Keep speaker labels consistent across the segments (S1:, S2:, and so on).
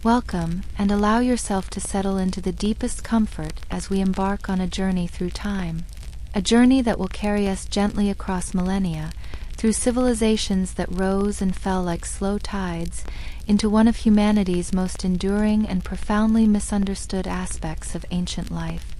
S1: Welcome, and allow yourself to settle into the deepest comfort as we embark on a journey through time. A journey that will carry us gently across millennia, through civilizations that rose and fell like slow tides, into one of humanity's most enduring and profoundly misunderstood aspects of ancient life.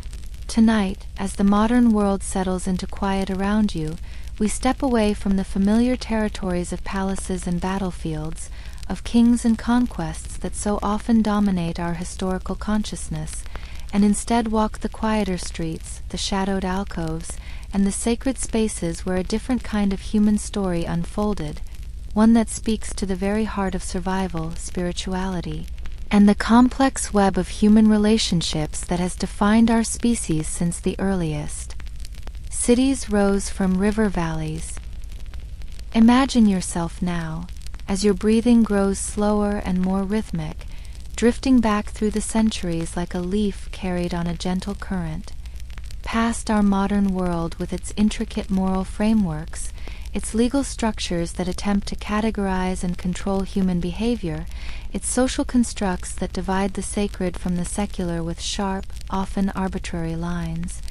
S1: Tonight, as the modern world settles into quiet around you, we step away from the familiar territories of palaces and battlefields, of kings and conquests that so often dominate our historical consciousness, and instead walk the quieter streets, the shadowed alcoves, and the sacred spaces where a different kind of human story unfolded, one that speaks to the very heart of survival, spirituality, and the complex web of human relationships that has defined our species since the earliest. Cities rose from river valleys. Imagine yourself now, as your breathing grows slower and more rhythmic, drifting back through the centuries like a leaf carried on a gentle current. Past our modern world with its intricate moral frameworks, its legal structures that attempt to categorize and control human behavior, its social constructs that divide the sacred from the secular with sharp, often arbitrary lines.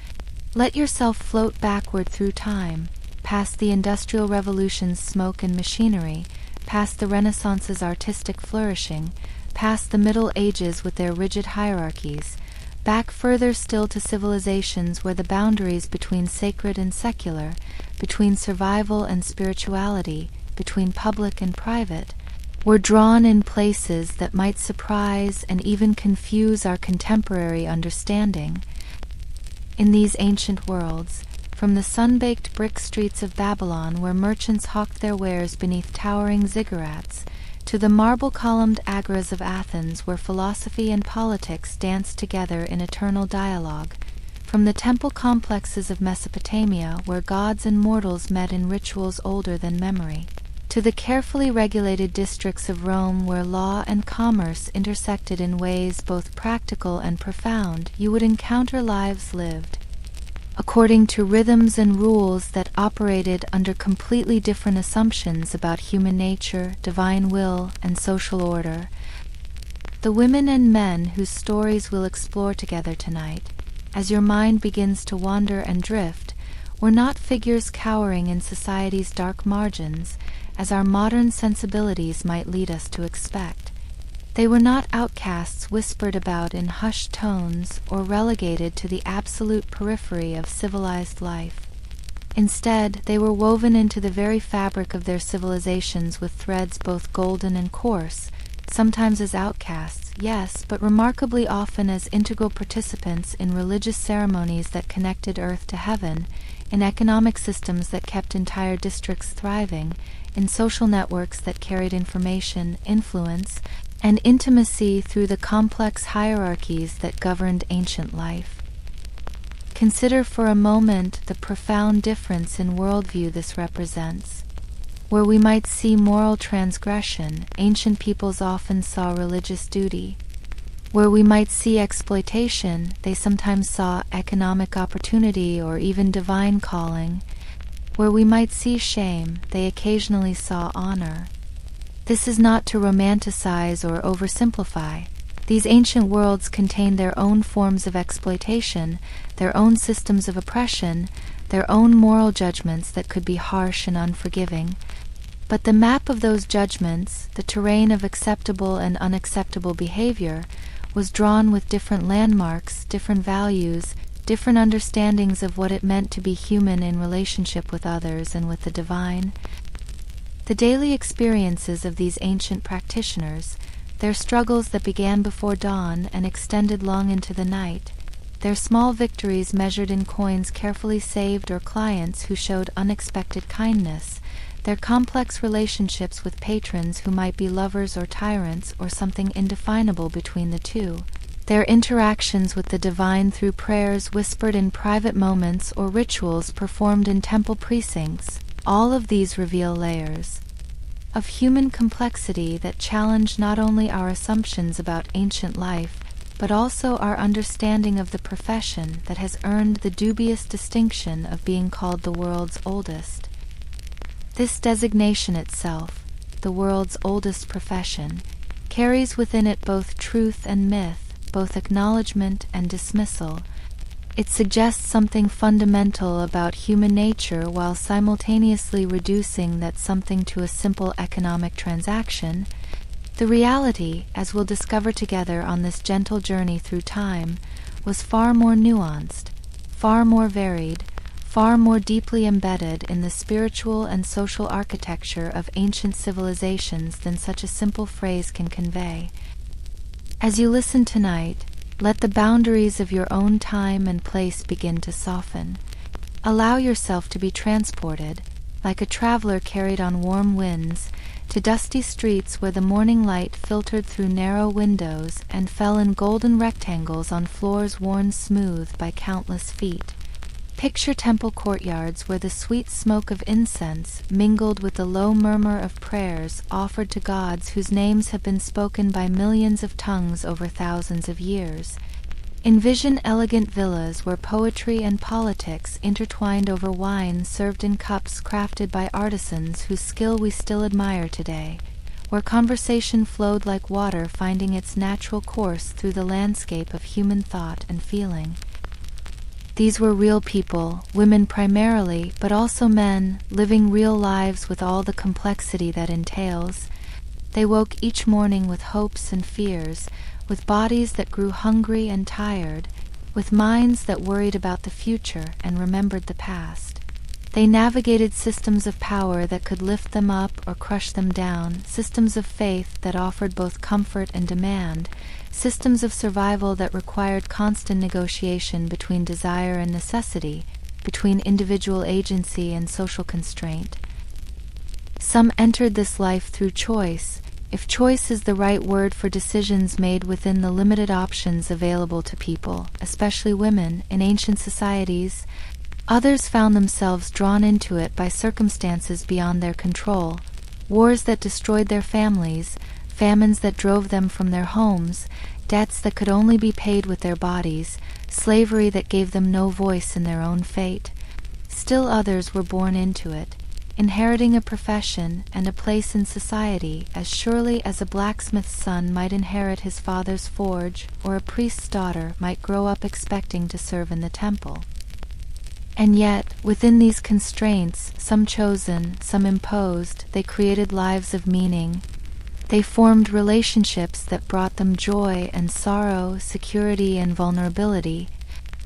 S1: Let yourself float backward through time, past the Industrial Revolution's smoke and machinery, past the Renaissance's artistic flourishing, past the Middle Ages with their rigid hierarchies, back further still to civilizations where the boundaries between sacred and secular, between survival and spirituality, between public and private, were drawn in places that might surprise and even confuse our contemporary understanding. In these ancient worlds, from the sun-baked brick streets of Babylon where merchants hawked their wares beneath towering ziggurats, to the marble-columned agoras of Athens where philosophy and politics danced together in eternal dialogue, from the temple complexes of Mesopotamia where gods and mortals met in rituals older than memory, to the carefully regulated districts of Rome where law and commerce intersected in ways both practical and profound, you would encounter lives lived according to rhythms and rules that operated under completely different assumptions about human nature, divine will, and social order. The women and men whose stories we'll explore together tonight, as your mind begins to wander and drift, were not figures cowering in society's dark margins, as our modern sensibilities might lead us to expect. They were not outcasts whispered about in hushed tones or relegated to the absolute periphery of civilized life. Instead, they were woven into the very fabric of their civilizations with threads both golden and coarse, sometimes as outcasts, yes, but remarkably often as integral participants in religious ceremonies that connected earth to heaven, in economic systems that kept entire districts thriving, in social networks that carried information, influence, and intimacy through the complex hierarchies that governed ancient life. Consider for a moment the profound difference in worldview this represents. Where we might see moral transgression, ancient peoples often saw religious duty. Where we might see exploitation, they sometimes saw economic opportunity or even divine calling. Where we might see shame, they occasionally saw honor. This is not to romanticize or oversimplify. These ancient worlds contained their own forms of exploitation, their own systems of oppression, their own moral judgments that could be harsh and unforgiving. But the map of those judgments, the terrain of acceptable and unacceptable behavior, was drawn with different landmarks, different values, different understandings of what it meant to be human in relationship with others and with the divine. The daily experiences of these ancient practitioners, their struggles that began before dawn and extended long into the night, their small victories measured in coins carefully saved or clients who showed unexpected kindness, their complex relationships with patrons who might be lovers or tyrants or something indefinable between the two, their interactions with the divine through prayers whispered in private moments or rituals performed in temple precincts, all of these reveal layers of human complexity that challenge not only our assumptions about ancient life, but also our understanding of the profession that has earned the dubious distinction of being called the world's oldest. This designation itself, the world's oldest profession, carries within it both truth and myth, both acknowledgement and dismissal. It suggests something fundamental about human nature while simultaneously reducing that something to a simple economic transaction. The reality, as we'll discover together on this gentle journey through time, was far more nuanced, far more varied, far more deeply embedded in the spiritual and social architecture of ancient civilizations than such a simple phrase can convey. As you listen tonight, let the boundaries of your own time and place begin to soften. Allow yourself to be transported, like a traveler carried on warm winds, to dusty streets where the morning light filtered through narrow windows and fell in golden rectangles on floors worn smooth by countless feet. Picture temple courtyards where the sweet smoke of incense mingled with the low murmur of prayers offered to gods whose names have been spoken by millions of tongues over thousands of years. Envision elegant villas where poetry and politics intertwined over wine served in cups crafted by artisans whose skill we still admire today, where conversation flowed like water finding its natural course through the landscape of human thought and feeling. These were real people, women primarily, but also men, living real lives with all the complexity that entails. They woke each morning with hopes and fears, with bodies that grew hungry and tired, with minds that worried about the future and remembered the past. They navigated systems of power that could lift them up or crush them down, systems of faith that offered both comfort and demand, systems of survival that required constant negotiation between desire and necessity, between individual agency and social constraint. Some entered this life through choice, if choice is the right word for decisions made within the limited options available to people, especially women, in ancient societies. Others found themselves drawn into it by circumstances beyond their control, wars that destroyed their families, famines that drove them from their homes, debts that could only be paid with their bodies, slavery that gave them no voice in their own fate. Still others were born into it, inheriting a profession and a place in society as surely as a blacksmith's son might inherit his father's forge, or a priest's daughter might grow up expecting to serve in the temple. And yet, within these constraints, some chosen, some imposed, they created lives of meaning. They formed relationships that brought them joy and sorrow, security and vulnerability.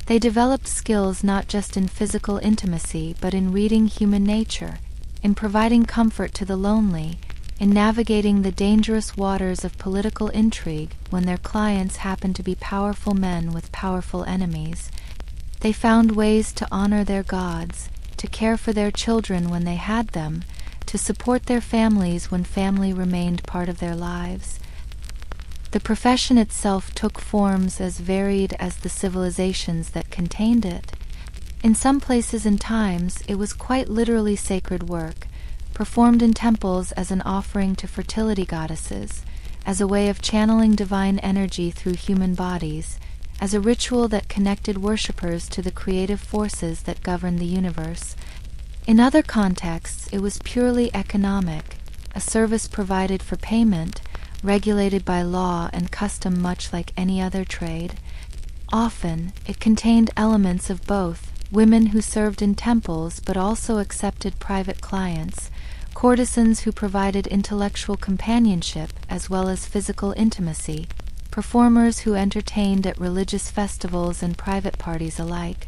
S1: They developed skills not just in physical intimacy, but in reading human nature, in providing comfort to the lonely, in navigating the dangerous waters of political intrigue when their clients happened to be powerful men with powerful enemies. They found ways to honor their gods, to care for their children when they had them, to support their families when family remained part of their lives. The profession itself took forms as varied as the civilizations that contained it. In some places and times, it was quite literally sacred work, performed in temples as an offering to fertility goddesses, as a way of channeling divine energy through human bodies, as a ritual that connected worshippers to the creative forces that govern the universe. In other contexts, it was purely economic, a service provided for payment, regulated by law and custom much like any other trade. Often, it contained elements of both, women who served in temples but also accepted private clients, courtesans who provided intellectual companionship as well as physical intimacy, performers who entertained at religious festivals and private parties alike.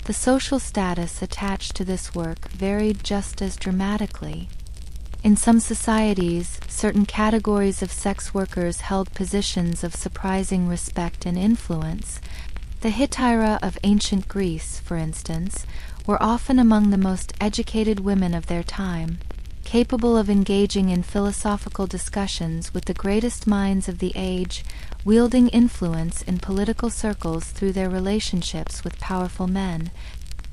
S1: The social status attached to this work varied just as dramatically. In some societies, certain categories of sex workers held positions of surprising respect and influence. The Hetaira of ancient Greece, for instance, were often among the most educated women of their time, capable of engaging in philosophical discussions with the greatest minds of the age, wielding influence in political circles through their relationships with powerful men.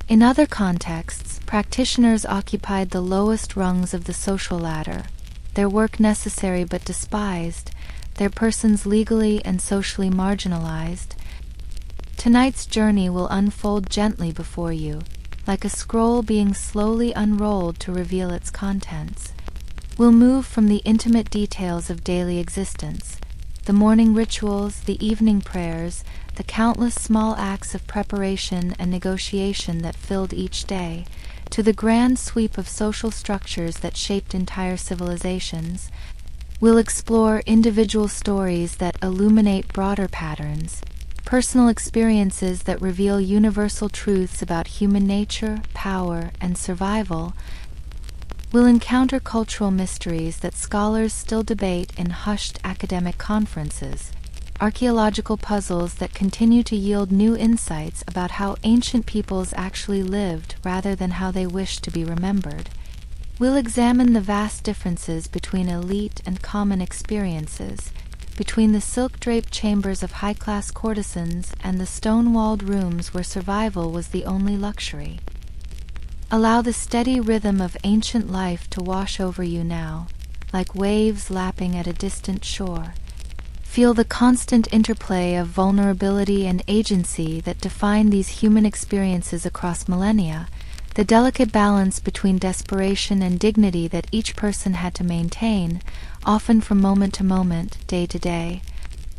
S1: In other contexts, practitioners occupied the lowest rungs of the social ladder, their work necessary but despised, their persons legally and socially marginalized. Tonight's journey will unfold gently before you, like a scroll being slowly unrolled to reveal its contents. We'll move from the intimate details of daily existence, the morning rituals, the evening prayers, the countless small acts of preparation and negotiation that filled each day, to the grand sweep of social structures that shaped entire civilizations. We'll explore individual stories that illuminate broader patterns, personal experiences that reveal universal truths about human nature, power, and survival. We'll encounter cultural mysteries that scholars still debate in hushed academic conferences, archaeological puzzles that continue to yield new insights about how ancient peoples actually lived rather than how they wished to be remembered. We'll examine the vast differences between elite and common experiences, between the silk-draped chambers of high-class courtesans and the stone-walled rooms where survival was the only luxury. Allow the steady rhythm of ancient life to wash over you now, like waves lapping at a distant shore. Feel the constant interplay of vulnerability and agency that define these human experiences across millennia, the delicate balance between desperation and dignity that each person had to maintain, often from moment to moment, day to day.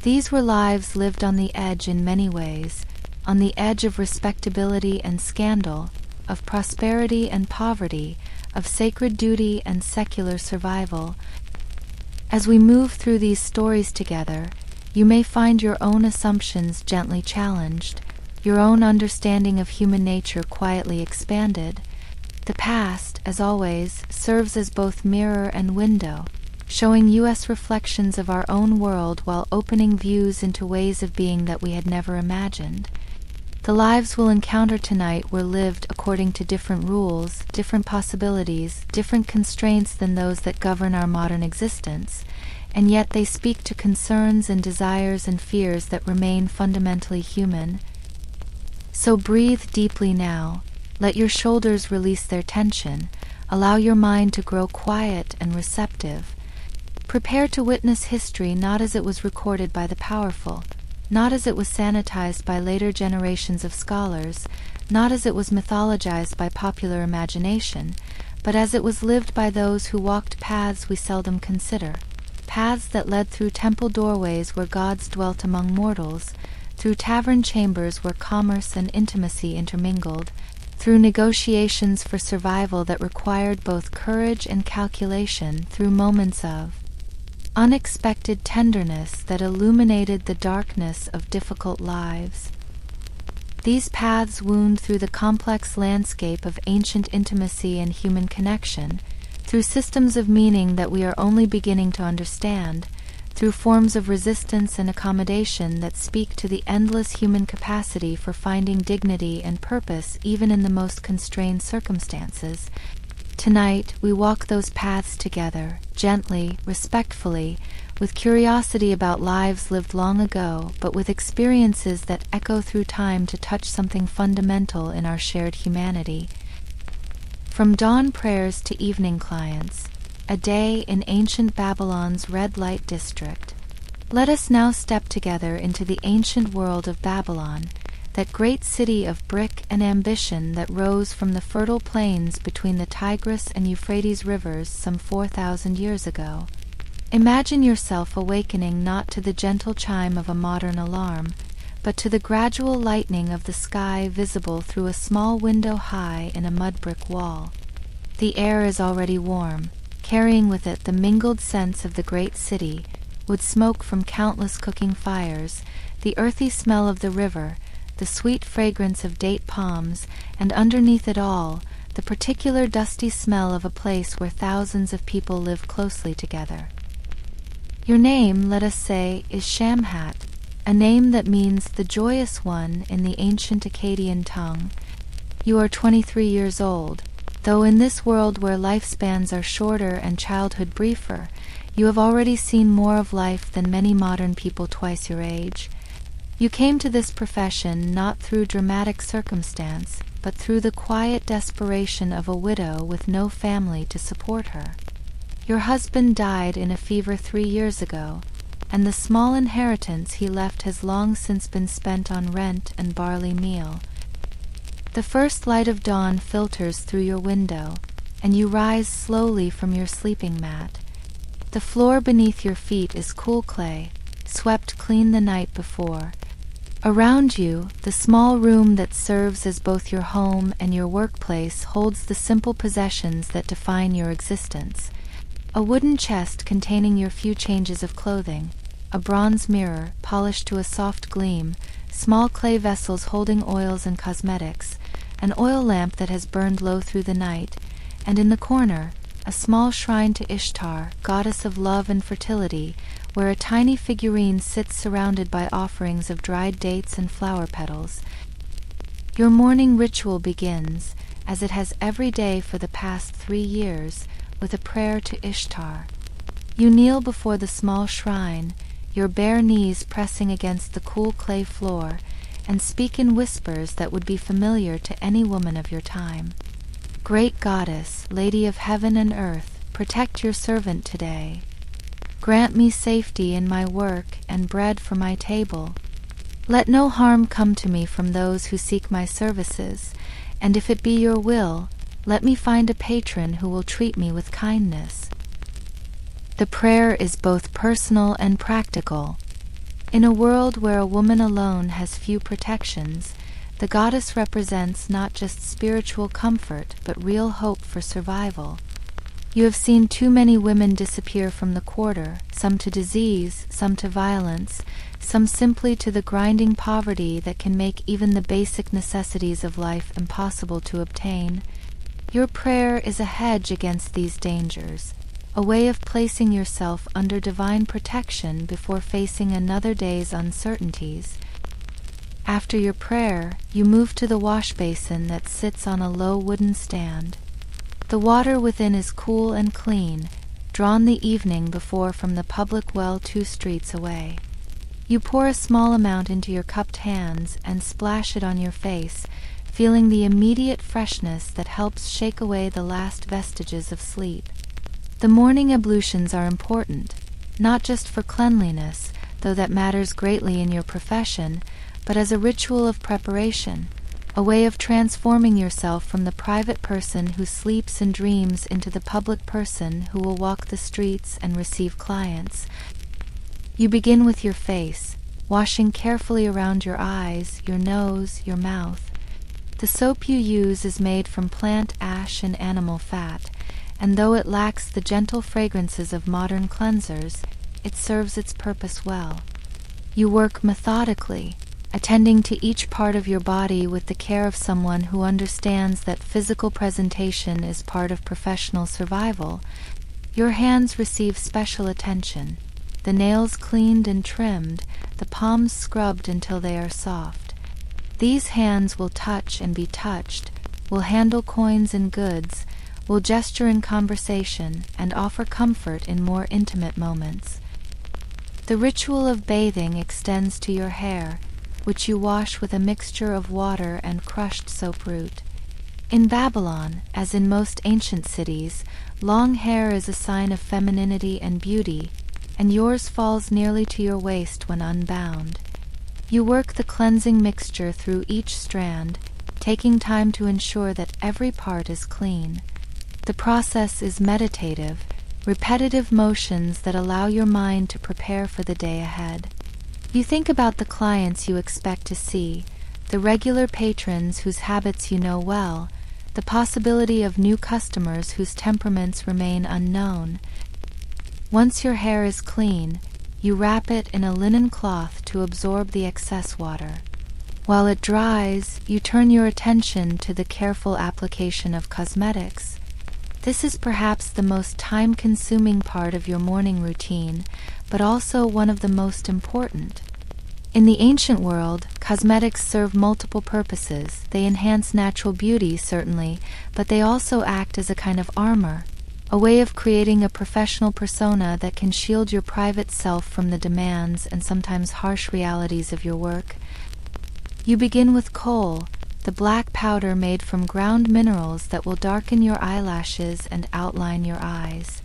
S1: These were lives lived on the edge in many ways, on the edge of respectability and scandal, of prosperity and poverty, of sacred duty and secular survival. As we move through these stories together, you may find your own assumptions gently challenged, your own understanding of human nature quietly expanded. The past, as always, serves as both mirror and window, showing us reflections of our own world while opening views into ways of being that we had never imagined. The lives we'll encounter tonight were lived according to different rules, different possibilities, different constraints than those that govern our modern existence, and yet they speak to concerns and desires and fears that remain fundamentally human. So breathe deeply now, let your shoulders release their tension, allow your mind to grow quiet and receptive. Prepare to witness history not as it was recorded by the powerful, not as it was sanitized by later generations of scholars, not as it was mythologized by popular imagination, but as it was lived by those who walked paths we seldom consider, paths that led through temple doorways where gods dwelt among mortals, through tavern chambers where commerce and intimacy intermingled, through negotiations for survival that required both courage and calculation, through moments of unexpected tenderness that illuminated the darkness of difficult lives. These paths wound through the complex landscape of ancient intimacy and human connection, through systems of meaning that we are only beginning to understand, through forms of resistance and accommodation that speak to the endless human capacity for finding dignity and purpose even in the most constrained circumstances. Tonight, we walk those paths together, gently, respectfully, with curiosity about lives lived long ago, but with experiences that echo through time to touch something fundamental in our shared humanity. From dawn prayers to evening clients, a day in ancient Babylon's red light district. Let us now step together into the ancient world of Babylon, that great city of brick and ambition that rose from the fertile plains between the Tigris and Euphrates rivers some 4,000 years ago. Imagine yourself awakening not to the gentle chime of a modern alarm, but to the gradual lightening of the sky visible through a small window high in a mud-brick wall. The air is already warm, carrying with it the mingled scents of the great city, with smoke from countless cooking fires, the earthy smell of the river, the sweet fragrance of date palms, and underneath it all, the particular dusty smell of a place where thousands of people live closely together. Your name, let us say, is Shamhat, a name that means the joyous one in the ancient Akkadian tongue. You are 23 years old, though in this world where lifespans are shorter and childhood briefer, you have already seen more of life than many modern people twice your age. You came to this profession not through dramatic circumstance, but through the quiet desperation of a widow with no family to support her. Your husband died in a fever 3 years ago, and the small inheritance he left has long since been spent on rent and barley meal. The first light of dawn filters through your window, and you rise slowly from your sleeping mat. The floor beneath your feet is cool clay, swept clean the night before. Around you, the small room that serves as both your home and your workplace holds the simple possessions that define your existence. A wooden chest containing your few changes of clothing, a bronze mirror polished to a soft gleam, small clay vessels holding oils and cosmetics, an oil lamp that has burned low through the night, and in the corner, a small shrine to Ishtar, goddess of love and fertility, where a tiny figurine sits surrounded by offerings of dried dates and flower petals. Your morning ritual begins, as it has every day for the past 3 years, with a prayer to Ishtar. You kneel before the small shrine, your bare knees pressing against the cool clay floor, and speak in whispers that would be familiar to any woman of your time. Great goddess, lady of heaven and earth, protect your servant today. Grant me safety in my work and bread for my table. Let no harm come to me from those who seek my services, and if it be your will, let me find a patron who will treat me with kindness. The prayer is both personal and practical. In a world where a woman alone has few protections, the goddess represents not just spiritual comfort but real hope for survival. You have seen too many women disappear from the quarter, some to disease, some to violence, some simply to the grinding poverty that can make even the basic necessities of life impossible to obtain. Your prayer is a hedge against these dangers, a way of placing yourself under divine protection before facing another day's uncertainties. After your prayer, you move to the wash basin that sits on a low wooden stand. The water within is cool and clean, drawn the evening before from the public well 2 streets away. You pour a small amount into your cupped hands and splash it on your face, feeling the immediate freshness that helps shake away the last vestiges of sleep. The morning ablutions are important, not just for cleanliness, though that matters greatly in your profession, but as a ritual of preparation, a way of transforming yourself from the private person who sleeps and dreams into the public person who will walk the streets and receive clients. You begin with your face, washing carefully around your eyes, your nose, your mouth. The soap you use is made from plant ash and animal fat, and though it lacks the gentle fragrances of modern cleansers, it serves its purpose well. You work methodically, attending to each part of your body with the care of someone who understands that physical presentation is part of professional survival. Your hands receive special attention, the nails cleaned and trimmed, the palms scrubbed until they are soft. These hands will touch and be touched, will handle coins and goods, will gesture in conversation, and offer comfort in more intimate moments. The ritual of bathing extends to your hair, which you wash with a mixture of water and crushed soap root. In Babylon, as in most ancient cities, long hair is a sign of femininity and beauty, and yours falls nearly to your waist when unbound. You work the cleansing mixture through each strand, taking time to ensure that every part is clean. The process is meditative, repetitive motions that allow your mind to prepare for the day ahead. You think about the clients you expect to see, the regular patrons whose habits you know well, the possibility of new customers whose temperaments remain unknown. Once your hair is clean, you wrap it in a linen cloth to absorb the excess water. While it dries, you turn your attention to the careful application of cosmetics. This is perhaps the most time-consuming part of your morning routine, but also one of the most important. In the ancient world, cosmetics serve multiple purposes. They enhance natural beauty, certainly, but they also act as a kind of armor, a way of creating a professional persona that can shield your private self from the demands and sometimes harsh realities of your work. You begin with kohl, the black powder made from ground minerals that will darken your eyelashes and outline your eyes.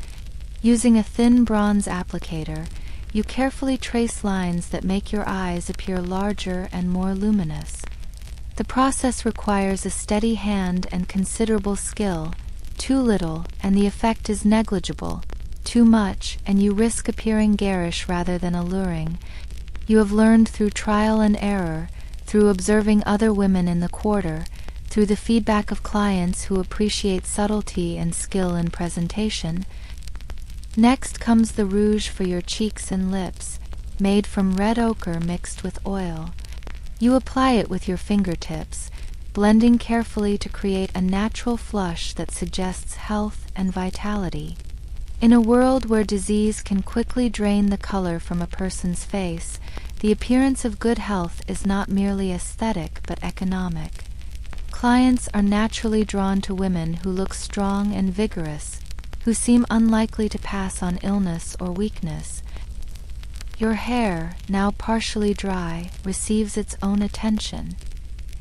S1: Using a thin bronze applicator, you carefully trace lines that make your eyes appear larger and more luminous. The process requires a steady hand and considerable skill, Too little, and the effect is negligible. Too much, and you risk appearing garish rather than alluring. You have learned through trial and error, through observing other women in the quarter, through the feedback of clients who appreciate subtlety and skill in presentation. Next comes the rouge for your cheeks and lips, made from red ochre mixed with oil. You apply it with your fingertips, blending carefully to create a natural flush that suggests health and vitality. In a world where disease can quickly drain the color from a person's face, the appearance of good health is not merely aesthetic but economic. Clients are naturally drawn to women who look strong and vigorous, who seem unlikely to pass on illness or weakness. Your hair, now partially dry, receives its own attention.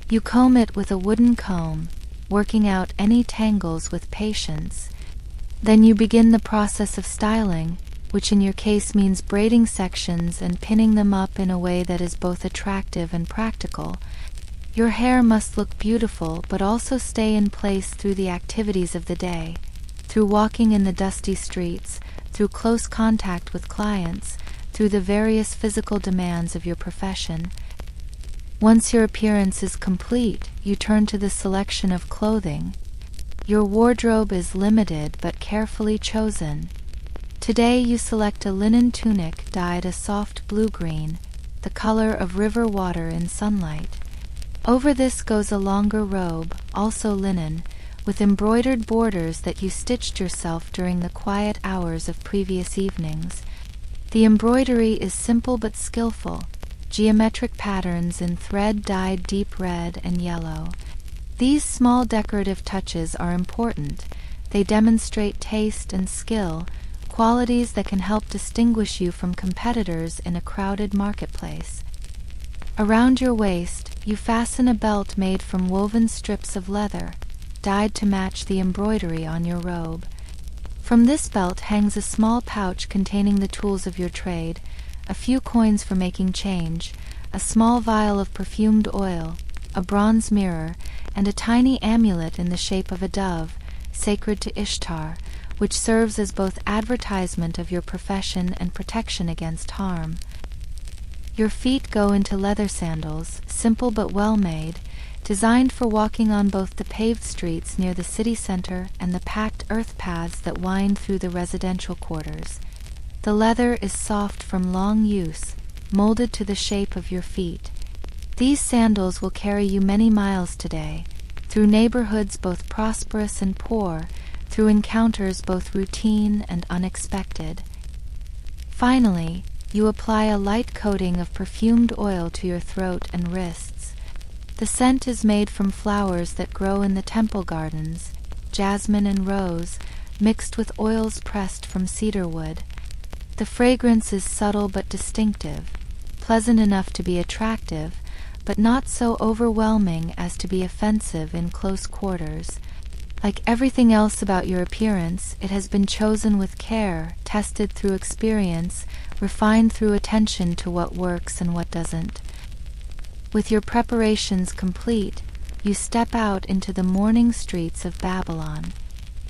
S1: You comb it with a wooden comb, working out any tangles with patience. Then you begin the process of styling, which in your case means braiding sections and pinning them up in a way that is both attractive and practical. Your hair must look beautiful but also stay in place through the activities of the day, through walking in the dusty streets, through close contact with clients, through the various physical demands of your profession. Once your appearance is complete, you turn to the selection of clothing. Your wardrobe is limited but carefully chosen. Today you select a linen tunic dyed a soft blue-green, the color of river water in sunlight. Over this goes a longer robe, also linen, with embroidered borders that you stitched yourself during the quiet hours of previous evenings. The embroidery is simple but skillful, geometric patterns in thread dyed deep red and yellow. These small decorative touches are important. They demonstrate taste and skill, qualities that can help distinguish you from competitors in a crowded marketplace. Around your waist, you fasten a belt made from woven strips of leather, dyed to match the embroidery on your robe. From this belt hangs a small pouch containing the tools of your trade, a few coins for making change, a small vial of perfumed oil, a bronze mirror, and a tiny amulet in the shape of a dove, sacred to Ishtar, which serves as both advertisement of your profession and protection against harm. Your feet go into leather sandals, simple but well-made, designed for walking on both the paved streets near the city center and the packed earth paths that wind through the residential quarters. The leather is soft from long use, molded to the shape of your feet. These sandals will carry you many miles today, through neighborhoods both prosperous and poor, through encounters both routine and unexpected. Finally, you apply a light coating of perfumed oil to your throat and wrists. The scent is made from flowers that grow in the temple gardens, jasmine and rose, mixed with oils pressed from cedar wood. The fragrance is subtle but distinctive, pleasant enough to be attractive, but not so overwhelming as to be offensive in close quarters. Like everything else about your appearance, it has been chosen with care, tested through experience, refined through attention to what works and what doesn't. With your preparations complete, you step out into the morning streets of Babylon.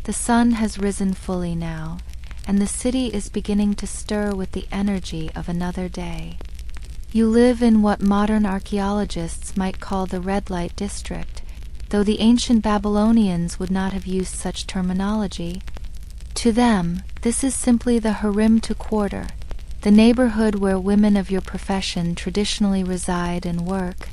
S1: The sun has risen fully now, and the city is beginning to stir with the energy of another day. You live in what modern archaeologists might call the red light district, though the ancient Babylonians would not have used such terminology. To them, this is simply the harem to quarter, the neighborhood where women of your profession traditionally reside and work.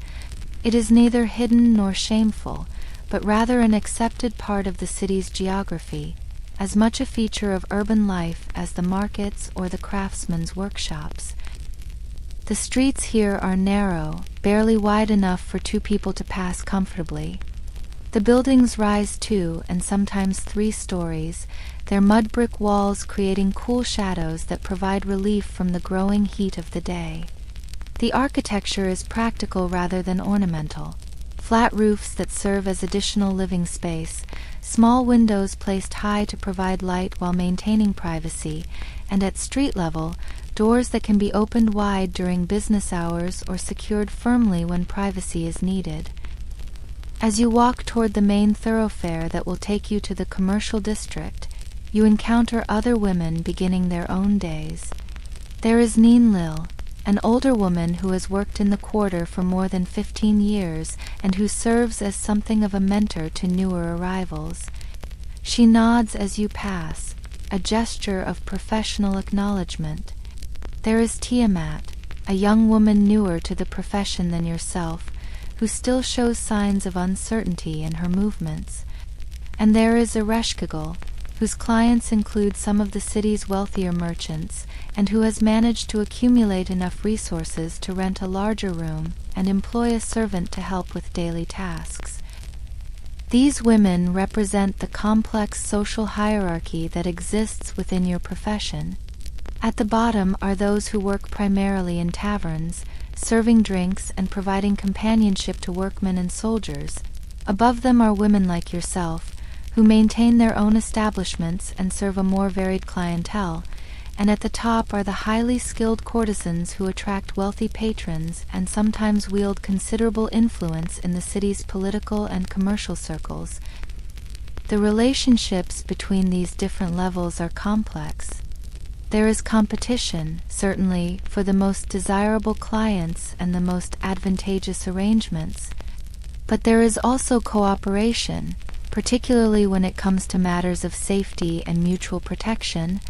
S1: It is neither hidden nor shameful, but rather an accepted part of the city's geography, as much a feature of urban life as the markets or the craftsmen's workshops. The streets here are narrow, barely wide enough for two people to pass comfortably. The buildings rise 2 and sometimes 3 stories, their mud brick walls creating cool shadows that provide relief from the growing heat of the day. The architecture is practical rather than ornamental. Flat roofs that serve as additional living space, small windows placed high to provide light while maintaining privacy, and at street level, doors that can be opened wide during business hours or secured firmly when privacy is needed. As you walk toward the main thoroughfare that will take you to the commercial district, you encounter other women beginning their own days. There is Lil, an older woman who has worked in the quarter for more than 15 years and who serves as something of a mentor to newer arrivals. She nods as you pass, a gesture of professional acknowledgement. There is Tiamat, a young woman newer to the profession than yourself, who still shows signs of uncertainty in her movements. And there is Ereshkigal, whose clients include some of the city's wealthier merchants, and who has managed to accumulate enough resources to rent a larger room and employ a servant to help with daily tasks. These women represent the complex social hierarchy that exists within your profession. At the bottom are those who work primarily in taverns, serving drinks and providing companionship to workmen and soldiers. Above them are women like yourself, who maintain their own establishments and serve a more varied clientele, and at the top are the highly skilled courtesans who attract wealthy patrons and sometimes wield considerable influence in the city's political and commercial circles. The relationships between these different levels are complex. There is competition, certainly, for the most desirable clients and the most advantageous arrangements, but there is also cooperation, particularly when it comes to matters of safety and mutual protection.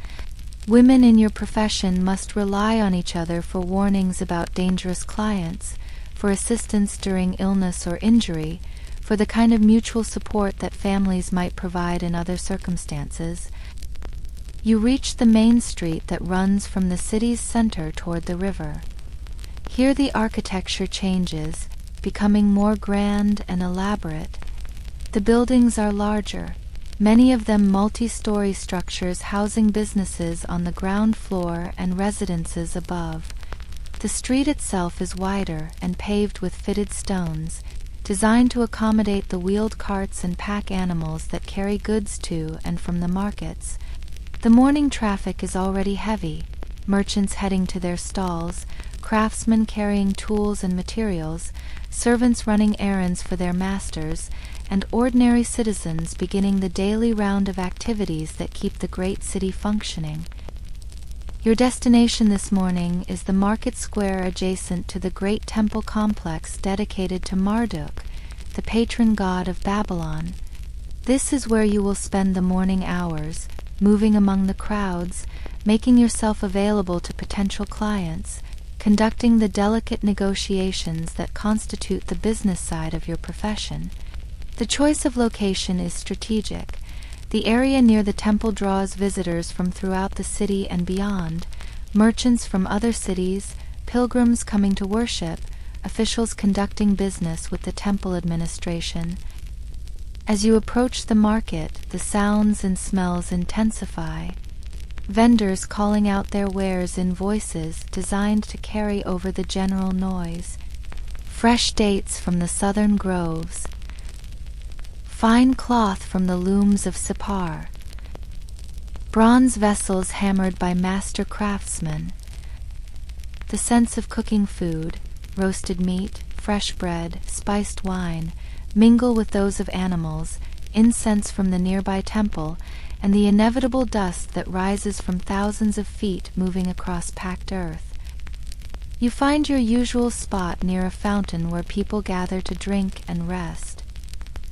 S1: Women in your profession must rely on each other for warnings about dangerous clients, for assistance during illness or injury, for the kind of mutual support that families might provide in other circumstances. You reach the main street that runs from the city's center toward the river. Here the architecture changes, becoming more grand and elaborate. The buildings are larger, many of them multi-story structures housing businesses on the ground floor and residences above. The street itself is wider and paved with fitted stones, designed to accommodate the wheeled carts and pack animals that carry goods to and from the markets. The morning traffic is already heavy, merchants heading to their stalls, craftsmen carrying tools and materials, servants running errands for their masters, and ordinary citizens beginning the daily round of activities that keep the great city functioning. Your destination this morning is the market square adjacent to the great temple complex dedicated to Marduk, the patron god of Babylon. This is where you will spend the morning hours, moving among the crowds, making yourself available to potential clients, conducting the delicate negotiations that constitute the business side of your profession. The choice of location is strategic. The area near the temple draws visitors from throughout the city and beyond, merchants from other cities, pilgrims coming to worship, officials conducting business with the temple administration. As you approach the market, the sounds and smells intensify. Vendors calling out their wares in voices designed to carry over the general noise. Fresh dates from the southern groves. Fine cloth from the looms of Sippar. Bronze vessels hammered by master craftsmen. The sense of cooking food, roasted meat, fresh bread, spiced wine, mingle with those of animals, incense from the nearby temple, and the inevitable dust that rises from thousands of feet moving across packed earth. You find your usual spot near a fountain where people gather to drink and rest.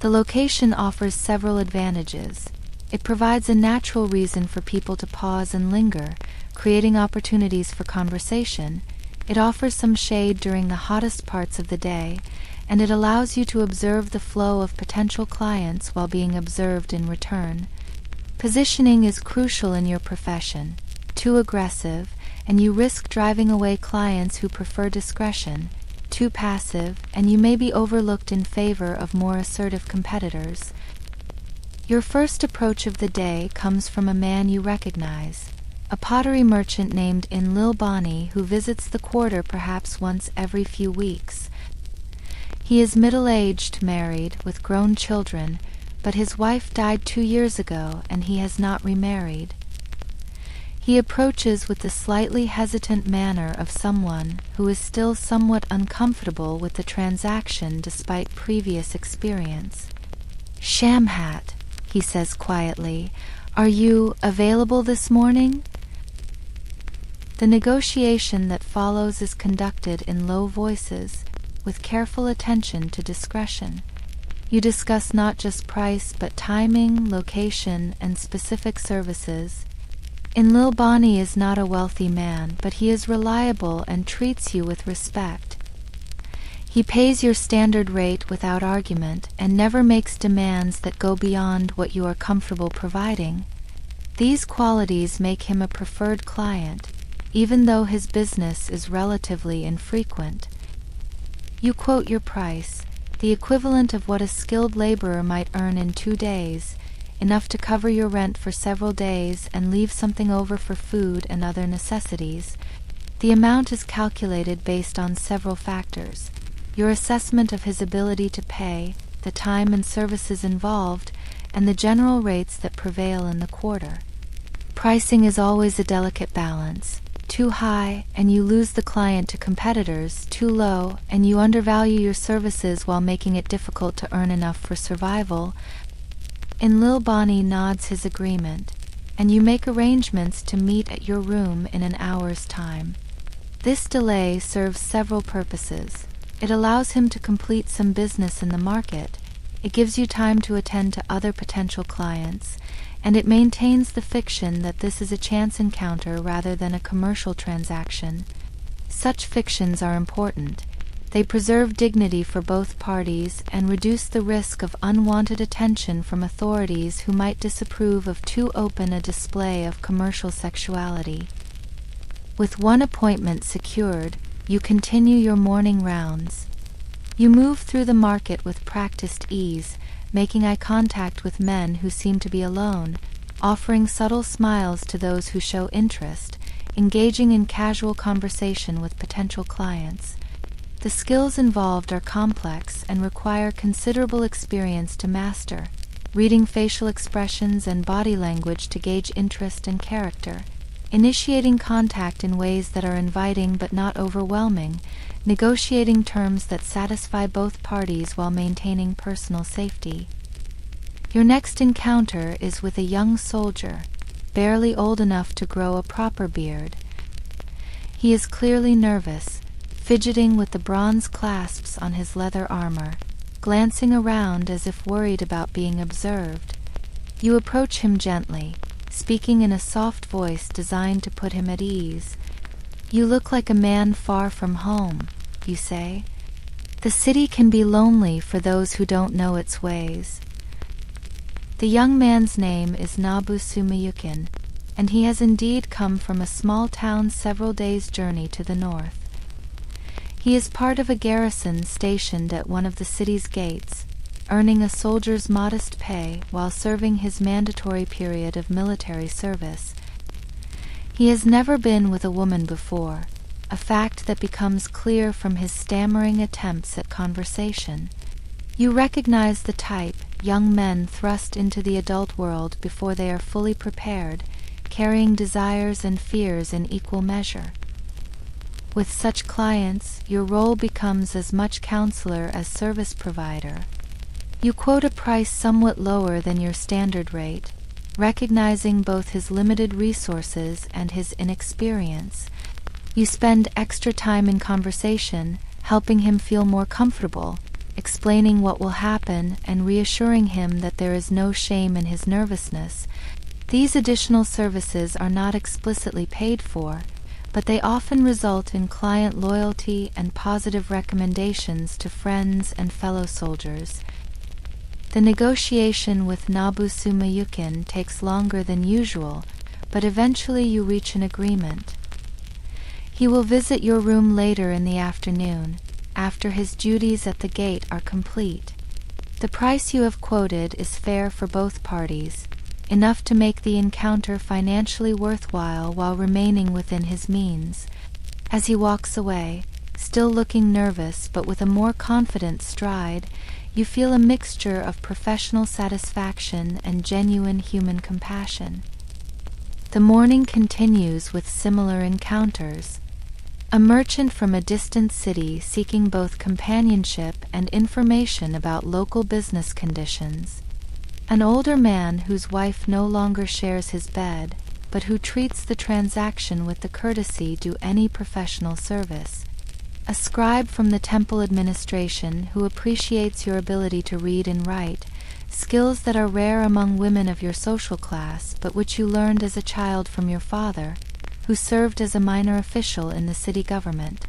S1: The location offers several advantages. It provides a natural reason for people to pause and linger, creating opportunities for conversation. It offers some shade during the hottest parts of the day, and it allows you to observe the flow of potential clients while being observed in return. Positioning is crucial in your profession. Too aggressive, and you risk driving away clients who prefer discretion. Too passive, and you may be overlooked in favor of more assertive competitors. Your first approach of the day comes from a man you recognize, a pottery merchant named Enlil Bani who visits the quarter perhaps once every few weeks. He is middle-aged, married, with grown children, but his wife died 2 years ago and he has not remarried. He approaches with the slightly hesitant manner of someone who is still somewhat uncomfortable with the transaction despite previous experience. "Shamhat," he says quietly, "are you available this morning?" The negotiation that follows is conducted in low voices, with careful attention to discretion. You discuss not just price but timing, location, and specific services. Lil Bonnie is not a wealthy man, but he is reliable and treats you with respect. He pays your standard rate without argument and never makes demands that go beyond what you are comfortable providing. These qualities make him a preferred client, even though his business is relatively infrequent. You quote your price, the equivalent of what a skilled laborer might earn in 2 days, enough to cover your rent for several days and leave something over for food and other necessities. The amount is calculated based on several factors: your assessment of his ability to pay, the time and services involved, and the general rates that prevail in the quarter. Pricing is always a delicate balance. Too high, and you lose the client to competitors; too low, and you undervalue your services while making it difficult to earn enough for survival. Lil Bonnie nods his agreement, and you make arrangements to meet at your room in an hour's time. This delay serves several purposes. It allows him to complete some business in the market, it gives you time to attend to other potential clients, and it maintains the fiction that this is a chance encounter rather than a commercial transaction. Such fictions are important. They preserve dignity for both parties and reduce the risk of unwanted attention from authorities who might disapprove of too open a display of commercial sexuality. With one appointment secured, you continue your morning rounds. You move through the market with practiced ease, making eye contact with men who seem to be alone, offering subtle smiles to those who show interest, engaging in casual conversation with potential clients. The skills involved are complex and require considerable experience to master, reading facial expressions and body language to gauge interest and character, initiating contact in ways that are inviting but not overwhelming, negotiating terms that satisfy both parties while maintaining personal safety. Your next encounter is with a young soldier, barely old enough to grow a proper beard. He is clearly nervous, fidgeting with the bronze clasps on his leather armor, glancing around as if worried about being observed. You approach him gently, speaking in a soft voice designed to put him at ease. "You look like a man far from home," you say. "The city can be lonely for those who don't know its ways." The young man's name is Nabu Sumayukin, and he has indeed come from a small town several days' journey to the north. He is part of a garrison stationed at one of the city's gates, earning a soldier's modest pay while serving his mandatory period of military service. He has never been with a woman before, a fact that becomes clear from his stammering attempts at conversation. You recognize the type, young men thrust into the adult world before they are fully prepared, carrying desires and fears in equal measure. With such clients, your role becomes as much counselor as service provider. You quote a price somewhat lower than your standard rate, recognizing both his limited resources and his inexperience. You spend extra time in conversation, helping him feel more comfortable, explaining what will happen and reassuring him that there is no shame in his nervousness. These additional services are not explicitly paid for, but they often result in client loyalty and positive recommendations to friends and fellow soldiers. The negotiation with Nabu Sumayukin takes longer than usual, but eventually you reach an agreement. He will visit your room later in the afternoon, after his duties at the gate are complete. The price you have quoted is fair for both parties, enough to make the encounter financially worthwhile while remaining within his means. As he walks away, still looking nervous but with a more confident stride, you feel a mixture of professional satisfaction and genuine human compassion. The morning continues with similar encounters. A merchant from a distant city seeking both companionship and information about local business conditions. An older man whose wife no longer shares his bed, but who treats the transaction with the courtesy due any professional service. A scribe from the temple administration who appreciates your ability to read and write, skills that are rare among women of your social class, but which you learned as a child from your father, who served as a minor official in the city government.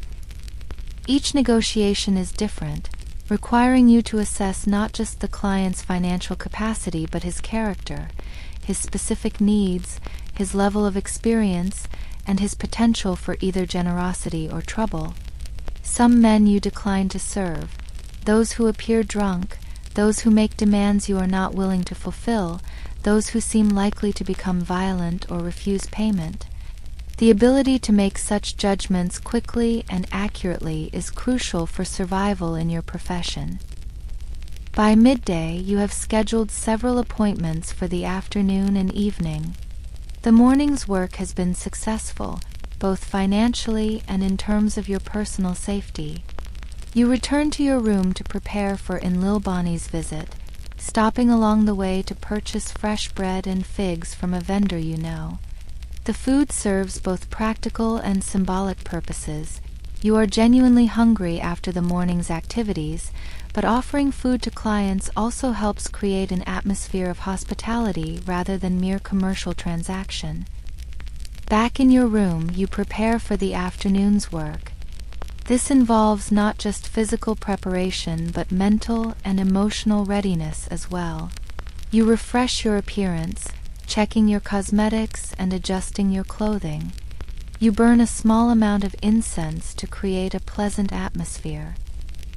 S1: Each negotiation is different, requiring you to assess not just the client's financial capacity but his character, his specific needs, his level of experience, and his potential for either generosity or trouble. Some men you decline to serve, those who appear drunk, those who make demands you are not willing to fulfill, those who seem likely to become violent or refuse payment. The ability to make such judgments quickly and accurately is crucial for survival in your profession. By midday, you have scheduled several appointments for the afternoon and evening. The morning's work has been successful, both financially and in terms of your personal safety. You return to your room to prepare for Enlilbani's visit, stopping along the way to purchase fresh bread and figs from a vendor you know. The food serves both practical and symbolic purposes. You are genuinely hungry after the morning's activities, but offering food to clients also helps create an atmosphere of hospitality rather than mere commercial transaction. Back in your room, you prepare for the afternoon's work. This involves not just physical preparation but mental and emotional readiness as well. You refresh your appearance, checking your cosmetics and adjusting your clothing. You burn a small amount of incense to create a pleasant atmosphere.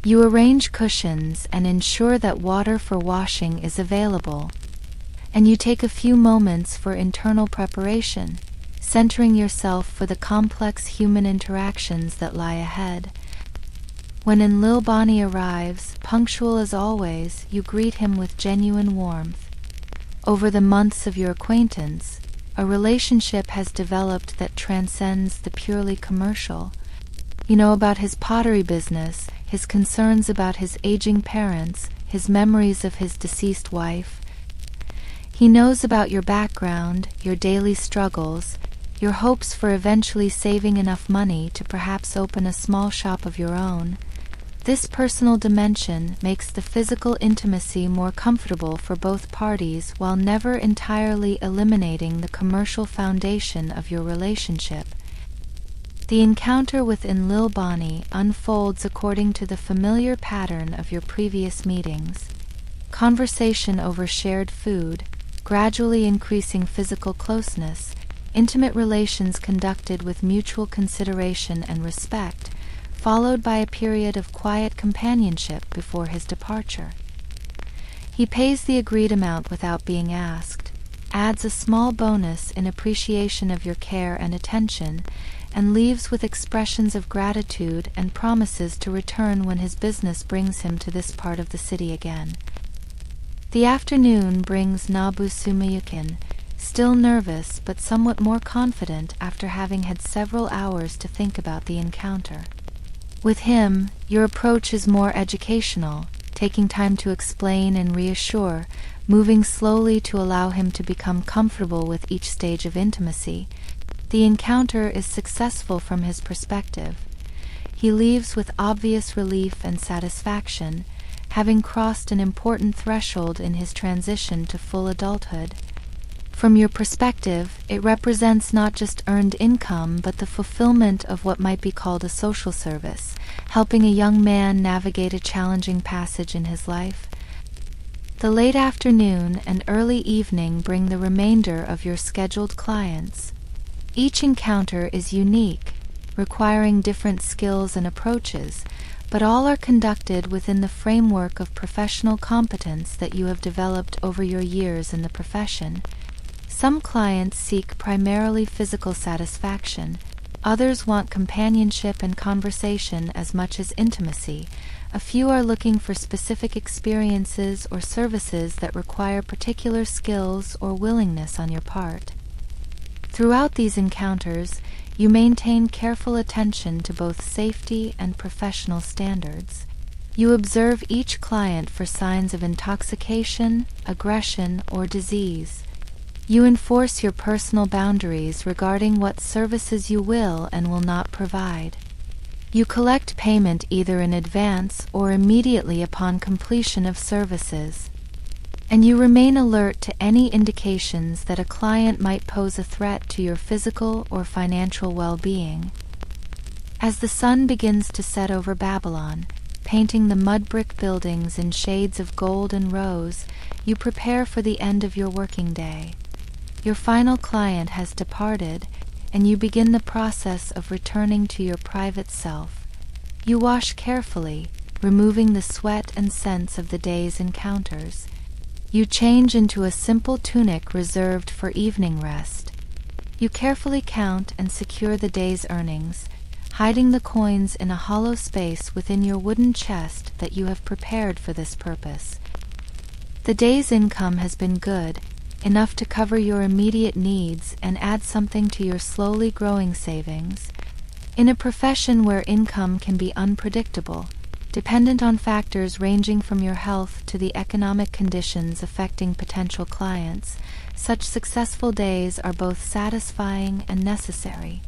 S1: You arrange cushions and ensure that water for washing is available. And you take a few moments for internal preparation, centering yourself for the complex human interactions that lie ahead. When Enlilbani arrives, punctual as always, you greet him with genuine warmth. Over the months of your acquaintance, a relationship has developed that transcends the purely commercial. You know about his pottery business, his concerns about his aging parents, his memories of his deceased wife. He knows about your background, your daily struggles, your hopes for eventually saving enough money to perhaps open a small shop of your own. This personal dimension makes the physical intimacy more comfortable for both parties while never entirely eliminating the commercial foundation of your relationship. The encounter with Enlilbani unfolds according to the familiar pattern of your previous meetings. Conversation over shared food, gradually increasing physical closeness, intimate relations conducted with mutual consideration and respect, followed by a period of quiet companionship before his departure. He pays the agreed amount without being asked, adds a small bonus in appreciation of your care and attention, and leaves with expressions of gratitude and promises to return when his business brings him to this part of the city again. The afternoon brings Nabu Sumayukin, still nervous but somewhat more confident after having had several hours to think about the encounter. With him, your approach is more educational, taking time to explain and reassure, moving slowly to allow him to become comfortable with each stage of intimacy. The encounter is successful from his perspective. He leaves with obvious relief and satisfaction, having crossed an important threshold in his transition to full adulthood. From your perspective, it represents not just earned income but the fulfillment of what might be called a social service, helping a young man navigate a challenging passage in his life. The late afternoon and early evening bring the remainder of your scheduled clients. Each encounter is unique, requiring different skills and approaches, but all are conducted within the framework of professional competence that you have developed over your years in the profession. Some clients seek primarily physical satisfaction, others want companionship and conversation as much as intimacy, a few are looking for specific experiences or services that require particular skills or willingness on your part. Throughout these encounters, you maintain careful attention to both safety and professional standards. You observe each client for signs of intoxication, aggression, or disease. You enforce your personal boundaries regarding what services you will and will not provide. You collect payment either in advance or immediately upon completion of services. And you remain alert to any indications that a client might pose a threat to your physical or financial well-being. As the sun begins to set over Babylon, painting the mud brick buildings in shades of gold and rose, you prepare for the end of your working day. Your final client has departed, and you begin the process of returning to your private self. You wash carefully, removing the sweat and scents of the day's encounters. You change into a simple tunic reserved for evening rest. You carefully count and secure the day's earnings, hiding the coins in a hollow space within your wooden chest that you have prepared for this purpose. The day's income has been good, enough to cover your immediate needs and add something to your slowly growing savings. In a profession where income can be unpredictable, dependent on factors ranging from your health to the economic conditions affecting potential clients, such successful days are both satisfying and necessary.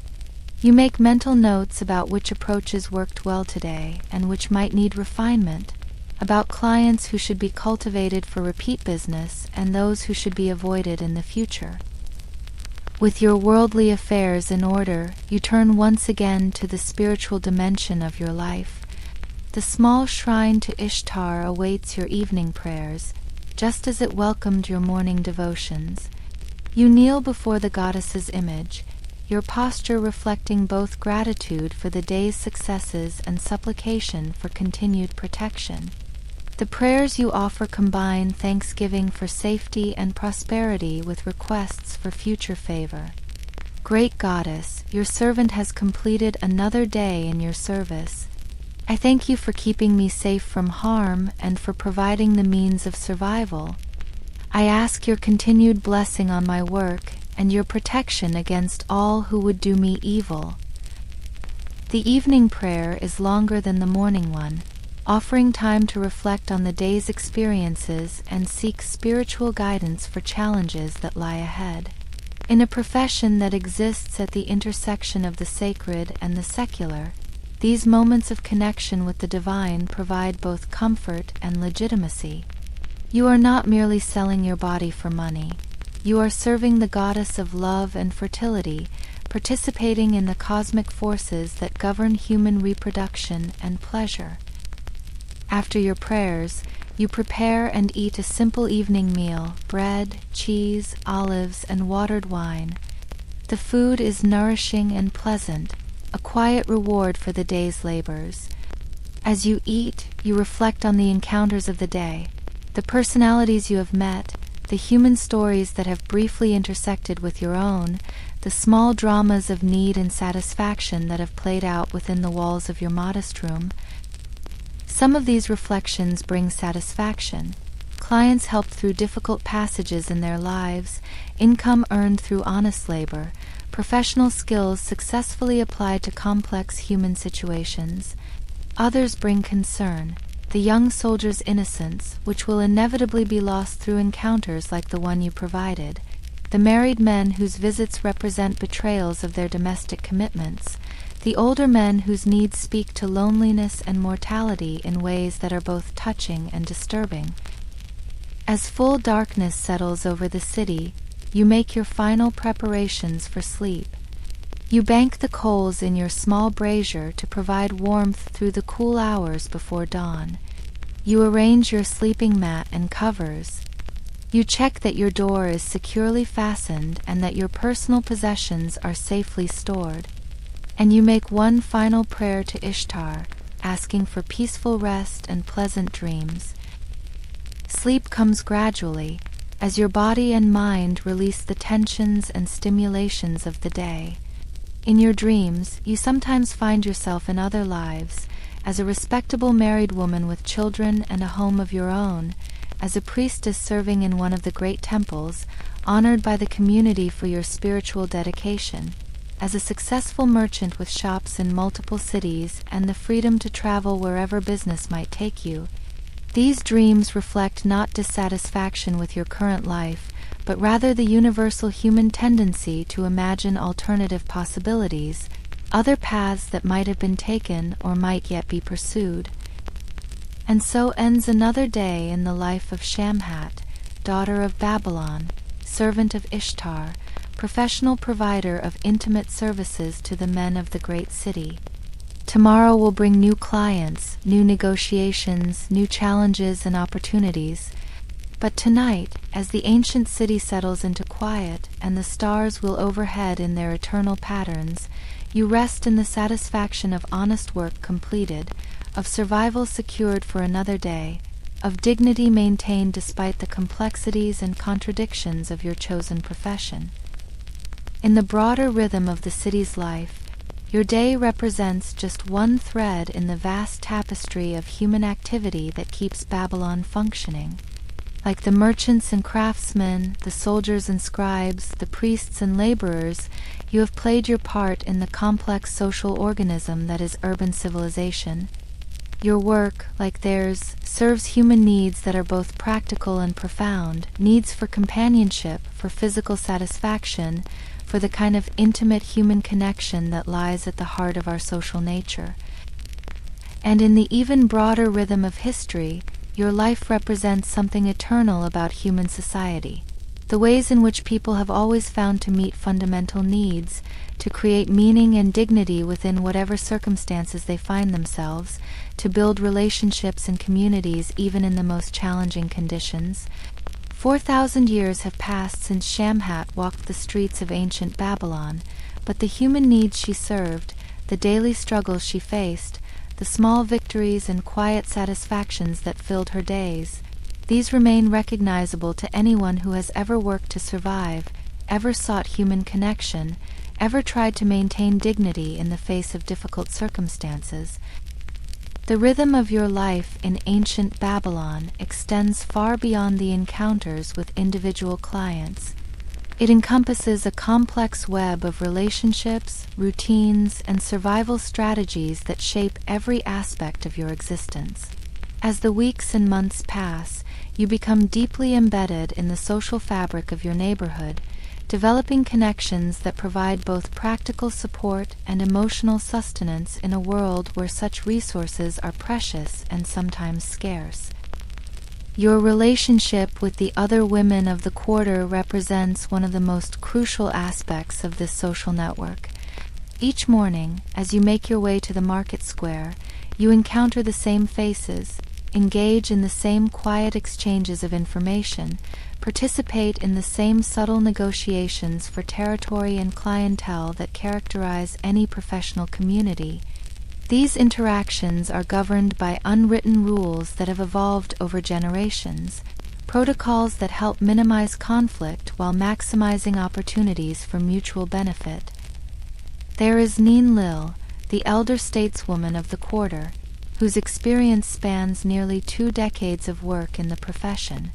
S1: You make mental notes about which approaches worked well today and which might need refinement, about clients who should be cultivated for repeat business and those who should be avoided in the future. With your worldly affairs in order, you turn once again to the spiritual dimension of your life. The small shrine to Ishtar awaits your evening prayers, just as it welcomed your morning devotions. You kneel before the goddess's image, your posture reflecting both gratitude for the day's successes and supplication for continued protection. The prayers you offer combine thanksgiving for safety and prosperity with requests for future favor. Great Goddess, your servant has completed another day in your service. I thank you for keeping me safe from harm and for providing the means of survival. I ask your continued blessing on my work and your protection against all who would do me evil. The evening prayer is longer than the morning one, offering time to reflect on the day's experiences and seek spiritual guidance for challenges that lie ahead. In a profession that exists at the intersection of the sacred and the secular, these moments of connection with the divine provide both comfort and legitimacy. You are not merely selling your body for money. You are serving the goddess of love and fertility, participating in the cosmic forces that govern human reproduction and pleasure. After your prayers, you prepare and eat a simple evening meal: bread, cheese, olives, and watered wine. The food is nourishing and pleasant, a quiet reward for the day's labors. As you eat, you reflect on the encounters of the day, the personalities you have met, the human stories that have briefly intersected with your own, the small dramas of need and satisfaction that have played out within the walls of your modest room. Some of these reflections bring satisfaction. Clients helped through difficult passages in their lives, income earned through honest labor, professional skills successfully applied to complex human situations. Others bring concern, the young soldier's innocence, which will inevitably be lost through encounters like the one you provided, the married men whose visits represent betrayals of their domestic commitments, the older men whose needs speak to loneliness and mortality in ways that are both touching and disturbing. As full darkness settles over the city, you make your final preparations for sleep. You bank the coals in your small brazier to provide warmth through the cool hours before dawn. You arrange your sleeping mat and covers. You check that your door is securely fastened and that your personal possessions are safely stored. And you make one final prayer to Ishtar, asking for peaceful rest and pleasant dreams. Sleep comes gradually, as your body and mind release the tensions and stimulations of the day. In your dreams, you sometimes find yourself in other lives, as a respectable married woman with children and a home of your own, as a priestess serving in one of the great temples, honored by the community for your spiritual dedication, as a successful merchant with shops in multiple cities and the freedom to travel wherever business might take you. These dreams reflect not dissatisfaction with your current life, but rather the universal human tendency to imagine alternative possibilities, other paths that might have been taken or might yet be pursued. And so ends another day in the life of Shamhat, daughter of Babylon, servant of Ishtar, professional provider of intimate services to the men of the great city. Tomorrow will bring new clients, new negotiations, new challenges and opportunities. But tonight, as the ancient city settles into quiet and the stars wheel overhead in their eternal patterns, you rest in the satisfaction of honest work completed, of survival secured for another day, of dignity maintained despite the complexities and contradictions of your chosen profession. In the broader rhythm of the city's life, your day represents just one thread in the vast tapestry of human activity that keeps Babylon functioning. Like the merchants and craftsmen, the soldiers and scribes, the priests and laborers, you have played your part in the complex social organism that is urban civilization. Your work, like theirs, serves human needs that are both practical and profound, needs for companionship, for physical satisfaction, for the kind of intimate human connection that lies at the heart of our social nature. And in the even broader rhythm of history, your life represents something eternal about human society, the ways in which people have always found to meet fundamental needs, to create meaning and dignity within whatever circumstances they find themselves, to build relationships and communities even in the most challenging conditions. 4,000 years have passed since Shamhat walked the streets of ancient Babylon, but the human needs she served, the daily struggles she faced, the small victories and quiet satisfactions that filled her days, these remain recognizable to anyone who has ever worked to survive, ever sought human connection, ever tried to maintain dignity in the face of difficult circumstances. The rhythm of your life in ancient Babylon extends far beyond the encounters with individual clients. It encompasses a complex web of relationships, routines, and survival strategies that shape every aspect of your existence. As the weeks and months pass, you become deeply embedded in the social fabric of your neighborhood, developing connections that provide both practical support and emotional sustenance in a world where such resources are precious and sometimes scarce. Your relationship with the other women of the quarter represents one of the most crucial aspects of this social network. Each morning, as you make your way to the market square, you encounter the same faces, engage in the same quiet exchanges of information, participate in the same subtle negotiations for territory and clientele that characterize any professional community. These interactions are governed by unwritten rules that have evolved over generations, protocols that help minimize conflict while maximizing opportunities for mutual benefit. There is Ninlil, the elder stateswoman of the quarter, whose experience spans nearly 2 decades of work in the profession.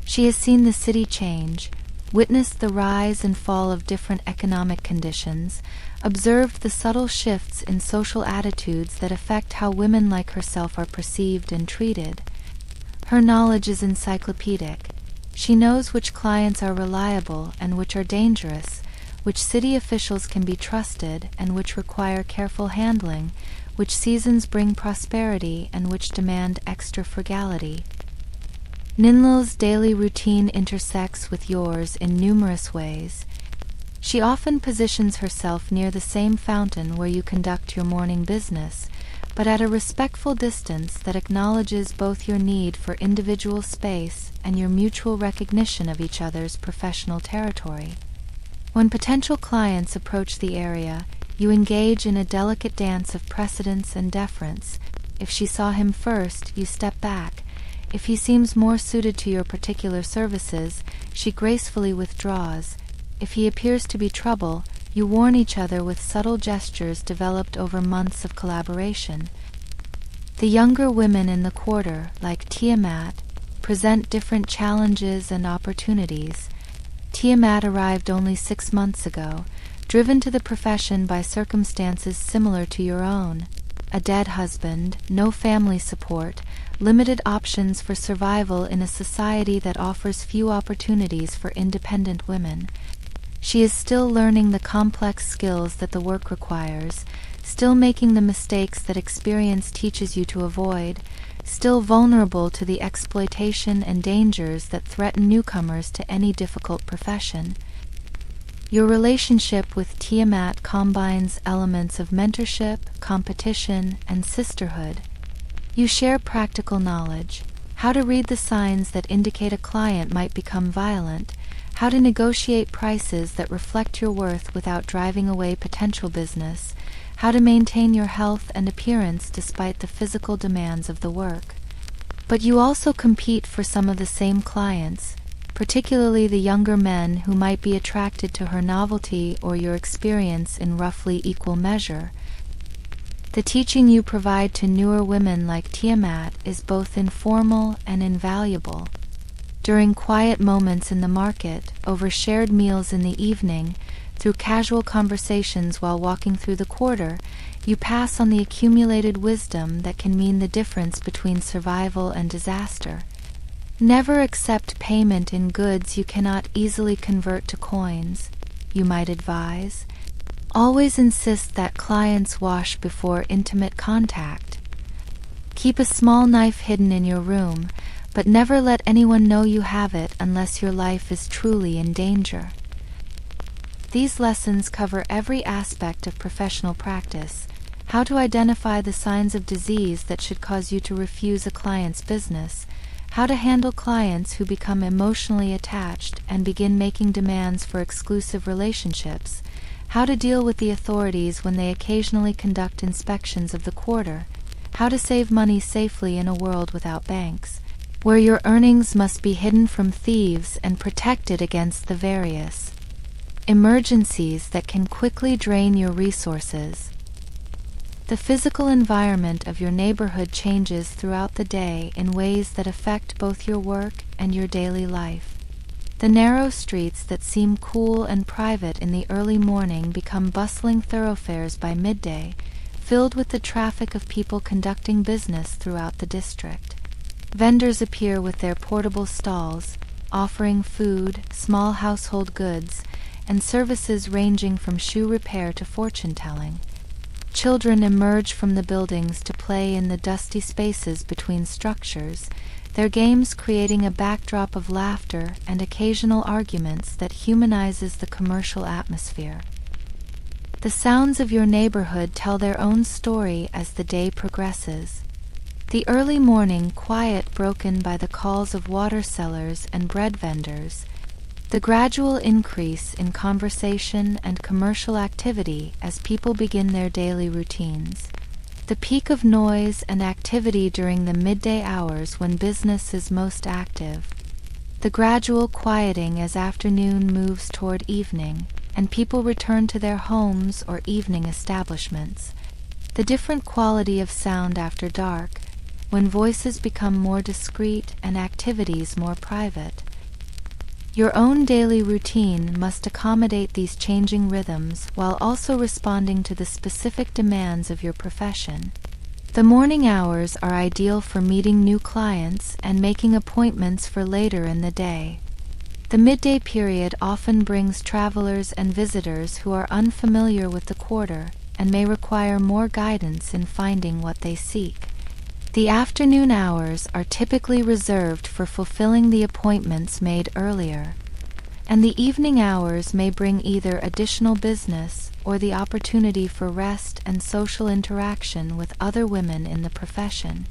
S1: She has seen the city change, witnessed the rise and fall of different economic conditions, observed the subtle shifts in social attitudes that affect how women like herself are perceived and treated. Her knowledge is encyclopedic. She knows which clients are reliable and which are dangerous, which city officials can be trusted and which require careful handling, which seasons bring prosperity and which demand extra frugality. Ninlil's daily routine intersects with yours in numerous ways. She often positions herself near the same fountain where you conduct your morning business, but at a respectful distance that acknowledges both your need for individual space and your mutual recognition of each other's professional territory. When potential clients approach the area, you engage in a delicate dance of precedence and deference. If she saw him first, you step back. If he seems more suited to your particular services, she gracefully withdraws. If he appears to be trouble, you warn each other with subtle gestures developed over months of collaboration. The younger women in the quarter, like Tiamat, present different challenges and opportunities. Tiamat arrived only 6 months ago, driven to the profession by circumstances similar to your own. A dead husband, no family support, limited options for survival in a society that offers few opportunities for independent women. She is still learning the complex skills that the work requires, still making the mistakes that experience teaches you to avoid, still vulnerable to the exploitation and dangers that threaten newcomers to any difficult profession. Your relationship with Tiamat combines elements of mentorship, competition, and sisterhood. You share practical knowledge, how to read the signs that indicate a client might become violent, how to negotiate prices that reflect your worth without driving away potential business, how to maintain your health and appearance despite the physical demands of the work. But you also compete for some of the same clients, particularly the younger men who might be attracted to her novelty or your experience in roughly equal measure. The teaching you provide to newer women like Tiamat is both informal and invaluable. During quiet moments in the market, over shared meals in the evening, through casual conversations while walking through the quarter, you pass on the accumulated wisdom that can mean the difference between survival and disaster. Never accept payment in goods you cannot easily convert to coins, you might advise. Always insist that clients wash before intimate contact. Keep a small knife hidden in your room, but never let anyone know you have it unless your life is truly in danger. These lessons cover every aspect of professional practice: how to identify the signs of disease that should cause you to refuse a client's business, how to handle clients who become emotionally attached and begin making demands for exclusive relationships, how to deal with the authorities when they occasionally conduct inspections of the quarter, how to save money safely in a world without banks, where your earnings must be hidden from thieves and protected against the various emergencies that can quickly drain your resources. The physical environment of your neighborhood changes throughout the day in ways that affect both your work and your daily life. The narrow streets that seem cool and private in the early morning become bustling thoroughfares by midday, filled with the traffic of people conducting business throughout the district. Vendors appear with their portable stalls, offering food, small household goods, and services ranging from shoe repair to fortune-telling. Children emerge from the buildings to play in the dusty spaces between structures, their games creating a backdrop of laughter and occasional arguments that humanizes the commercial atmosphere. The sounds of your neighborhood tell their own story as the day progresses. The early morning quiet broken by the calls of water sellers and bread vendors, the gradual increase in conversation and commercial activity as people begin their daily routines, the peak of noise and activity during the midday hours when business is most active, the gradual quieting as afternoon moves toward evening and people return to their homes or evening establishments, the different quality of sound after dark, when voices become more discreet and activities more private. Your own daily routine must accommodate these changing rhythms while also responding to the specific demands of your profession. The morning hours are ideal for meeting new clients and making appointments for later in the day. The midday period often brings travelers and visitors who are unfamiliar with the quarter and may require more guidance in finding what they seek. The afternoon hours are typically reserved for fulfilling the appointments made earlier, and the evening hours may bring either additional business or the opportunity for rest and social interaction with other women in the profession.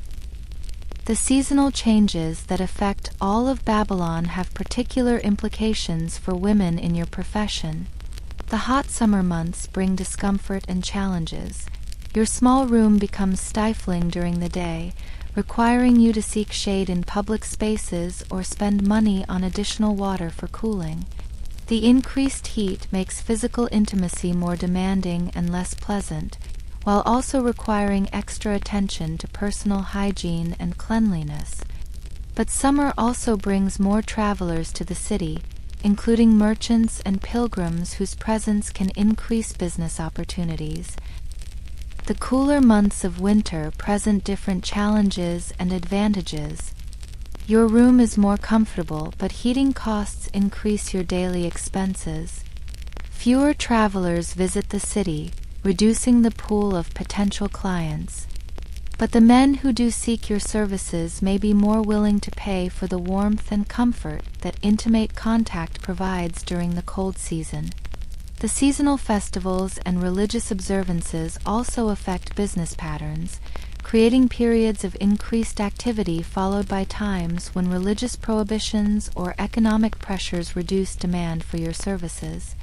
S1: The seasonal changes that affect all of Babylon have particular implications for women in your profession. The hot summer months bring discomfort and challenges. Your small room becomes stifling during the day, requiring you to seek shade in public spaces or spend money on additional water for cooling. The increased heat makes physical intimacy more demanding and less pleasant, while also requiring extra attention to personal hygiene and cleanliness. But summer also brings more travelers to the city, including merchants and pilgrims whose presence can increase business opportunities. The cooler months of winter present different challenges and advantages. Your room is more comfortable, but heating costs increase your daily expenses. Fewer travelers visit the city, reducing the pool of potential clients. But the men who do seek your services may be more willing to pay for the warmth and comfort that intimate contact provides during the cold season. The seasonal festivals and religious observances also affect business patterns, creating periods of increased activity followed by times when religious prohibitions or economic pressures reduce demand for your services.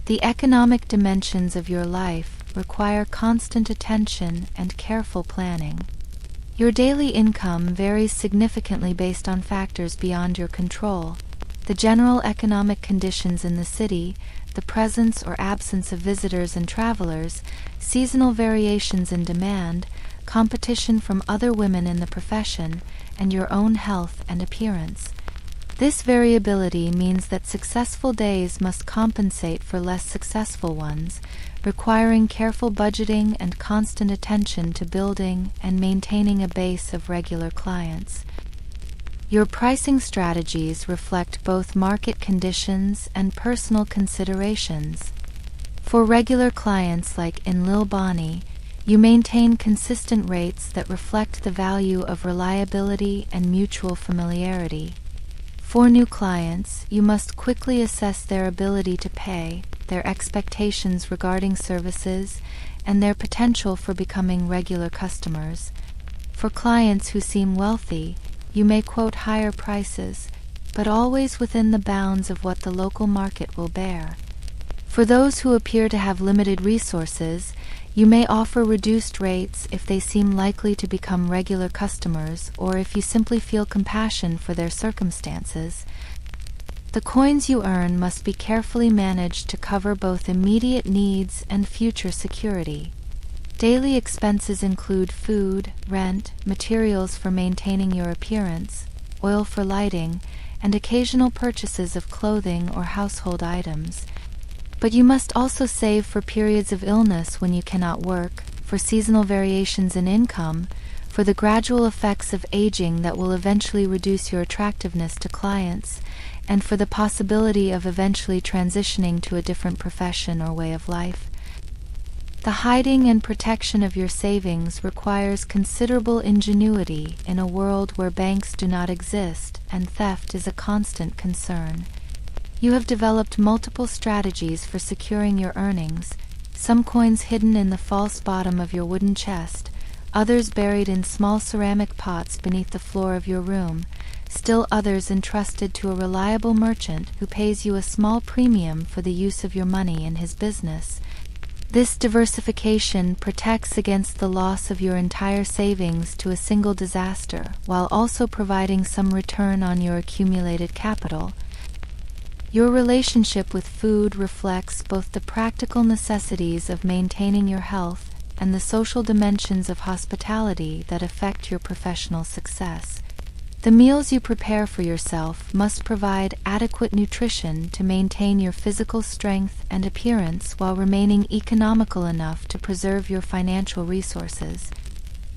S1: The economic dimensions of your life require constant attention and careful planning. Your daily income varies significantly based on factors beyond your control. The general economic conditions in the city, the presence or absence of visitors and travelers, seasonal variations in demand, competition from other women in the profession, and your own health and appearance. This variability means that successful days must compensate for less successful ones, requiring careful budgeting and constant attention to building and maintaining a base of regular clients. Your pricing strategies reflect both market conditions and personal considerations. For regular clients like in Lil Bonnie, you maintain consistent rates that reflect the value of reliability and mutual familiarity. For new clients, you must quickly assess their ability to pay, their expectations regarding services, and their potential for becoming regular customers. For clients who seem wealthy, you may quote higher prices, but always within the bounds of what the local market will bear. For those who appear to have limited resources, you may offer reduced rates if they seem likely to become regular customers or if you simply feel compassion for their circumstances. The coins you earn must be carefully managed to cover both immediate needs and future security. Daily expenses include food, rent, materials for maintaining your appearance, oil for lighting, and occasional purchases of clothing or household items. But you must also save for periods of illness when you cannot work, for seasonal variations in income, for the gradual effects of aging that will eventually reduce your attractiveness to clients, and for the possibility of eventually transitioning to a different profession or way of life. The hiding and protection of your savings requires considerable ingenuity in a world where banks do not exist and theft is a constant concern. You have developed multiple strategies for securing your earnings, some coins hidden in the false bottom of your wooden chest, others buried in small ceramic pots beneath the floor of your room, still others entrusted to a reliable merchant who pays you a small premium for the use of your money in his business. This diversification protects against the loss of your entire savings to a single disaster, while also providing some return on your accumulated capital. Your relationship with food reflects both the practical necessities of maintaining your health and the social dimensions of hospitality that affect your professional success. The meals you prepare for yourself must provide adequate nutrition to maintain your physical strength and appearance while remaining economical enough to preserve your financial resources.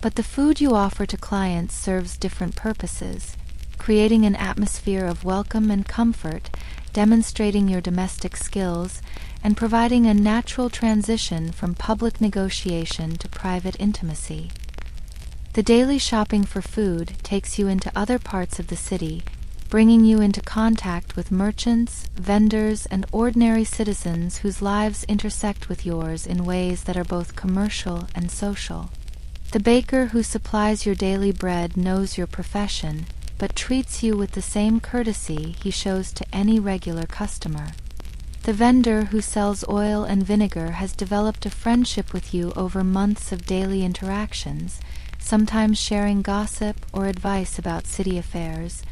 S1: But the food you offer to clients serves different purposes, creating an atmosphere of welcome and comfort, demonstrating your domestic skills, and providing a natural transition from public negotiation to private intimacy. The daily shopping for food takes you into other parts of the city, bringing you into contact with merchants, vendors, and ordinary citizens whose lives intersect with yours in ways that are both commercial and social. The baker who supplies your daily bread knows your profession, but treats you with the same courtesy he shows to any regular customer. The vendor who sells oil and vinegar has developed a friendship with you over months of daily interactions, sometimes sharing gossip or advice about city affairs.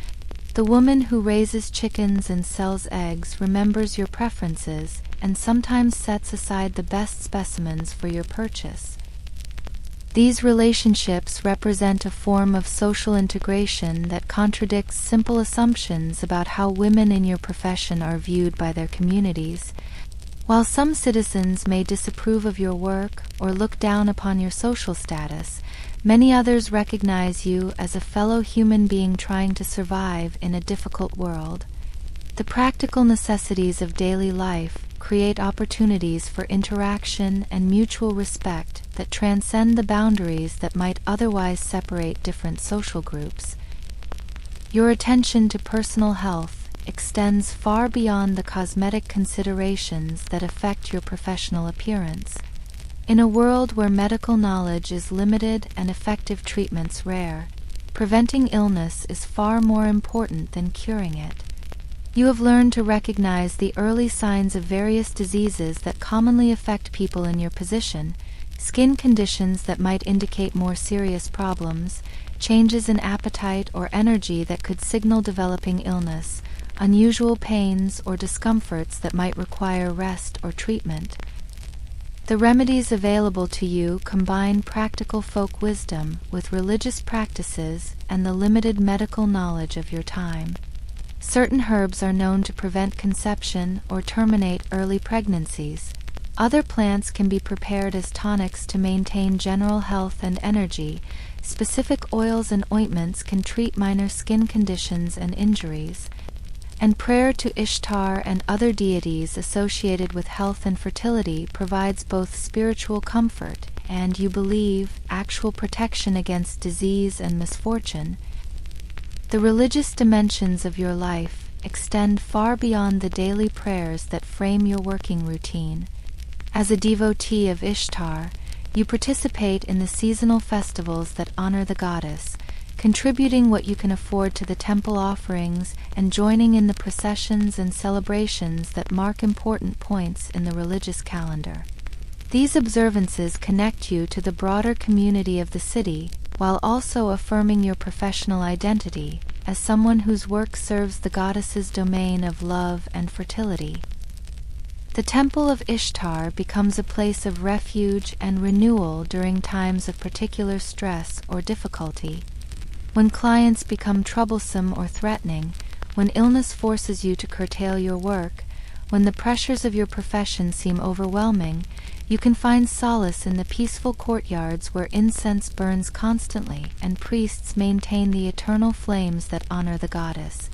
S1: The woman who raises chickens and sells eggs remembers your preferences and sometimes sets aside the best specimens for your purchase. These relationships represent a form of social integration that contradicts simple assumptions about how women in your profession are viewed by their communities. While some citizens may disapprove of your work or look down upon your social status, many others recognize you as a fellow human being trying to survive in a difficult world. The practical necessities of daily life create opportunities for interaction and mutual respect that transcend the boundaries that might otherwise separate different social groups. Your attention to personal health extends far beyond the cosmetic considerations that affect your professional appearance. In a world where medical knowledge is limited and effective treatments rare, preventing illness is far more important than curing it. You have learned to recognize the early signs of various diseases that commonly affect people in your position, skin conditions that might indicate more serious problems, changes in appetite or energy that could signal developing illness, unusual pains or discomforts that might require rest or treatment. The remedies available to you combine practical folk wisdom with religious practices and the limited medical knowledge of your time. Certain herbs are known to prevent conception or terminate early pregnancies. Other plants can be prepared as tonics to maintain general health and energy. Specific oils and ointments can treat minor skin conditions and injuries. And prayer to Ishtar and other deities associated with health and fertility provides both spiritual comfort and, you believe, actual protection against disease and misfortune. The religious dimensions of your life extend far beyond the daily prayers that frame your working routine. As a devotee of Ishtar, you participate in the seasonal festivals that honor the goddess, contributing what you can afford to the temple offerings and joining in the processions and celebrations that mark important points in the religious calendar. These observances connect you to the broader community of the city, while also affirming your professional identity as someone whose work serves the goddess's domain of love and fertility. The Temple of Ishtar becomes a place of refuge and renewal during times of particular stress or difficulty. When clients become troublesome or threatening, when illness forces you to curtail your work, when the pressures of your profession seem overwhelming, you can find solace in the peaceful courtyards where incense burns constantly and priests maintain the eternal flames that honor the goddess.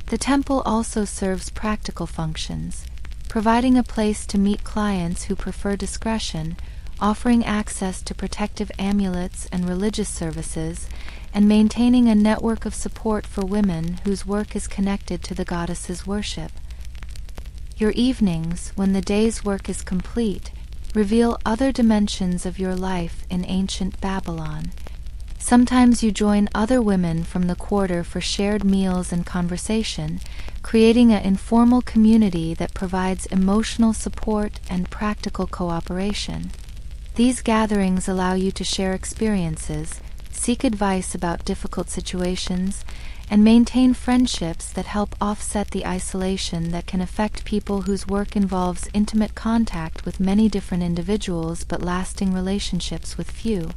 S1: The temple also serves practical functions, providing a place to meet clients who prefer discretion, offering access to protective amulets and religious services, and maintaining a network of support for women whose work is connected to the goddess's worship. Your evenings, when the day's work is complete, reveal other dimensions of your life in ancient Babylon. Sometimes you join other women from the quarter for shared meals and conversation, creating an informal community that provides emotional support and practical cooperation. These gatherings allow you to share experiences, seek advice about difficult situations, and maintain friendships that help offset the isolation that can affect people whose work involves intimate contact with many different individuals but lasting relationships with few.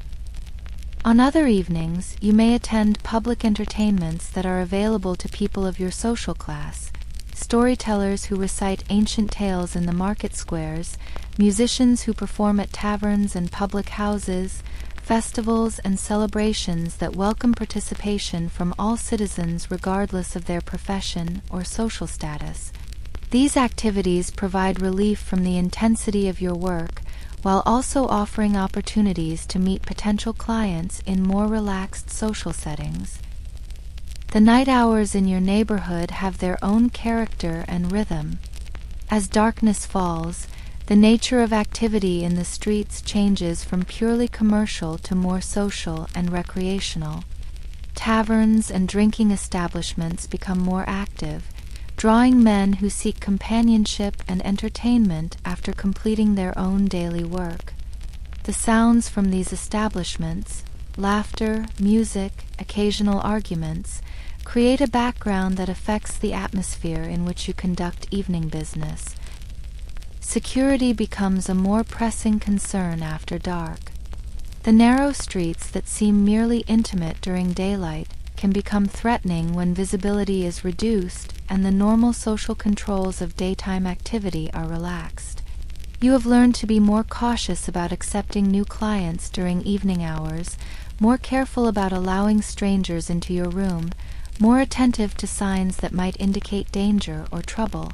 S1: On other evenings, you may attend public entertainments that are available to people of your social class: storytellers who recite ancient tales in the market squares, musicians who perform at taverns and public houses, festivals and celebrations that welcome participation from all citizens regardless of their profession or social status. These activities provide relief from the intensity of your work, while also offering opportunities to meet potential clients in more relaxed social settings. The night hours in your neighborhood have their own character and rhythm. As darkness falls, the nature of activity in the streets changes from purely commercial to more social and recreational. Taverns and drinking establishments become more active, drawing men who seek companionship and entertainment after completing their own daily work. The sounds from these establishments, laughter, music, occasional arguments, create a background that affects the atmosphere in which you conduct evening business. Security becomes a more pressing concern after dark. The narrow streets that seem merely intimate during daylight can become threatening when visibility is reduced and the normal social controls of daytime activity are relaxed. You have learned to be more cautious about accepting new clients during evening hours, more careful about allowing strangers into your room, more attentive to signs that might indicate danger or trouble.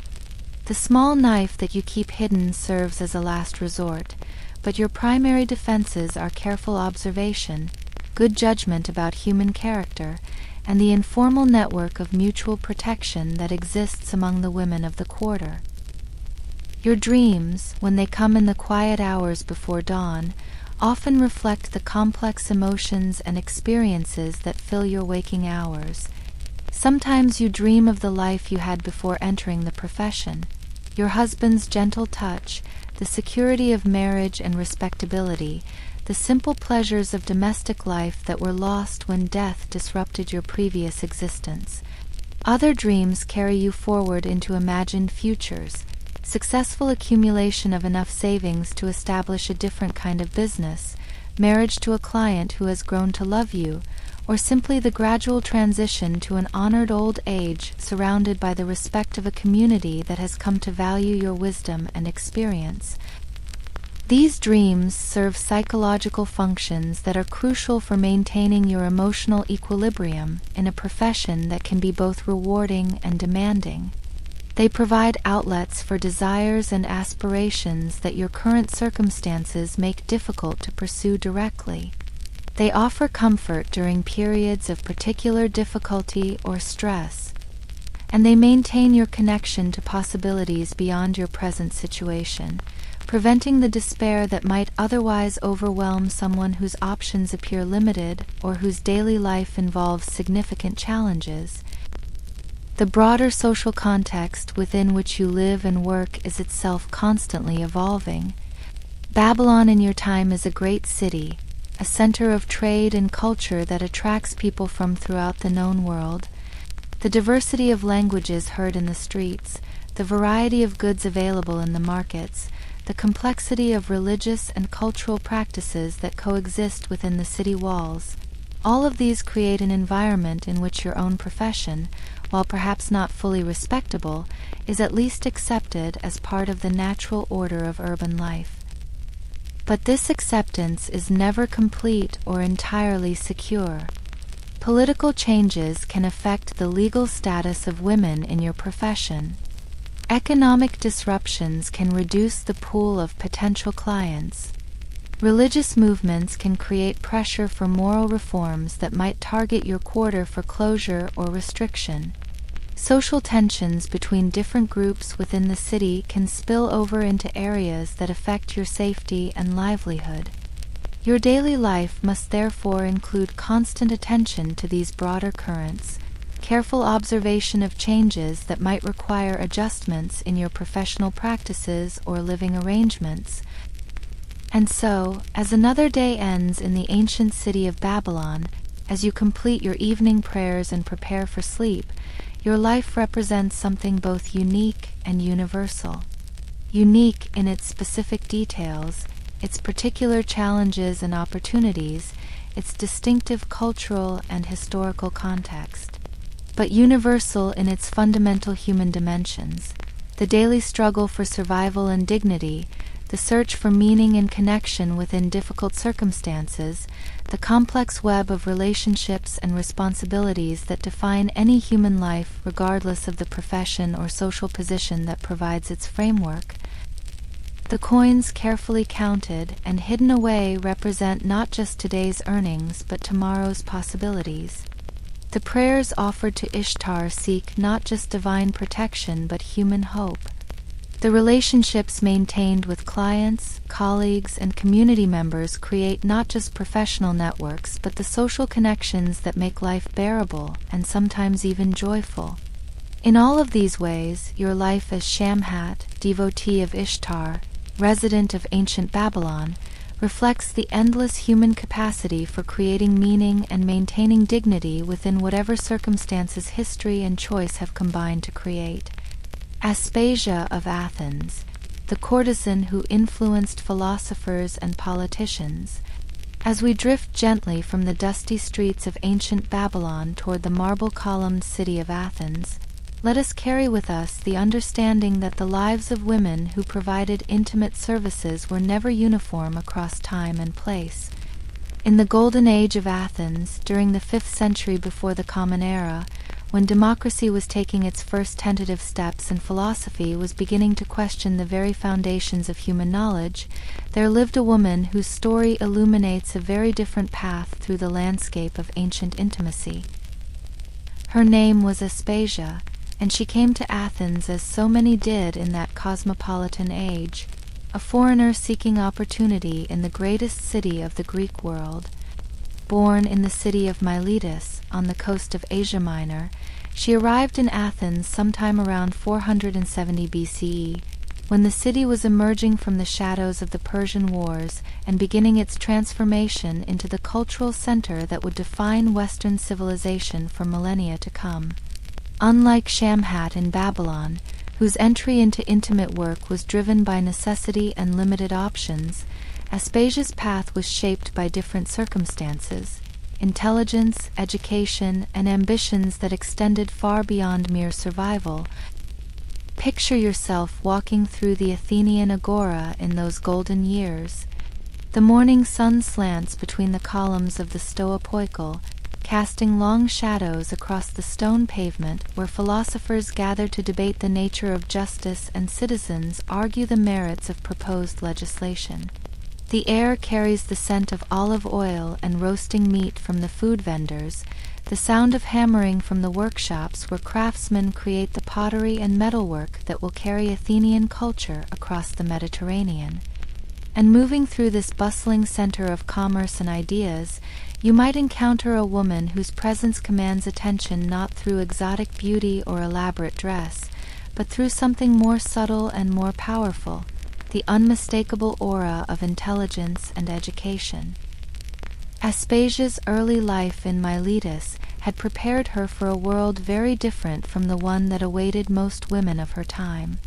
S1: The small knife that you keep hidden serves as a last resort, but your primary defenses are careful observation, good judgment about human character, and the informal network of mutual protection that exists among the women of the quarter. Your dreams, when they come in the quiet hours before dawn, often reflect the complex emotions and experiences that fill your waking hours. Sometimes you dream of the life you had before entering the profession, your husband's gentle touch, the security of marriage and respectability, the simple pleasures of domestic life that were lost when death disrupted your previous existence. Other dreams carry you forward into imagined futures, successful accumulation of enough savings to establish a different kind of business, marriage to a client who has grown to love you, or simply the gradual transition to an honored old age surrounded by the respect of a community that has come to value your wisdom and experience. These dreams serve psychological functions that are crucial for maintaining your emotional equilibrium in a profession that can be both rewarding and demanding. They provide outlets for desires and aspirations that your current circumstances make difficult to pursue directly. They offer comfort during periods of particular difficulty or stress, and they maintain your connection to possibilities beyond your present situation, preventing the despair that might otherwise overwhelm someone whose options appear limited or whose daily life involves significant challenges. The broader social context within which you live and work is itself constantly evolving. Babylon in your time is a great city, a center of trade and culture that attracts people from throughout the known world. The diversity of languages heard in the streets, the variety of goods available in the markets, the complexity of religious and cultural practices that coexist within the city walls, all of these create an environment in which your own profession, while perhaps not fully respectable, is at least accepted as part of the natural order of urban life. But this acceptance is never complete or entirely secure. Political changes can affect the legal status of women in your profession. Economic disruptions can reduce the pool of potential clients. Religious movements can create pressure for moral reforms that might target your quarter for closure or restriction. Social tensions between different groups within the city can spill over into areas that affect your safety and livelihood. Your daily life must therefore include constant attention to these broader currents, careful observation of changes that might require adjustments in your professional practices or living arrangements. And so, as another day ends in the ancient city of Babylon, as you complete your evening prayers and prepare for sleep, your life represents something both unique and universal. Unique in its specific details, its particular challenges and opportunities, its distinctive cultural and historical context, but universal in its fundamental human dimensions, the daily struggle for survival and dignity, the search for meaning and connection within difficult circumstances, the complex web of relationships and responsibilities that define any human life regardless of the profession or social position that provides its framework. The coins carefully counted and hidden away represent not just today's earnings but tomorrow's possibilities. The prayers offered to Ishtar seek not just divine protection but human hope. The relationships maintained with clients, colleagues, and community members create not just professional networks but the social connections that make life bearable and sometimes even joyful. In all of these ways, your life as Shamhat, devotee of Ishtar, resident of ancient Babylon, reflects the endless human capacity for creating meaning and maintaining dignity within whatever circumstances history and choice have combined to create. Aspasia of Athens, the courtesan who influenced philosophers and politicians. As we drift gently from the dusty streets of ancient Babylon toward the marble-columned city of Athens, let us carry with us the understanding that the lives of women who provided intimate services were never uniform across time and place. In the Golden Age of Athens, during the 5th century before the Common Era, when democracy was taking its first tentative steps and philosophy was beginning to question the very foundations of human knowledge, there lived a woman whose story illuminates a very different path through the landscape of ancient intimacy. Her name was Aspasia, and she came to Athens as so many did in that cosmopolitan age, a foreigner seeking opportunity in the greatest city of the Greek world. Born in the city of Miletus, on the coast of Asia Minor, she arrived in Athens sometime around 470 BCE, when the city was emerging from the shadows of the Persian Wars and beginning its transformation into the cultural center that would define Western civilization for millennia to come. Unlike Shamhat in Babylon, whose entry into intimate work was driven by necessity and limited options, Aspasia's path was shaped by different circumstances, intelligence, education, and ambitions that extended far beyond mere survival. Picture yourself walking through the Athenian agora in those golden years. The morning sun slants between the columns of the Stoa Poikile, casting long shadows across the stone pavement where philosophers gather to debate the nature of justice and citizens argue the merits of proposed legislation. The air carries the scent of olive oil and roasting meat from the food vendors, the sound of hammering from the workshops where craftsmen create the pottery and metalwork that will carry Athenian culture across the Mediterranean. And moving through this bustling center of commerce and ideas, you might encounter a woman whose presence commands attention not through exotic beauty or elaborate dress, but through something more subtle and more powerful, the unmistakable aura of intelligence and education. Aspasia's early life in Miletus had prepared her for a world very different from the one that awaited most women of her time.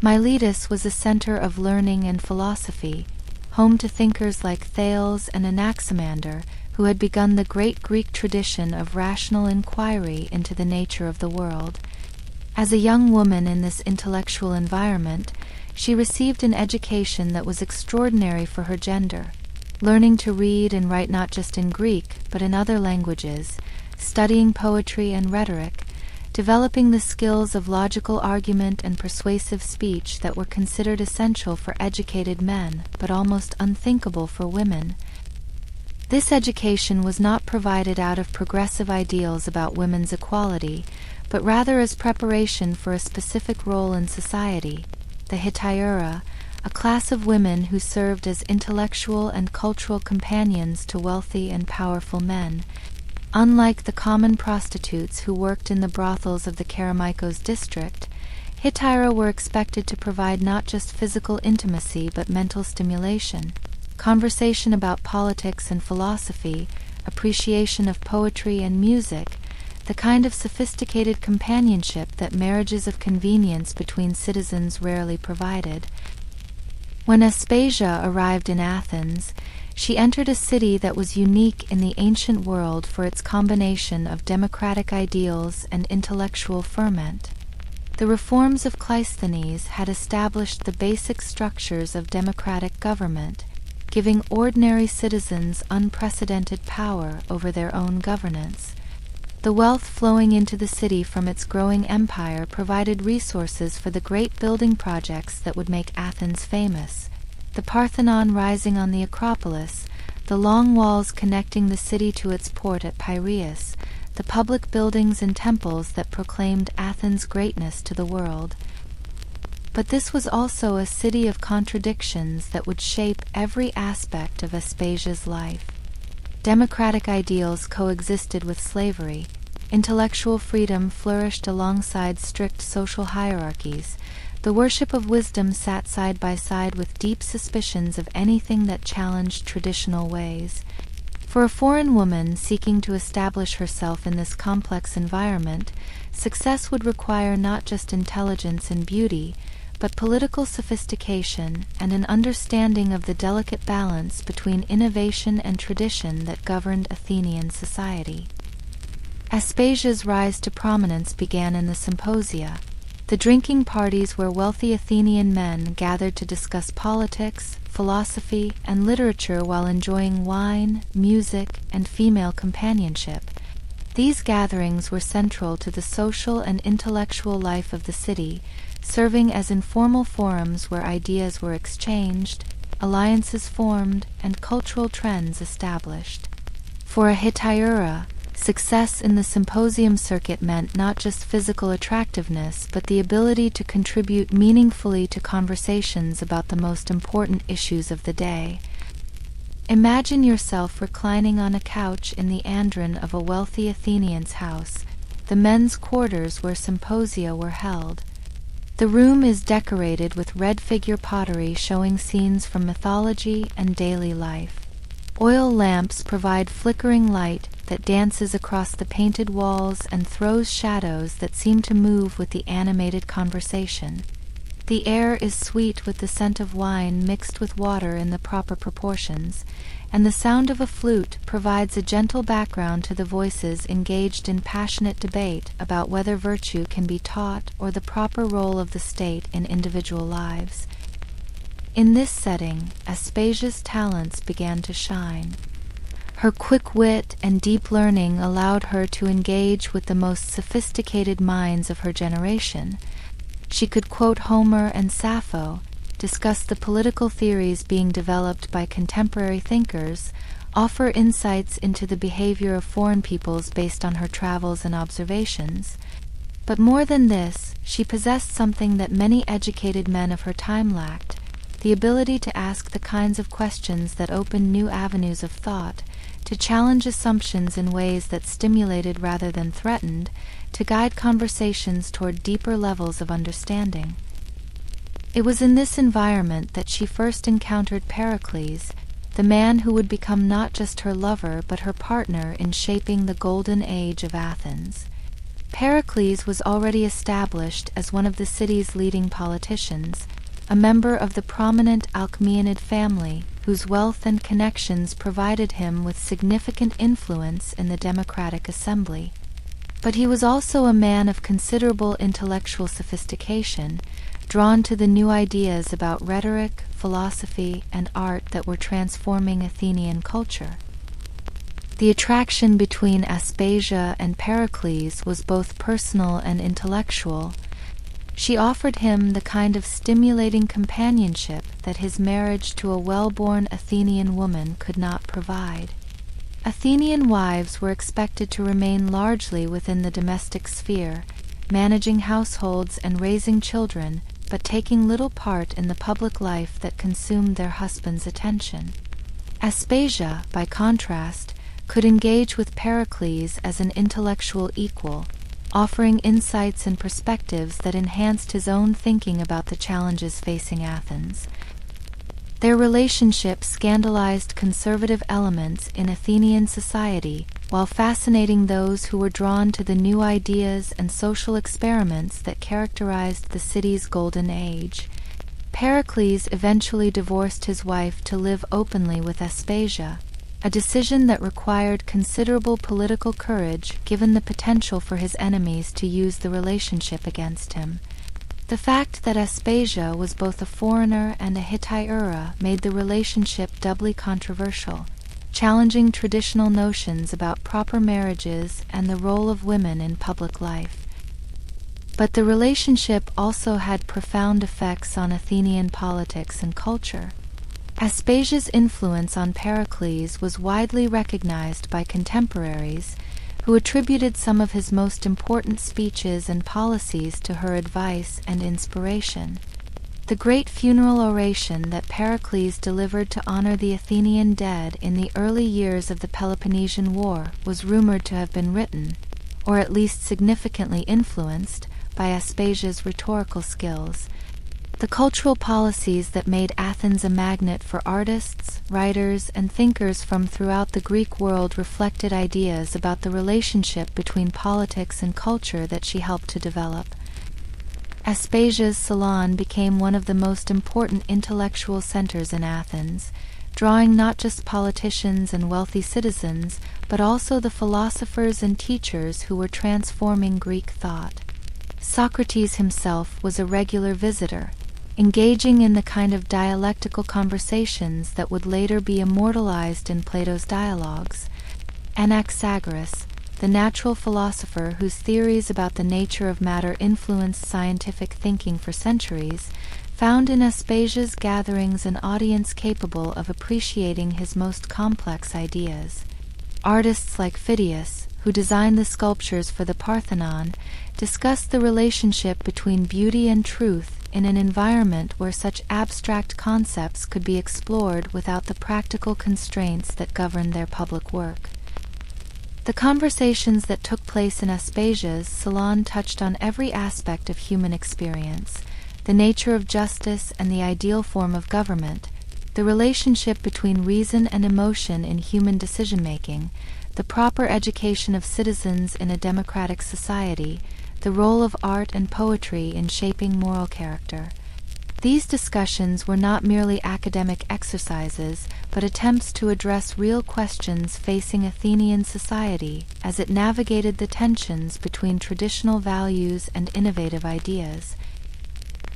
S1: Miletus was a center of learning and philosophy, home to thinkers like Thales and Anaximander, who had begun the great Greek tradition of rational inquiry into the nature of the world. As a young woman in this intellectual environment, she received an education that was extraordinary for her gender, learning to read and write not just in Greek, but in other languages, studying poetry and rhetoric, developing the skills of logical argument and persuasive speech that were considered essential for educated men, but almost unthinkable for women. This education was not provided out of progressive ideals about women's equality, but rather as preparation for a specific role in society, the Hetaira, a class of women who served as intellectual and cultural companions to wealthy and powerful men. Unlike the common prostitutes who worked in the brothels of the Kerameikos district, Hetaira were expected to provide not just physical intimacy but mental stimulation, conversation about politics and philosophy, appreciation of poetry and music, the kind of sophisticated companionship that marriages of convenience between citizens rarely provided. When Aspasia arrived in Athens, she entered a city that was unique in the ancient world for its combination of democratic ideals and intellectual ferment. The reforms of Cleisthenes had established the basic structures of democratic government, giving ordinary citizens unprecedented power over their own governance. The wealth flowing into the city from its growing empire provided resources for the great building projects that would make Athens famous: the Parthenon rising on the Acropolis, the long walls connecting the city to its port at Piraeus, the public buildings and temples that proclaimed Athens' greatness to the world. But this was also a city of contradictions that would shape every aspect of Aspasia's life. Democratic ideals coexisted with slavery. Intellectual freedom flourished alongside strict social hierarchies. The worship of wisdom sat side by side with deep suspicions of anything that challenged traditional ways. For a foreign woman seeking to establish herself in this complex environment, success would require not just intelligence and beauty, but political sophistication and an understanding of the delicate balance between innovation and tradition that governed Athenian society. Aspasia's rise to prominence began in the symposia, the drinking parties where wealthy Athenian men gathered to discuss politics, philosophy, and literature while enjoying wine, music, and female companionship. These gatherings were central to the social and intellectual life of the city, serving as informal forums where ideas were exchanged, alliances formed, and cultural trends established. For a Hetaira, success in the symposium circuit meant not just physical attractiveness but the ability to contribute meaningfully to conversations about the most important issues of the day. Imagine yourself reclining on a couch in the andron of a wealthy Athenian's house, the men's quarters where symposia were held. The room is decorated with red figure pottery showing scenes from mythology and daily life. Oil lamps provide flickering light that dances across the painted walls and throws shadows that seem to move with the animated conversation. The air is sweet with the scent of wine mixed with water in the proper proportions, and the sound of a flute provides a gentle background to the voices engaged in passionate debate about whether virtue can be taught or the proper role of the state in individual lives. In this setting, Aspasia's talents began to shine. Her quick wit and deep learning allowed her to engage with the most sophisticated minds of her generation. She could quote Homer and Sappho, discuss the political theories being developed by contemporary thinkers, offer insights into the behavior of foreign peoples based on her travels and observations. But more than this, she possessed something that many educated men of her time lacked: the ability to ask the kinds of questions that opened new avenues of thought, to challenge assumptions in ways that stimulated rather than threatened, to guide conversations toward deeper levels of understanding. It was in this environment that she first encountered Pericles, the man who would become not just her lover but her partner in shaping the golden age of Athens. Pericles was already established as one of the city's leading politicians, a member of the prominent Alcmaeonid family whose wealth and connections provided him with significant influence in the democratic assembly. But he was also a man of considerable intellectual sophistication, drawn to the new ideas about rhetoric, philosophy, and art that were transforming Athenian culture. The attraction between Aspasia and Pericles was both personal and intellectual. She offered him the kind of stimulating companionship that his marriage to a well-born Athenian woman could not provide. Athenian wives were expected to remain largely within the domestic sphere, managing households and raising children, but taking little part in the public life that consumed their husband's attention. Aspasia, by contrast, could engage with Pericles as an intellectual equal, offering insights and perspectives that enhanced his own thinking about the challenges facing Athens. Their relationship scandalized conservative elements in Athenian society while fascinating those who were drawn to the new ideas and social experiments that characterized the city's golden age. Pericles eventually divorced his wife to live openly with Aspasia, a decision that required considerable political courage given the potential for his enemies to use the relationship against him. The fact that Aspasia was both a foreigner and a Hetaira made the relationship doubly controversial, challenging traditional notions about proper marriages and the role of women in public life. But the relationship also had profound effects on Athenian politics and culture. Aspasia's influence on Pericles was widely recognized by contemporaries, who attributed some of his most important speeches and policies to her advice and inspiration. The great funeral oration that Pericles delivered to honor the Athenian dead in the early years of the Peloponnesian War was rumored to have been written, or at least significantly influenced, by Aspasia's rhetorical skills. The cultural policies that made Athens a magnet for artists, writers, and thinkers from throughout the Greek world reflected ideas about the relationship between politics and culture that she helped to develop. Aspasia's salon became one of the most important intellectual centers in Athens, drawing not just politicians and wealthy citizens, but also the philosophers and teachers who were transforming Greek thought. Socrates himself was a regular visitor, engaging in the kind of dialectical conversations that would later be immortalized in Plato's dialogues. Anaxagoras, the natural philosopher whose theories about the nature of matter influenced scientific thinking for centuries, found in Aspasia's gatherings an audience capable of appreciating his most complex ideas. Artists like Phidias, who designed the sculptures for the Parthenon, discussed the relationship between beauty and truth in an environment where such abstract concepts could be explored without the practical constraints that governed their public work. The conversations that took place in Aspasia's salon touched on every aspect of human experience, the nature of justice and the ideal form of government, the relationship between reason and emotion in human decision-making, the proper education of citizens in a democratic society, the role of art and poetry in shaping moral character. These discussions were not merely academic exercises, but attempts to address real questions facing Athenian society as it navigated the tensions between traditional values and innovative ideas.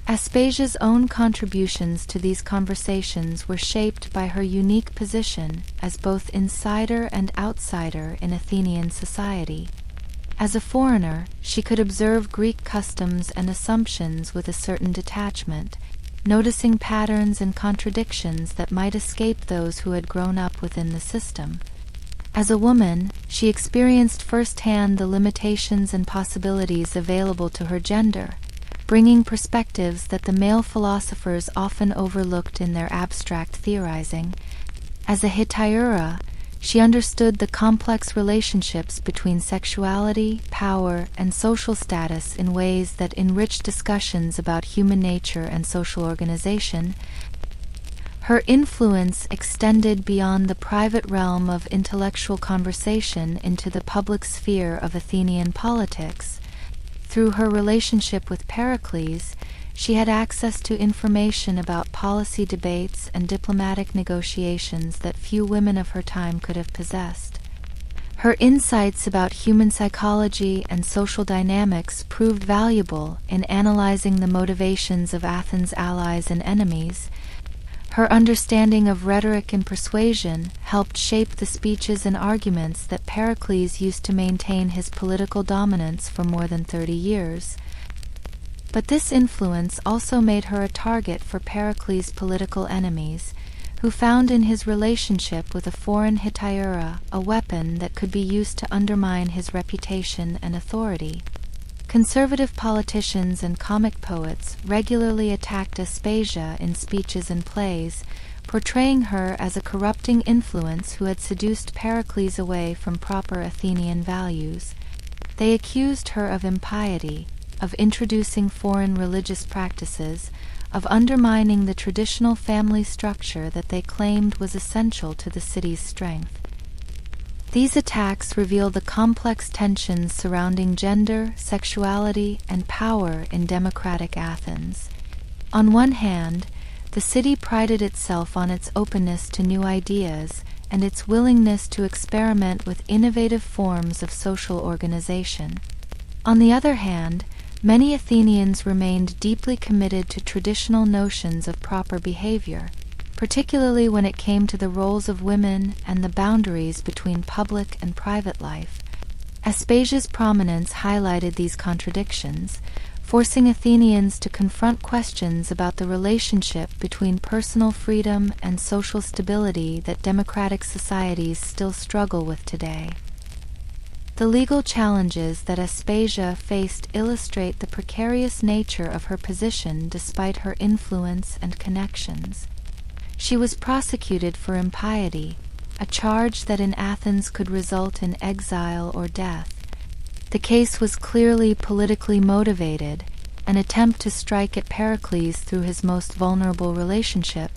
S1: Aspasia's own contributions to these conversations were shaped by her unique position as both insider and outsider in Athenian society. As a foreigner, she could observe Greek customs and assumptions with a certain detachment, noticing patterns and contradictions that might escape those who had grown up within the system. As a woman, she experienced firsthand the limitations and possibilities available to her gender, bringing perspectives that the male philosophers often overlooked in their abstract theorizing. As a Hetaira, she understood the complex relationships between sexuality, power, and social status in ways that enriched discussions about human nature and social organization. Her influence extended beyond the private realm of intellectual conversation into the public sphere of Athenian politics. Through her relationship with Pericles, she had access to information about policy debates and diplomatic negotiations that few women of her time could have possessed. Her insights about human psychology and social dynamics proved valuable in analyzing the motivations of Athens' allies and enemies. Her understanding of rhetoric and persuasion helped shape the speeches and arguments that Pericles used to maintain his political dominance for more than 30 years. But this influence also made her a target for Pericles' political enemies, who found in his relationship with a foreign Hetaira a weapon that could be used to undermine his reputation and authority. Conservative politicians and comic poets regularly attacked Aspasia in speeches and plays, portraying her as a corrupting influence who had seduced Pericles away from proper Athenian values. They accused her of impiety, of introducing foreign religious practices, of undermining the traditional family structure that they claimed was essential to the city's strength. These attacks reveal the complex tensions surrounding gender, sexuality, and power in democratic Athens. On one hand, the city prided itself on its openness to new ideas and its willingness to experiment with innovative forms of social organization. On the other hand, many Athenians remained deeply committed to traditional notions of proper behavior, particularly when it came to the roles of women and the boundaries between public and private life. Aspasia's prominence highlighted these contradictions, forcing Athenians to confront questions about the relationship between personal freedom and social stability that democratic societies still struggle with today. The legal challenges that Aspasia faced illustrate the precarious nature of her position despite her influence and connections. She was prosecuted for impiety, a charge that in Athens could result in exile or death. The case was clearly politically motivated, an attempt to strike at Pericles through his most vulnerable relationship,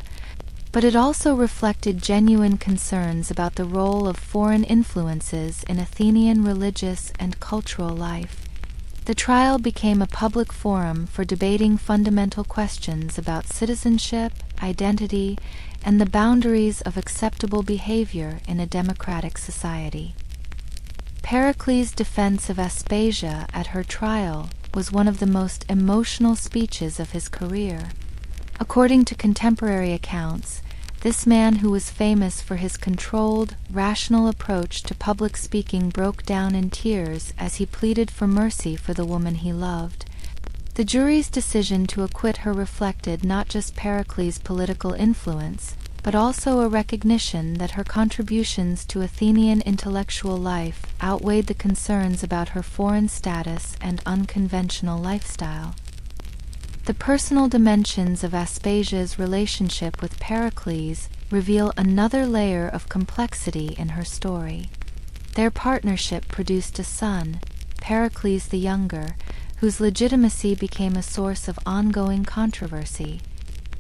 S1: but it also reflected genuine concerns about the role of foreign influences in Athenian religious and cultural life. The trial became a public forum for debating fundamental questions about citizenship, identity, and the boundaries of acceptable behavior in a democratic society. Pericles' defense of Aspasia at her trial was one of the most emotional speeches of his career. According to contemporary accounts, this man who was famous for his controlled, rational approach to public speaking broke down in tears as he pleaded for mercy for the woman he loved. The jury's decision to acquit her reflected not just Pericles' political influence, but also a recognition that her contributions to Athenian intellectual life outweighed the concerns about her foreign status and unconventional lifestyle. The personal dimensions of Aspasia's relationship with Pericles reveal another layer of complexity in her story. Their partnership produced a son, Pericles the Younger, whose legitimacy became a source of ongoing controversy.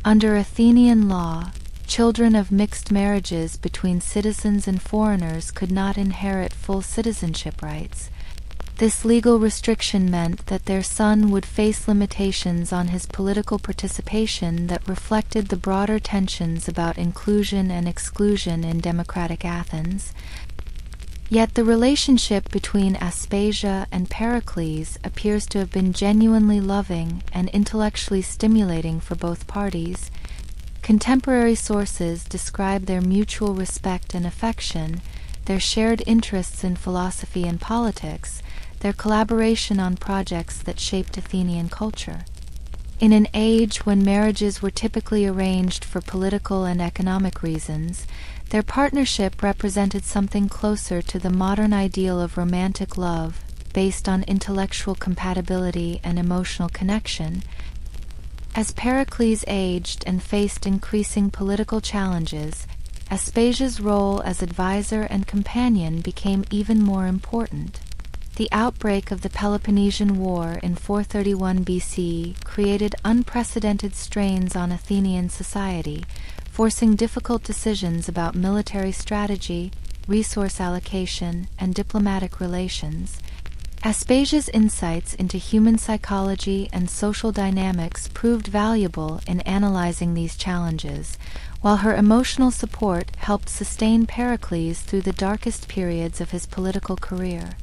S1: Under Athenian law, children of mixed marriages between citizens and foreigners could not inherit full citizenship rights. This legal restriction meant that their son would face limitations on his political participation that reflected the broader tensions about inclusion and exclusion in democratic Athens. Yet the relationship between Aspasia and Pericles appears to have been genuinely loving and intellectually stimulating for both parties. Contemporary sources describe their mutual respect and affection, their shared interests in philosophy and politics, their collaboration on projects that shaped Athenian culture. In an age when marriages were typically arranged for political and economic reasons, their partnership represented something closer to the modern ideal of romantic love, based on intellectual compatibility and emotional connection. As Pericles aged and faced increasing political challenges, Aspasia's role as advisor and companion became even more important. The outbreak of the Peloponnesian War in 431 BC created unprecedented strains on Athenian society, forcing difficult decisions about military strategy, resource allocation, and diplomatic relations. Aspasia's insights into human psychology and social dynamics proved valuable in analyzing these challenges, while her emotional support helped sustain Pericles through the darkest periods of his political career.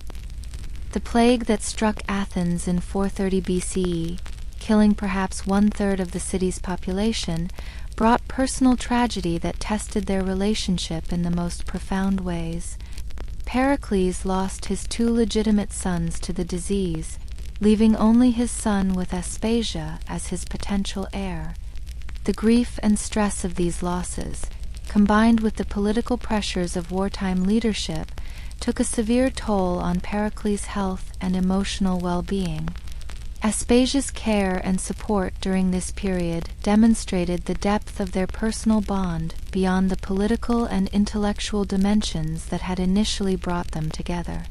S1: The plague that struck Athens in 430 BCE, killing perhaps one-third of the city's population, brought personal tragedy that tested their relationship in the most profound ways. Pericles lost his two legitimate sons to the disease, leaving only his son with Aspasia as his potential heir. The grief and stress of these losses, combined with the political pressures of wartime leadership, took a severe toll on Pericles' health and emotional well-being. Aspasia's care and support during this period demonstrated the depth of their personal bond beyond the political and intellectual dimensions that had initially brought them together.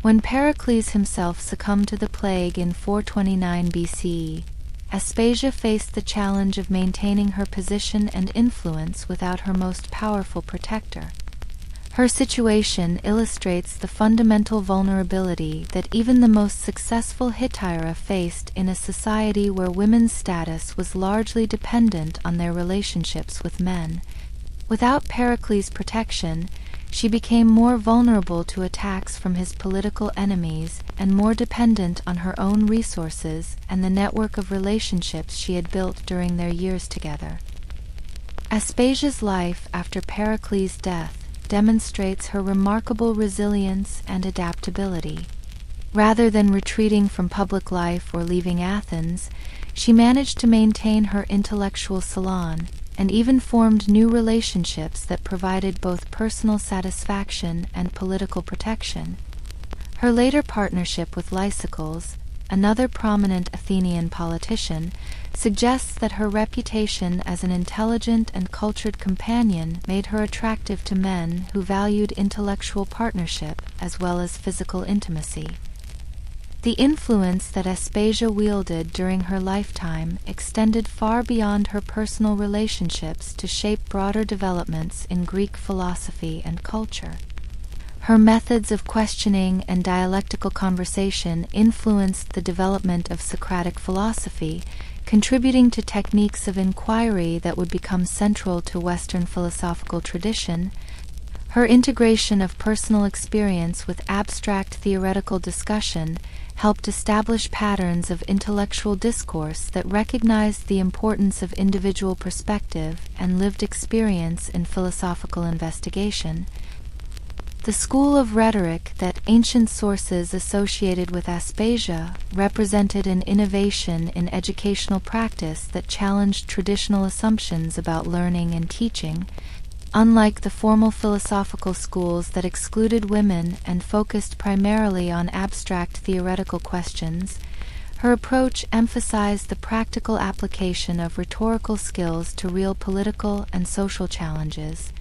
S1: When Pericles himself succumbed to the plague in 429 BC, Aspasia faced the challenge of maintaining her position and influence without her most powerful protector. Her situation illustrates the fundamental vulnerability that even the most successful Hetaira faced in a society where women's status was largely dependent on their relationships with men. Without Pericles' protection, she became more vulnerable to attacks from his political enemies and more dependent on her own resources and the network of relationships she had built during their years together. Aspasia's life after Pericles' death demonstrates her remarkable resilience and adaptability. Rather than retreating from public life or leaving Athens, she managed to maintain her intellectual salon and even formed new relationships that provided both personal satisfaction and political protection. Her later partnership with Lysicles, another prominent Athenian politician, suggests that her reputation as an intelligent and cultured companion made her attractive to men who valued intellectual partnership as well as physical intimacy. The influence that Aspasia wielded during her lifetime extended far beyond her personal relationships to shape broader developments in Greek philosophy and culture. Her methods of questioning and dialectical conversation influenced the development of Socratic philosophy, contributing to techniques of inquiry that would become central to Western philosophical tradition. Her integration of personal experience with abstract theoretical discussion helped establish patterns of intellectual discourse that recognized the importance of individual perspective and lived experience in philosophical investigation. The school of rhetoric that ancient sources associated with Aspasia represented an innovation in educational practice that challenged traditional assumptions about learning and teaching. Unlike the formal philosophical schools that excluded women and focused primarily on abstract theoretical questions, her approach emphasized the practical application of rhetorical skills to real political and social challenges.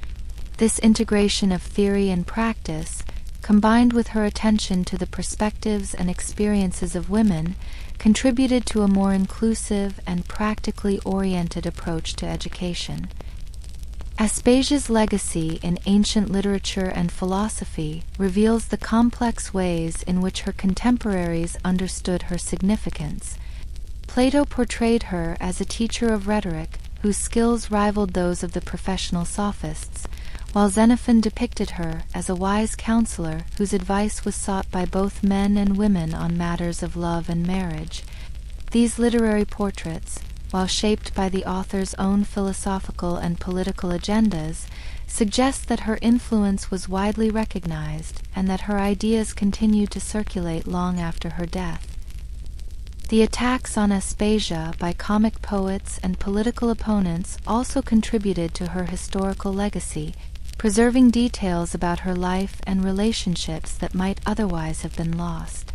S1: This integration of theory and practice, combined with her attention to the perspectives and experiences of women, contributed to a more inclusive and practically oriented approach to education. Aspasia's legacy in ancient literature and philosophy reveals the complex ways in which her contemporaries understood her significance. Plato portrayed her as a teacher of rhetoric whose skills rivaled those of the professional sophists, while Xenophon depicted her as a wise counselor whose advice was sought by both men and women on matters of love and marriage. These literary portraits, while shaped by the author's own philosophical and political agendas, suggest that her influence was widely recognized and that her ideas continued to circulate long after her death. The attacks on Aspasia by comic poets and political opponents also contributed to her historical legacy, preserving details about her life and relationships that might otherwise have been lost.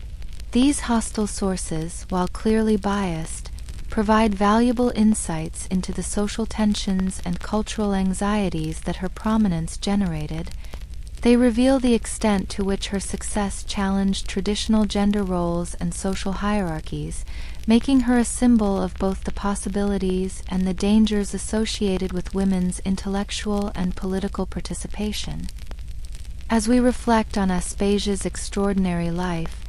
S1: These hostile sources, while clearly biased, provide valuable insights into the social tensions and cultural anxieties that her prominence generated. They reveal the extent to which her success challenged traditional gender roles and social hierarchies, making her a symbol of both the possibilities and the dangers associated with women's intellectual and political participation. As we reflect on Aspasia's extraordinary life,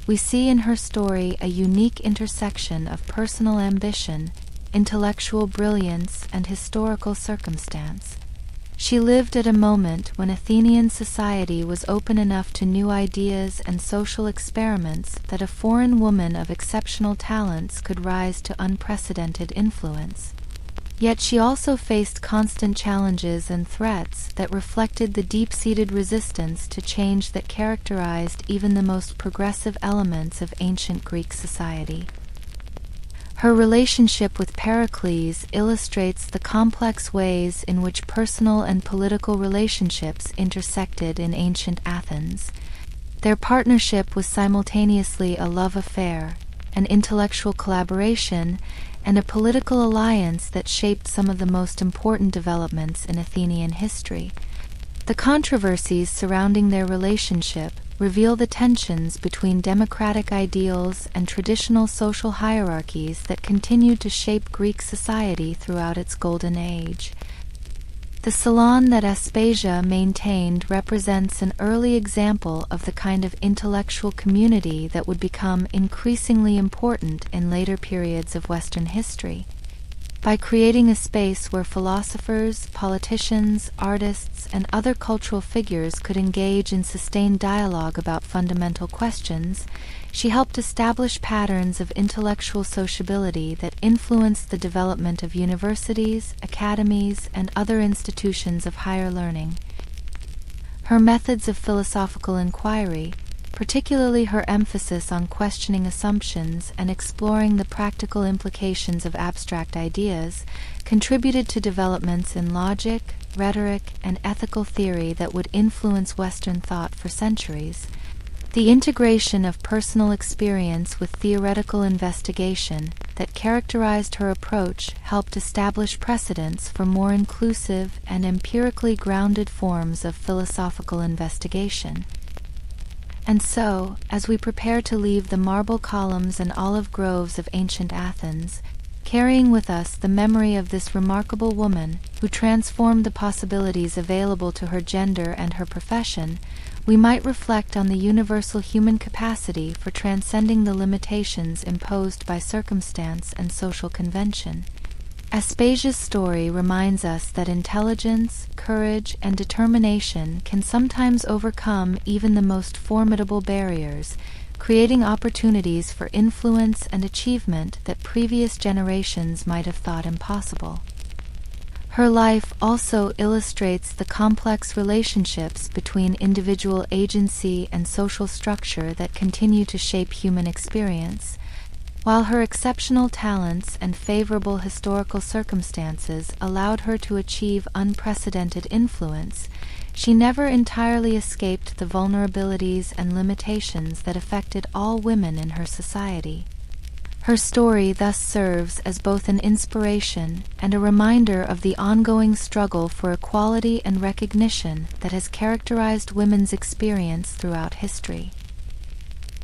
S1: we see in her story a unique intersection of personal ambition, intellectual brilliance, and historical circumstance. She lived at a moment when Athenian society was open enough to new ideas and social experiments that a foreign woman of exceptional talents could rise to unprecedented influence. Yet she also faced constant challenges and threats that reflected the deep-seated resistance to change that characterized even the most progressive elements of ancient Greek society. Her relationship with Pericles illustrates the complex ways in which personal and political relationships intersected in ancient Athens. Their partnership was simultaneously a love affair, an intellectual collaboration, and a political alliance that shaped some of the most important developments in Athenian history. The controversies surrounding their relationship reveal the tensions between democratic ideals and traditional social hierarchies that continued to shape Greek society throughout its golden age. The salon that Aspasia maintained represents an early example of the kind of intellectual community that would become increasingly important in later periods of Western history. By creating a space where philosophers, politicians, artists, and other cultural figures could engage in sustained dialogue about fundamental questions, she helped establish patterns of intellectual sociability that influenced the development of universities, academies, and other institutions of higher learning. Her methods of philosophical inquiry, particularly her emphasis on questioning assumptions and exploring the practical implications of abstract ideas, contributed to developments in logic, rhetoric, and ethical theory that would influence Western thought for centuries. The integration of personal experience with theoretical investigation that characterized her approach helped establish precedents for more inclusive and empirically grounded forms of philosophical investigation. And so, as we prepare to leave the marble columns and olive groves of ancient Athens, carrying with us the memory of this remarkable woman who transformed the possibilities available to her gender and her profession, we might reflect on the universal human capacity for transcending the limitations imposed by circumstance and social convention. Aspasia's story reminds us that intelligence, courage, and determination can sometimes overcome even the most formidable barriers, creating opportunities for influence and achievement that previous generations might have thought impossible. Her life also illustrates the complex relationships between individual agency and social structure that continue to shape human experience. While her exceptional talents and favorable historical circumstances allowed her to achieve unprecedented influence, she never entirely escaped the vulnerabilities and limitations that affected all women in her society. Her story thus serves as both an inspiration and a reminder of the ongoing struggle for equality and recognition that has characterized women's experience throughout history.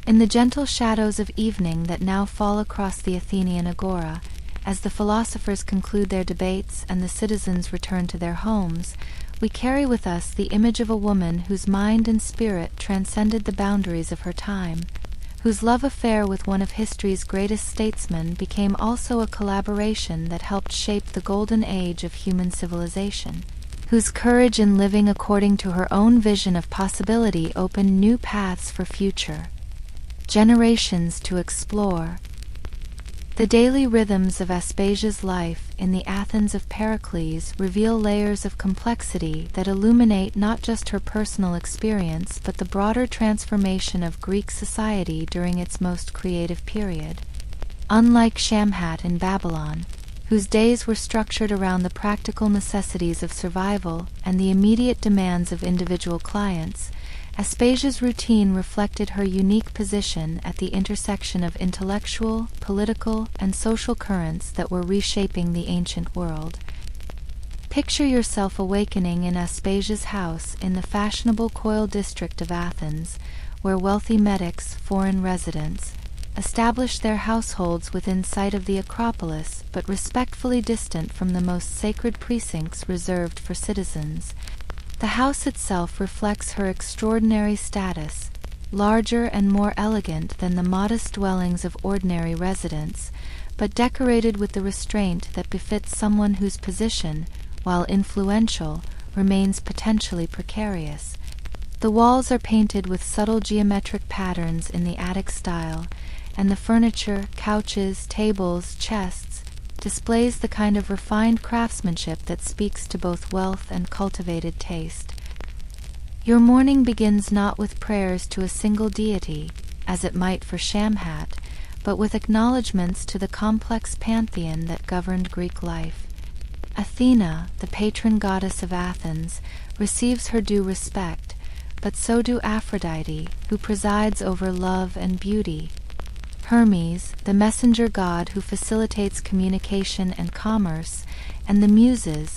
S1: In the gentle shadows of evening that now fall across the Athenian agora, as the philosophers conclude their debates and the citizens return to their homes, we carry with us the image of a woman whose mind and spirit transcended the boundaries of her time, whose love affair with one of history's greatest statesmen became also a collaboration that helped shape the golden age of human civilization, whose courage in living according to her own vision of possibility opened new paths for future generations to explore. The daily rhythms of Aspasia's life in the Athens of Pericles reveal layers of complexity that illuminate not just her personal experience but the broader transformation of Greek society during its most creative period. Unlike Shamhat in Babylon, whose days were structured around the practical necessities of survival and the immediate demands of individual clients, Aspasia's routine reflected her unique position at the intersection of intellectual, political, and social currents that were reshaping the ancient world. Picture yourself awakening in Aspasia's house in the fashionable Koil district of Athens, where wealthy metics, foreign residents, established their households within sight of the Acropolis but respectfully distant from the most sacred precincts reserved for citizens. The house itself reflects her extraordinary status, larger and more elegant than the modest dwellings of ordinary residents, but decorated with the restraint that befits someone whose position, while influential, remains potentially precarious. The walls are painted with subtle geometric patterns in the Attic style, and the furniture, couches, tables, chests, displays the kind of refined craftsmanship that speaks to both wealth and cultivated taste. Your morning begins not with prayers to a single deity, as it might for Shamhat, but with acknowledgments to the complex pantheon that governed Greek life. Athena, the patron goddess of Athens, receives her due respect, but so do Aphrodite, who presides over love and beauty, Hermes, the messenger god who facilitates communication and commerce, and the Muses,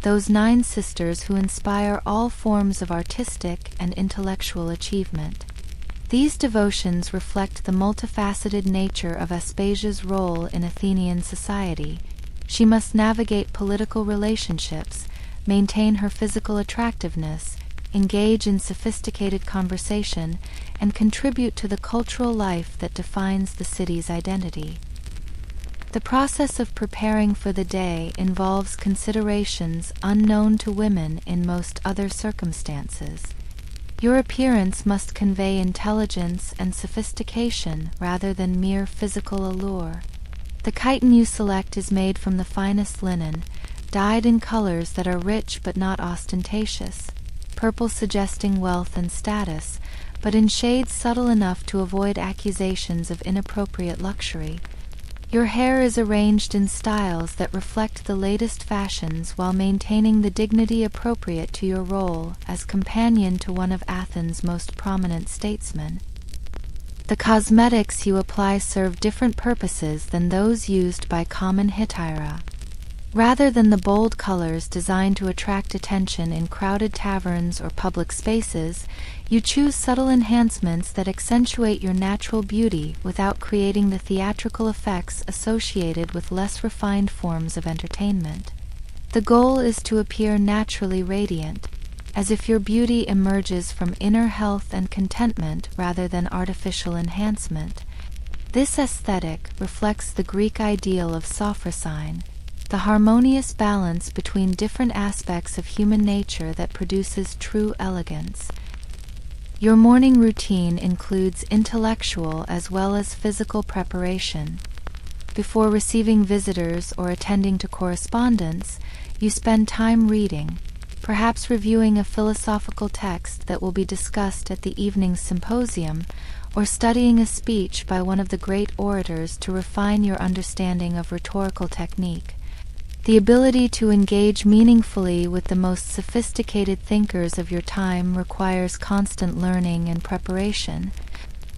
S1: those 9 sisters who inspire all forms of artistic and intellectual achievement. These devotions reflect the multifaceted nature of Aspasia's role in Athenian society. She must navigate political relationships, maintain her physical attractiveness, engage in sophisticated conversation, and contribute to the cultural life that defines the city's identity. The process of preparing for the day involves considerations unknown to women in most other circumstances. Your appearance must convey intelligence and sophistication rather than mere physical allure. The chiton you select is made from the finest linen, dyed in colors that are rich but not ostentatious, purple suggesting wealth and status, but in shades subtle enough to avoid accusations of inappropriate luxury. Your hair is arranged in styles that reflect the latest fashions while maintaining the dignity appropriate to your role as companion to one of Athens' most prominent statesmen. The cosmetics you apply serve different purposes than those used by common hetaira. Rather than the bold colors designed to attract attention in crowded taverns or public spaces, you choose subtle enhancements that accentuate your natural beauty without creating the theatrical effects associated with less refined forms of entertainment. The goal is to appear naturally radiant. as if your beauty emerges from inner health and contentment rather than artificial enhancement. This aesthetic reflects the Greek ideal of sophrosyne, the harmonious balance between different aspects of human nature that produces true elegance. Your morning routine includes intellectual as well as physical preparation. Before receiving visitors or attending to correspondence, you spend time reading, perhaps reviewing a philosophical text that will be discussed at the evening's symposium, or studying a speech by one of the great orators to refine your understanding of rhetorical technique. The ability to engage meaningfully with the most sophisticated thinkers of your time requires constant learning and preparation.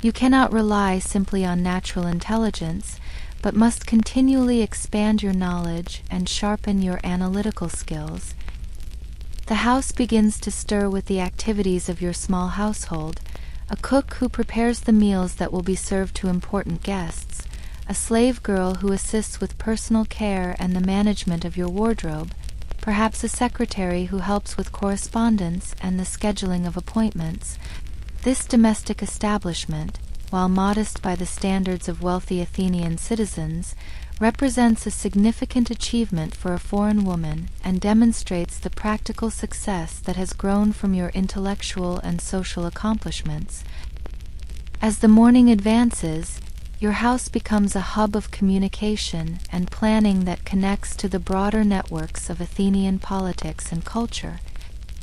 S1: You cannot rely simply on natural intelligence, but must continually expand your knowledge and sharpen your analytical skills. The house begins to stir with the activities of your small household: a cook who prepares the meals that will be served to important guests, a slave girl who assists with personal care and the management of your wardrobe, perhaps a secretary who helps with correspondence and the scheduling of appointments. This domestic establishment, while modest by the standards of wealthy Athenian citizens, represents a significant achievement for a foreign woman and demonstrates the practical success that has grown from your intellectual and social accomplishments. As the morning advances, your house becomes a hub of communication and planning that connects to the broader networks of Athenian politics and culture.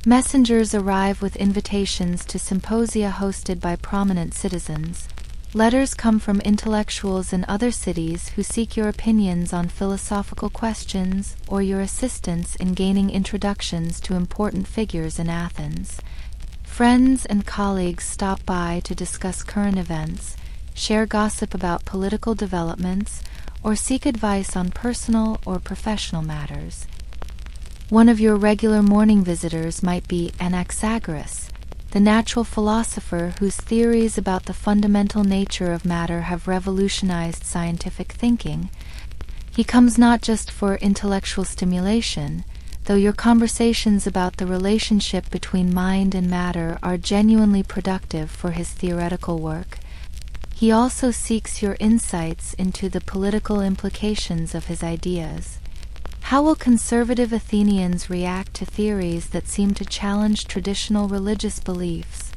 S1: Messengers arrive with invitations to symposia hosted by prominent citizens. Letters come from intellectuals in other cities who seek your opinions on philosophical questions or your assistance in gaining introductions to important figures in Athens. Friends and colleagues stop by to discuss current events, share gossip about political developments, or seek advice on personal or professional matters. One of your regular morning visitors might be Anaxagoras, the natural philosopher whose theories about the fundamental nature of matter have revolutionized scientific thinking. He comes not just for intellectual stimulation, though your conversations about the relationship between mind and matter are genuinely productive for his theoretical work. He also seeks your insights into the political implications of his ideas. How will conservative Athenians react to theories that seem to challenge traditional religious beliefs?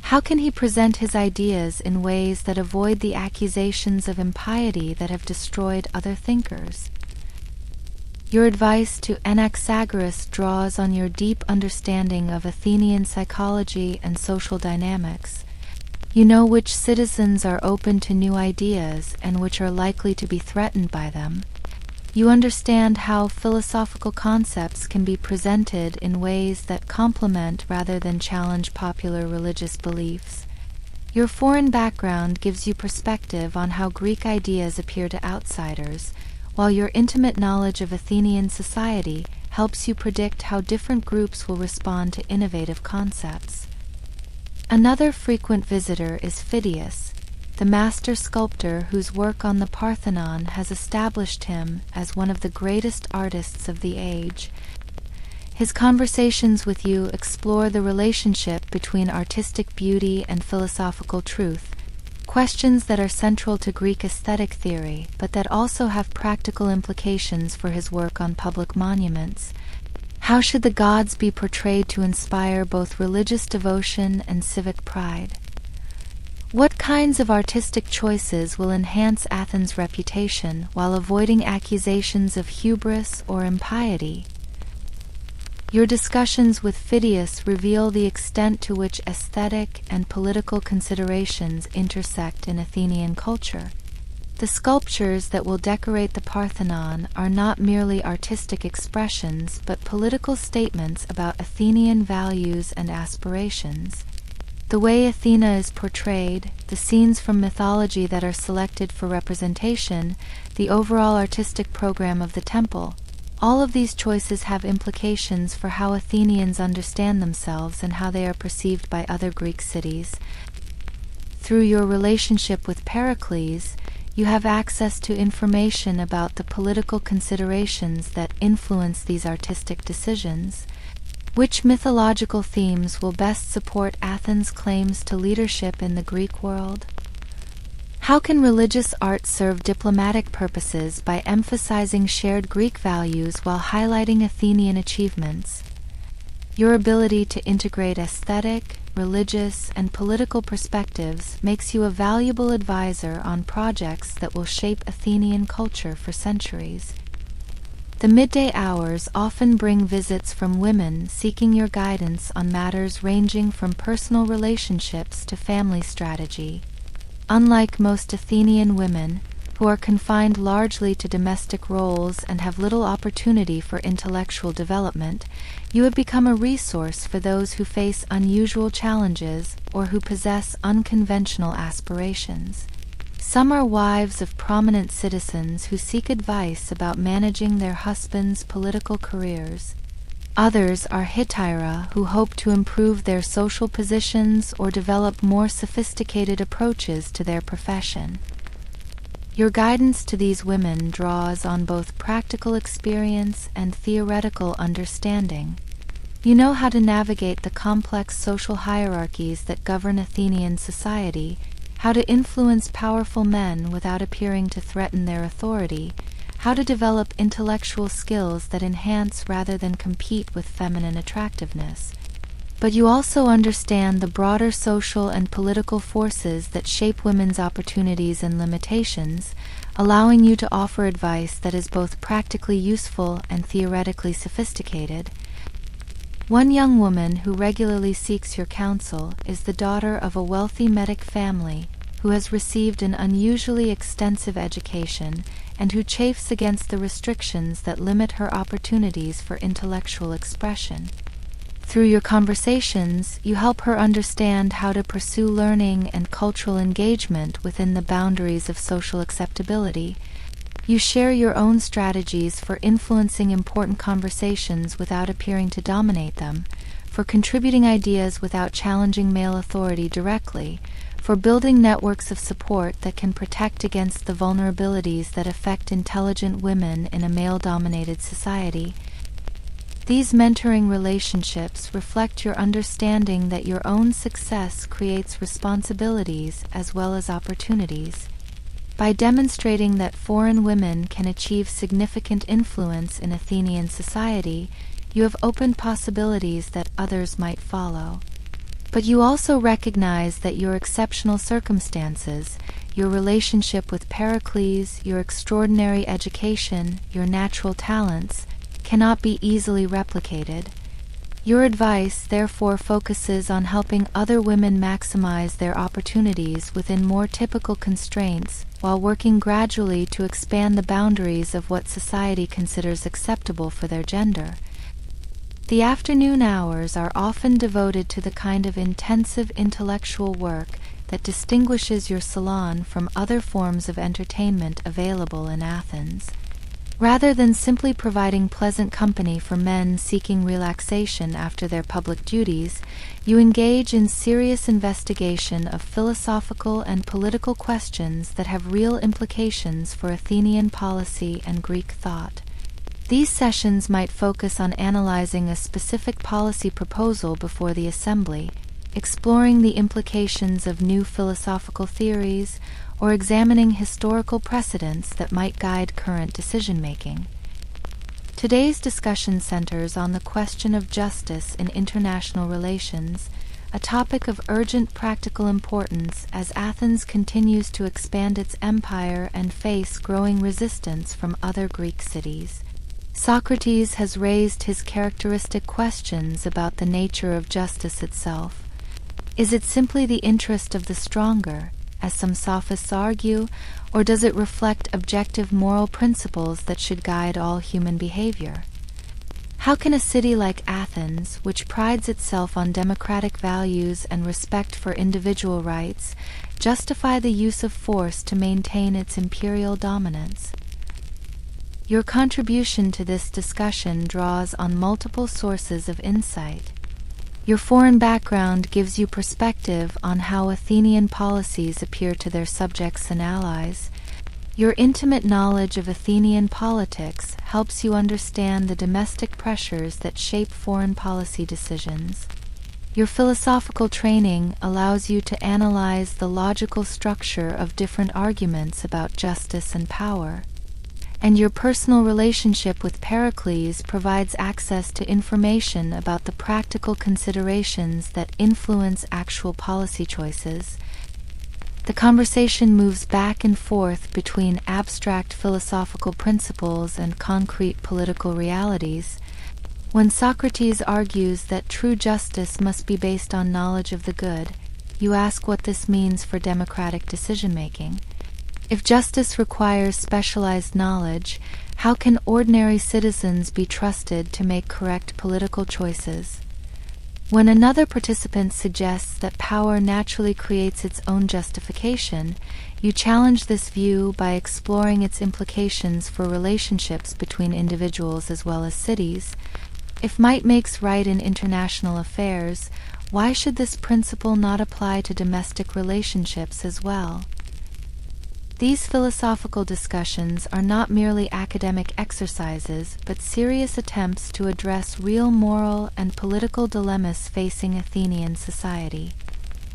S1: How can he present his ideas in ways that avoid the accusations of impiety that have destroyed other thinkers? Your advice to Anaxagoras draws on your deep understanding of Athenian psychology and social dynamics. You know which citizens are open to new ideas and which are likely to be threatened by them. You understand how philosophical concepts can be presented in ways that complement rather than challenge popular religious beliefs. Your foreign background gives you perspective on how Greek ideas appear to outsiders, while your intimate knowledge of Athenian society helps you predict how different groups will respond to innovative concepts. Another frequent visitor is Phidias, the master sculptor whose work on the Parthenon has established him as one of the greatest artists of the age. His conversations with you explore the relationship between artistic beauty and philosophical truth, questions that are central to Greek aesthetic theory, but that also have practical implications for his work on public monuments. How should the gods be portrayed to inspire both religious devotion and civic pride? What kinds of artistic choices will enhance Athens' reputation while avoiding accusations of hubris or impiety? Your discussions with Phidias reveal the extent to which aesthetic and political considerations intersect in Athenian culture. The sculptures that will decorate the Parthenon are not merely artistic expressions but political statements about Athenian values and aspirations. The way Athena is portrayed, the scenes from mythology that are selected for representation, the overall artistic program of the temple, all of these choices have implications for how Athenians understand themselves and how they are perceived by other Greek cities. Through your relationship with Pericles, you have access to information about the political considerations that influence these artistic decisions. Which mythological themes will best support Athens' claims to leadership in the Greek world? How can religious art serve diplomatic purposes by emphasizing shared Greek values while highlighting Athenian achievements? Your ability to integrate aesthetic, religious, and political perspectives makes you a valuable advisor on projects that will shape Athenian culture for centuries. The midday hours often bring visits from women seeking your guidance on matters ranging from personal relationships to family strategy. Unlike most Athenian women, who are confined largely to domestic roles and have little opportunity for intellectual development, you have become a resource for those who face unusual challenges or who possess unconventional aspirations. Some are wives of prominent citizens who seek advice about managing their husbands' political careers. Others are hetaira who hope to improve their social positions or develop more sophisticated approaches to their profession. Your guidance to these women draws on both practical experience and theoretical understanding. You know how to navigate the complex social hierarchies that govern Athenian society, how to influence powerful men without appearing to threaten their authority, how to develop intellectual skills that enhance rather than compete with feminine attractiveness. But you also understand the broader social and political forces that shape women's opportunities and limitations, allowing you to offer advice that is both practically useful and theoretically sophisticated. One young woman who regularly seeks your counsel is the daughter of a wealthy medic family who has received an unusually extensive education and who chafes against the restrictions that limit her opportunities for intellectual expression. Through your conversations, you help her understand how to pursue learning and cultural engagement within the boundaries of social acceptability. You share your own strategies for influencing important conversations without appearing to dominate them, for contributing ideas without challenging male authority directly, for building networks of support that can protect against the vulnerabilities that affect intelligent women in a male-dominated society. These mentoring relationships reflect your understanding that your own success creates responsibilities as well as opportunities. By demonstrating that foreign women can achieve significant influence in Athenian society, you have opened possibilities that others might follow. But you also recognize that your exceptional circumstances, your relationship with Pericles, your extraordinary education, your natural talents, cannot be easily replicated. Your advice therefore focuses on helping other women maximize their opportunities within more typical constraints, while working gradually to expand the boundaries of what society considers acceptable for their gender. The afternoon hours are often devoted to the kind of intensive intellectual work that distinguishes your salon from other forms of entertainment available in Athens. Rather than simply providing pleasant company for men seeking relaxation after their public duties, you engage in serious investigation of philosophical and political questions that have real implications for Athenian policy and Greek thought. These sessions might focus on analyzing a specific policy proposal before the assembly, exploring the implications of new philosophical theories, or examining historical precedents that might guide current decision-making. Today's discussion centers on the question of justice in international relations, a topic of urgent practical importance as Athens continues to expand its empire and face growing resistance from other Greek cities. Socrates has raised his characteristic questions about the nature of justice itself. Is it simply the interest of the stronger, as some sophists argue, or does it reflect objective moral principles that should guide all human behavior? How can a city like Athens, which prides itself on democratic values and respect for individual rights, justify the use of force to maintain its imperial dominance? Your contribution to this discussion draws on multiple sources of insight. Your foreign background gives you perspective on how Athenian policies appear to their subjects and allies. Your intimate knowledge of Athenian politics helps you understand the domestic pressures that shape foreign policy decisions. Your philosophical training allows you to analyze the logical structure of different arguments about justice and power. And your personal relationship with Pericles provides access to information about the practical considerations that influence actual policy choices. The conversation moves back and forth between abstract philosophical principles and concrete political realities. When Socrates argues that true justice must be based on knowledge of the good, you ask what this means for democratic decision-making. If justice requires specialized knowledge, how can ordinary citizens be trusted to make correct political choices? When another participant suggests that power naturally creates its own justification, you challenge this view by exploring its implications for relationships between individuals as well as cities. If might makes right in international affairs, why should this principle not apply to domestic relationships as well? These philosophical discussions are not merely academic exercises, but serious attempts to address real moral and political dilemmas facing Athenian society.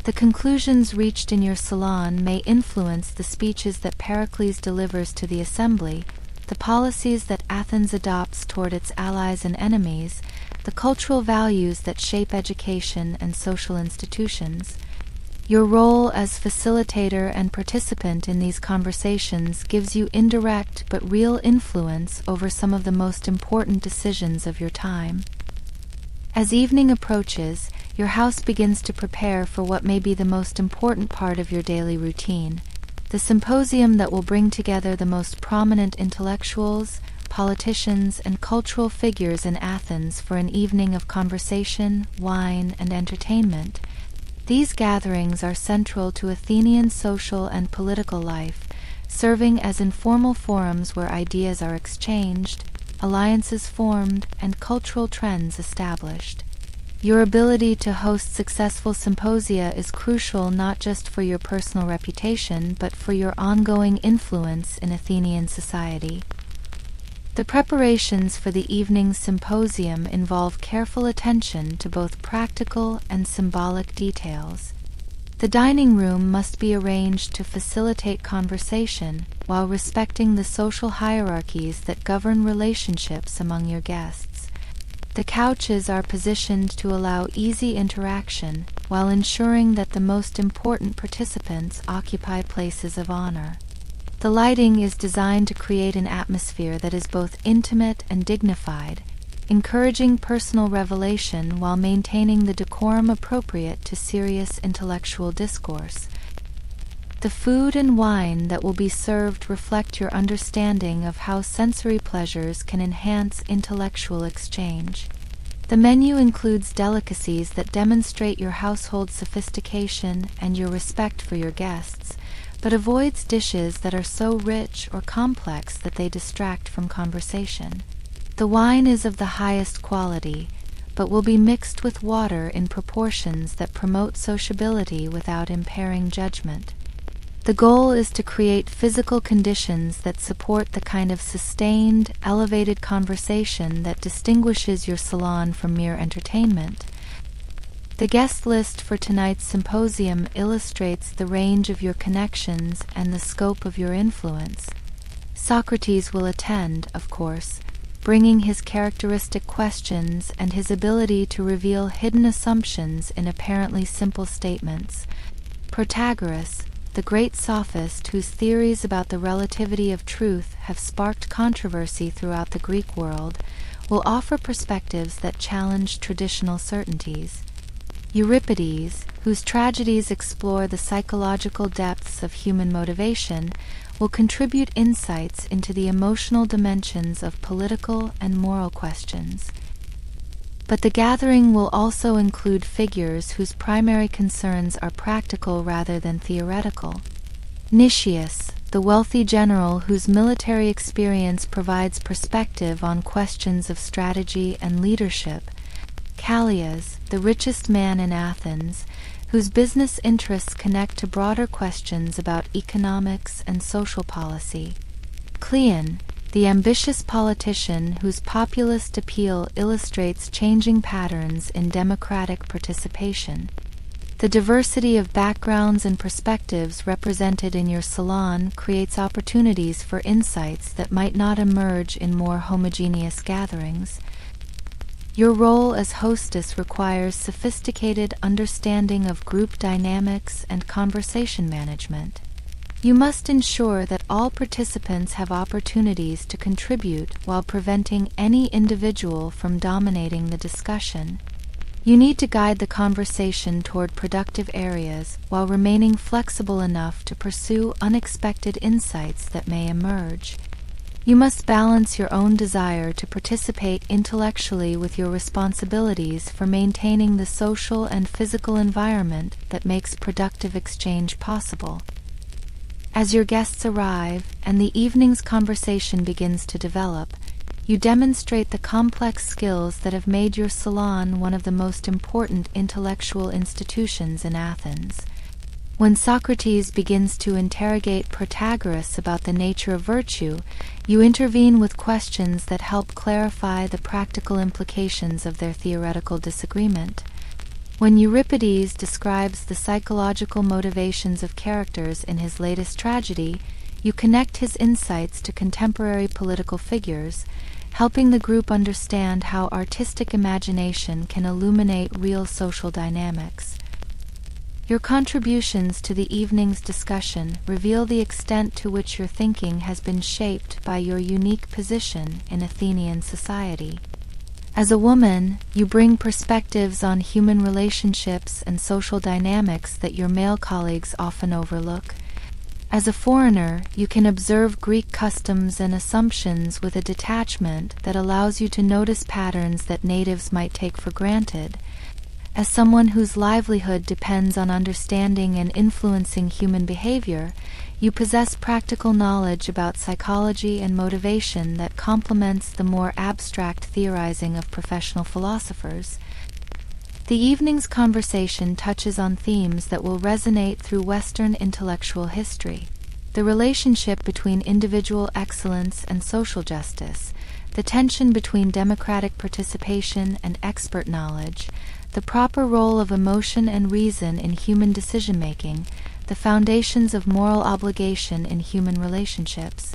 S1: The conclusions reached in your salon may influence the speeches that Pericles delivers to the assembly, the policies that Athens adopts toward its allies and enemies, the cultural values that shape education and social institutions. Your role as facilitator and participant in these conversations gives you indirect but real influence over some of the most important decisions of your time. As evening approaches, your house begins to prepare for what may be the most important part of your daily routine, the symposium that will bring together the most prominent intellectuals, politicians, and cultural figures in Athens for an evening of conversation, wine, and entertainment. These gatherings are central to Athenian social and political life, serving as informal forums where ideas are exchanged, alliances formed, and cultural trends established. Your ability to host successful symposia is crucial not just for your personal reputation, but for your ongoing influence in Athenian society. The preparations for the evening's symposium involve careful attention to both practical and symbolic details. The dining room must be arranged to facilitate conversation while respecting the social hierarchies that govern relationships among your guests. The couches are positioned to allow easy interaction while ensuring that the most important participants occupy places of honor. The lighting is designed to create an atmosphere that is both intimate and dignified, encouraging personal revelation while maintaining the decorum appropriate to serious intellectual discourse. The food and wine that will be served reflect your understanding of how sensory pleasures can enhance intellectual exchange. The menu includes delicacies that demonstrate your household sophistication and your respect for your guests, but avoids dishes that are so rich or complex that they distract from conversation. The wine is of the highest quality, but will be mixed with water in proportions that promote sociability without impairing judgment. The goal is to create physical conditions that support the kind of sustained, elevated conversation that distinguishes your salon from mere entertainment. The guest list for tonight's symposium illustrates the range of your connections and the scope of your influence. Socrates will attend, of course, bringing his characteristic questions and his ability to reveal hidden assumptions in apparently simple statements. Protagoras, the great sophist whose theories about the relativity of truth have sparked controversy throughout the Greek world, will offer perspectives that challenge traditional certainties. Euripides, whose tragedies explore the psychological depths of human motivation, will contribute insights into the emotional dimensions of political and moral questions. But the gathering will also include figures whose primary concerns are practical rather than theoretical. Nicias, the wealthy general whose military experience provides perspective on questions of strategy and leadership. Callias, the richest man in Athens, whose business interests connect to broader questions about economics and social policy. Cleon, the ambitious politician whose populist appeal illustrates changing patterns in democratic participation. The diversity of backgrounds and perspectives represented in your salon creates opportunities for insights that might not emerge in more homogeneous gatherings. Your role as hostess requires sophisticated understanding of group dynamics and conversation management. You must ensure that all participants have opportunities to contribute while preventing any individual from dominating the discussion. You need to guide the conversation toward productive areas while remaining flexible enough to pursue unexpected insights that may emerge. You must balance your own desire to participate intellectually with your responsibilities for maintaining the social and physical environment that makes productive exchange possible. As your guests arrive and the evening's conversation begins to develop, you demonstrate the complex skills that have made your salon one of the most important intellectual institutions in Athens. When Socrates begins to interrogate Protagoras about the nature of virtue, you intervene with questions that help clarify the practical implications of their theoretical disagreement. When Euripides describes the psychological motivations of characters in his latest tragedy, you connect his insights to contemporary political figures, helping the group understand how artistic imagination can illuminate real social dynamics. Your contributions to the evening's discussion reveal the extent to which your thinking has been shaped by your unique position in Athenian society. As a woman, you bring perspectives on human relationships and social dynamics that your male colleagues often overlook. As a foreigner, you can observe Greek customs and assumptions with a detachment that allows you to notice patterns that natives might take for granted. As someone whose livelihood depends on understanding and influencing human behavior, you possess practical knowledge about psychology and motivation that complements the more abstract theorizing of professional philosophers. The evening's conversation touches on themes that will resonate through Western intellectual history: the relationship between individual excellence and social justice, the tension between democratic participation and expert knowledge, the proper role of emotion and reason in human decision-making, the foundations of moral obligation in human relationships.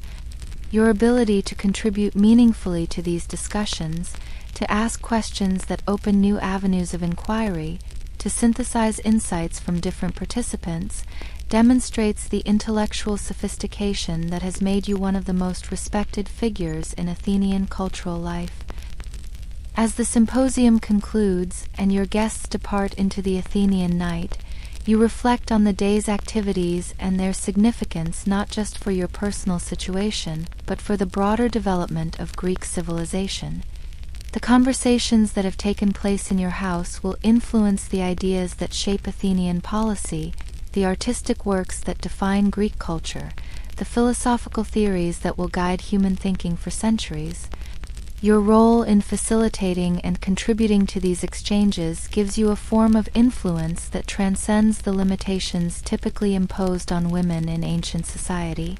S1: Your ability to contribute meaningfully to these discussions, to ask questions that open new avenues of inquiry, to synthesize insights from different participants, demonstrates the intellectual sophistication that has made you one of the most respected figures in Athenian cultural life. As the symposium concludes and your guests depart into the Athenian night, you reflect on the day's activities and their significance not just for your personal situation, but for the broader development of Greek civilization. The conversations that have taken place in your house will influence the ideas that shape Athenian policy, the artistic works that define Greek culture, the philosophical theories that will guide human thinking for centuries. Your role in facilitating and contributing to these exchanges gives you a form of influence that transcends the limitations typically imposed on women in ancient society.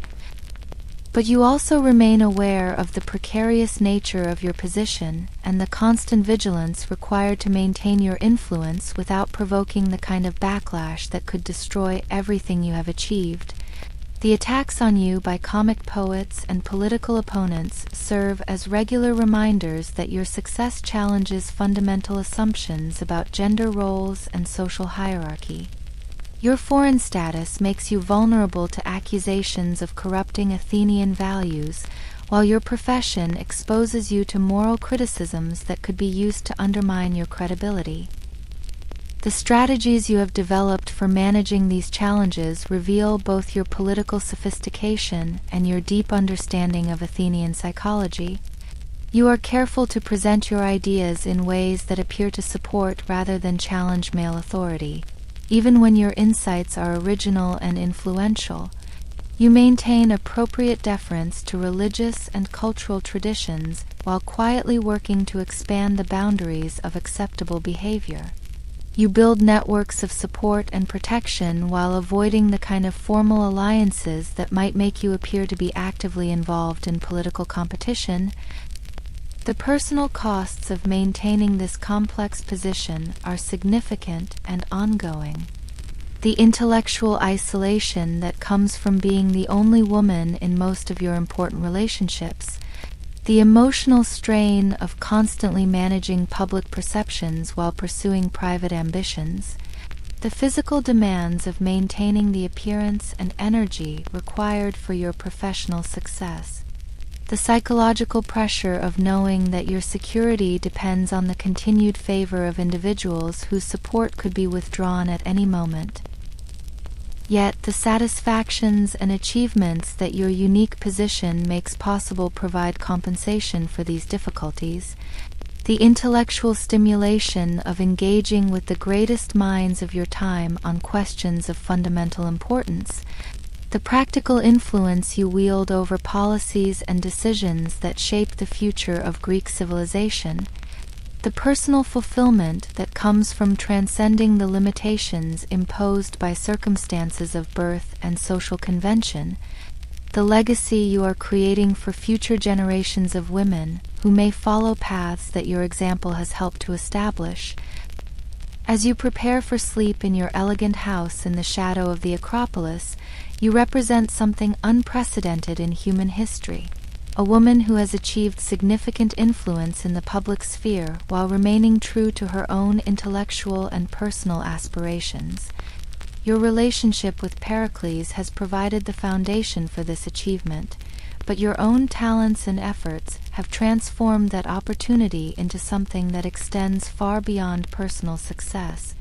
S1: But you also remain aware of the precarious nature of your position and the constant vigilance required to maintain your influence without provoking the kind of backlash that could destroy everything you have achieved. The attacks on you by comic poets and political opponents serve as regular reminders that your success challenges fundamental assumptions about gender roles and social hierarchy. Your foreign status makes you vulnerable to accusations of corrupting Athenian values, while your profession exposes you to moral criticisms that could be used to undermine your credibility. The strategies you have developed for managing these challenges reveal both your political sophistication and your deep understanding of Athenian psychology. You are careful to present your ideas in ways that appear to support rather than challenge male authority, even when your insights are original and influential. You maintain appropriate deference to religious and cultural traditions while quietly working to expand the boundaries of acceptable behavior. You build networks of support and protection while avoiding the kind of formal alliances that might make you appear to be actively involved in political competition. The personal costs of maintaining this complex position are significant and ongoing. The intellectual isolation that comes from being the only woman in most of your important relationships, the emotional strain of constantly managing public perceptions while pursuing private ambitions, the physical demands of maintaining the appearance and energy required for your professional success, the psychological pressure of knowing that your security depends on the continued favor of individuals whose support could be withdrawn at any moment. Yet the satisfactions and achievements that your unique position makes possible provide compensation for these difficulties. The intellectual stimulation of engaging with the greatest minds of your time on questions of fundamental importance, the practical influence you wield over policies and decisions that shape the future of Greek civilization, the personal fulfillment that comes from transcending the limitations imposed by circumstances of birth and social convention, the legacy you are creating for future generations of women who may follow paths that your example has helped to establish. As you prepare for sleep in your elegant house in the shadow of the Acropolis, you represent something unprecedented in human history. A woman who has achieved significant influence in the public sphere while remaining true to her own intellectual and personal aspirations. Your relationship with Pericles has provided the foundation for this achievement, but your own talents and efforts have transformed that opportunity into something that extends far beyond personal success.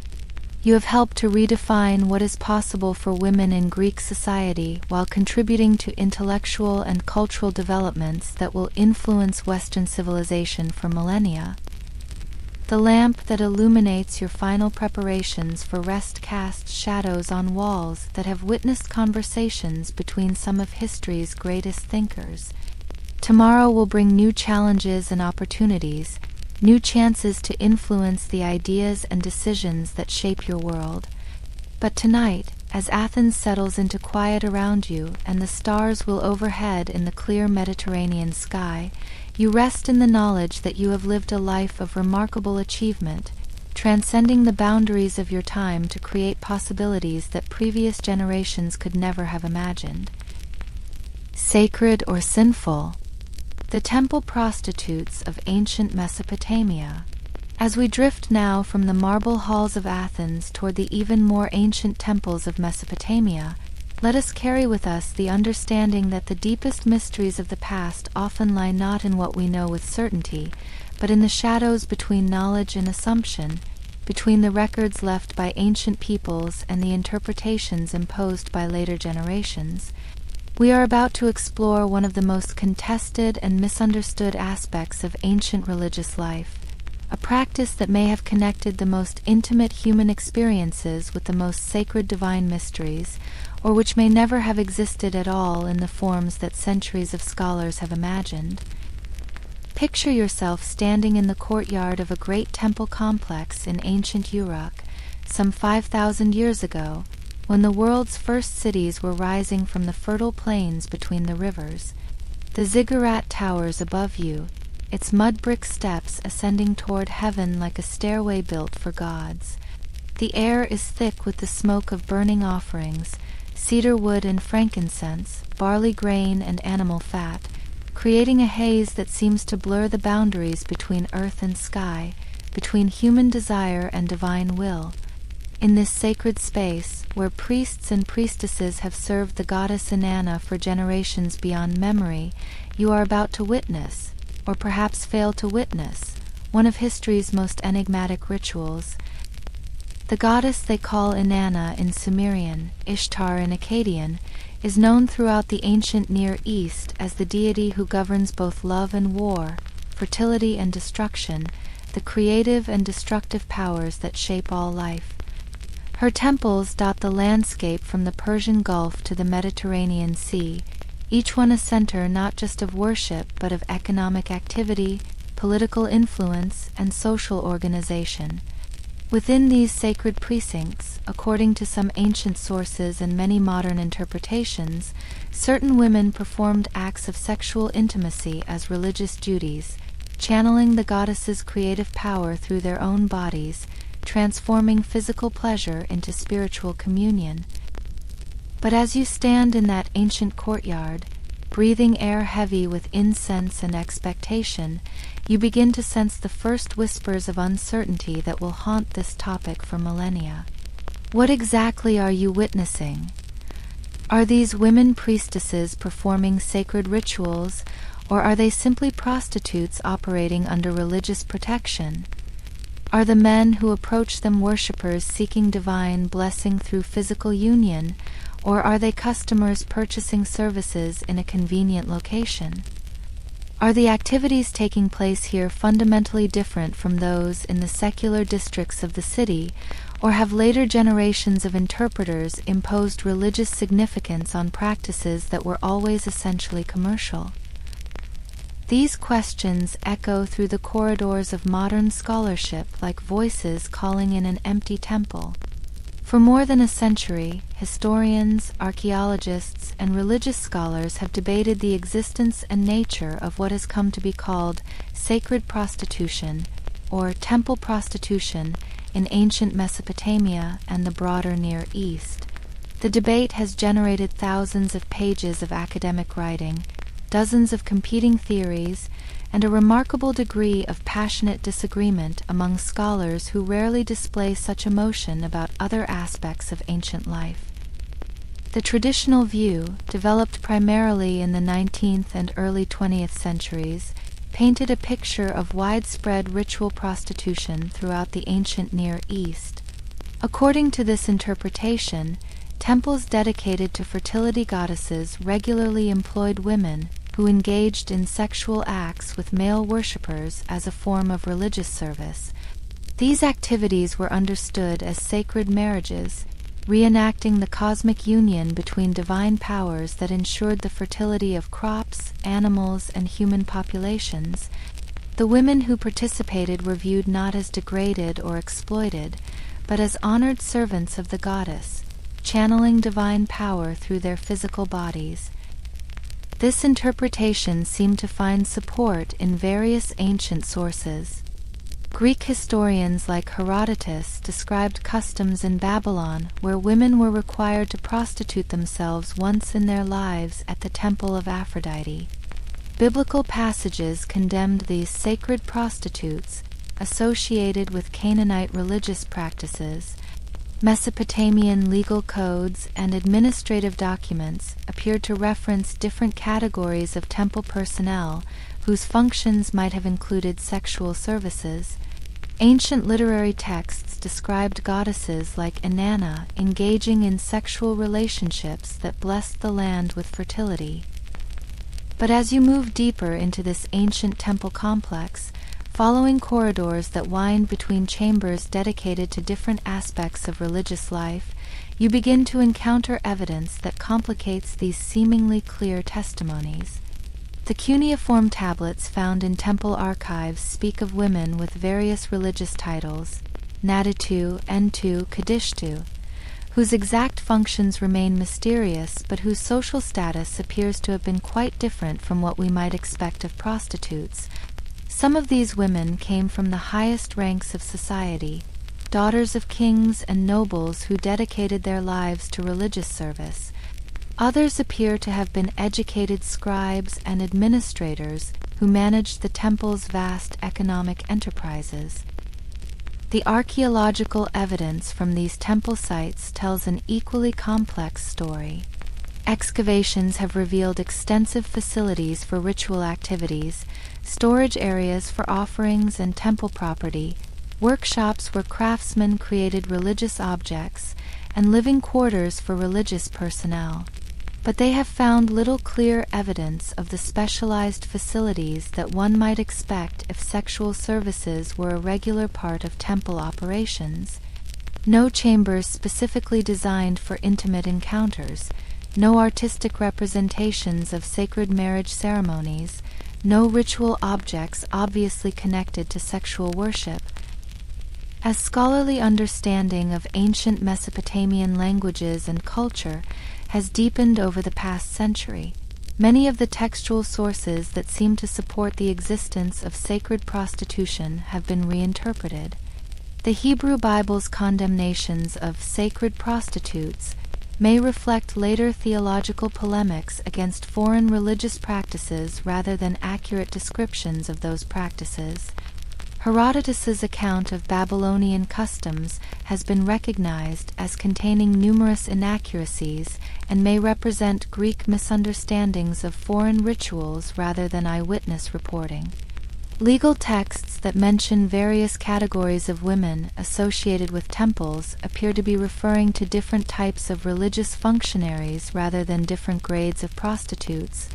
S1: You have helped to redefine what is possible for women in Greek society while contributing to intellectual and cultural developments that will influence Western civilization for millennia. The lamp that illuminates your final preparations for rest casts shadows on walls that have witnessed conversations between some of history's greatest thinkers. Tomorrow will bring new challenges and opportunities, new chances to influence the ideas and decisions that shape your world. But tonight, as Athens settles into quiet around you and the stars will overhead in the clear Mediterranean sky, you rest in the knowledge that you have lived a life of remarkable achievement, transcending the boundaries of your time to create possibilities that previous generations could never have imagined. Sacred or sinful? The temple prostitutes of ancient Mesopotamia. As we drift now from the marble halls of Athens toward the even more ancient temples of Mesopotamia, let us carry with us the understanding that the deepest mysteries of the past often lie not in what we know with certainty, but in the shadows between knowledge and assumption, between the records left by ancient peoples and the interpretations imposed by later generations. We are about to explore one of the most contested and misunderstood aspects of ancient religious life, a practice that may have connected the most intimate human experiences with the most sacred divine mysteries, or which may never have existed at all in the forms that centuries of scholars have imagined. Picture yourself standing in the courtyard of a great temple complex in ancient Uruk, some 5,000 years ago, when the world's first cities were rising from the fertile plains between the rivers. The ziggurat towers above you, its mud-brick steps ascending toward heaven like a stairway built for gods. The air is thick with the smoke of burning offerings, cedar wood and frankincense, barley grain and animal fat, creating a haze that seems to blur the boundaries between earth and sky, between human desire and divine will. In this sacred space, where priests and priestesses have served the goddess Inanna for generations beyond memory, you are about to witness, or perhaps fail to witness, one of history's most enigmatic rituals. The goddess they call Inanna in Sumerian, Ishtar in Akkadian, is known throughout the ancient Near East as the deity who governs both love and war, fertility and destruction, the creative and destructive powers that shape all life. Her temples dot the landscape from the Persian Gulf to the Mediterranean Sea, each one a center not just of worship but of economic activity, political influence, and social organization. Within these sacred precincts, according to some ancient sources and many modern interpretations, certain women performed acts of sexual intimacy as religious duties, channeling the goddess's creative power through their own bodies, transforming physical pleasure into spiritual communion. But as you stand in that ancient courtyard, breathing air heavy with incense and expectation, you begin to sense the first whispers of uncertainty that will haunt this topic for millennia. What exactly are you witnessing? Are these women priestesses performing sacred rituals, or are they simply prostitutes operating under religious protection? Are the men who approach them worshippers seeking divine blessing through physical union, or are they customers purchasing services in a convenient location? Are the activities taking place here fundamentally different from those in the secular districts of the city, or have later generations of interpreters imposed religious significance on practices that were always essentially commercial? These questions echo through the corridors of modern scholarship like voices calling in an empty temple. For more than a century, historians, archaeologists, and religious scholars have debated the existence and nature of what has come to be called sacred prostitution, or temple prostitution, in ancient Mesopotamia and the broader Near East. The debate has generated thousands of pages of academic writing, dozens of competing theories, and a remarkable degree of passionate disagreement among scholars who rarely display such emotion about other aspects of ancient life. The traditional view, developed primarily in the 19th and early 20th centuries, painted a picture of widespread ritual prostitution throughout the ancient Near East. According to this interpretation, temples dedicated to fertility goddesses regularly employed women who engaged in sexual acts with male worshippers as a form of religious service. These activities were understood as sacred marriages, reenacting the cosmic union between divine powers that ensured the fertility of crops, animals, and human populations. The women who participated were viewed not as degraded or exploited, but as honored servants of the goddess, channeling divine power through their physical bodies. This interpretation seemed to find support in various ancient sources. Greek historians like Herodotus described customs in Babylon where women were required to prostitute themselves once in their lives at the temple of Aphrodite. Biblical passages condemned these sacred prostitutes associated with Canaanite religious practices. Mesopotamian legal codes and administrative documents appeared to reference different categories of temple personnel whose functions might have included sexual services. Ancient literary texts described goddesses like Inanna engaging in sexual relationships that blessed the land with fertility. But as you move deeper into this ancient temple complex, following corridors that wind between chambers dedicated to different aspects of religious life, you begin to encounter evidence that complicates these seemingly clear testimonies. The cuneiform tablets found in temple archives speak of women with various religious titles, Naditu, Entu, Kadishtu, whose exact functions remain mysterious but whose social status appears to have been quite different from what we might expect of prostitutes. Some of these women came from the highest ranks of society, daughters of kings and nobles who dedicated their lives to religious service. Others appear to have been educated scribes and administrators who managed the temple's vast economic enterprises. The archaeological evidence from these temple sites tells an equally complex story. Excavations have revealed extensive facilities for ritual activities, storage areas for offerings and temple property, workshops where craftsmen created religious objects, and living quarters for religious personnel. But they have found little clear evidence of the specialized facilities that one might expect if sexual services were a regular part of temple operations. No chambers specifically designed for intimate encounters, no artistic representations of sacred marriage ceremonies, no ritual objects obviously connected to sexual worship. As scholarly understanding of ancient Mesopotamian languages and culture has deepened over the past century, many of the textual sources that seem to support the existence of sacred prostitution have been reinterpreted. The Hebrew Bible's condemnations of sacred prostitutes may reflect later theological polemics against foreign religious practices rather than accurate descriptions of those practices. Herodotus's account of Babylonian customs has been recognized as containing numerous inaccuracies and may represent Greek misunderstandings of foreign rituals rather than eyewitness reporting. Legal texts that mention various categories of women associated with temples appear to be referring to different types of religious functionaries rather than different grades of prostitutes.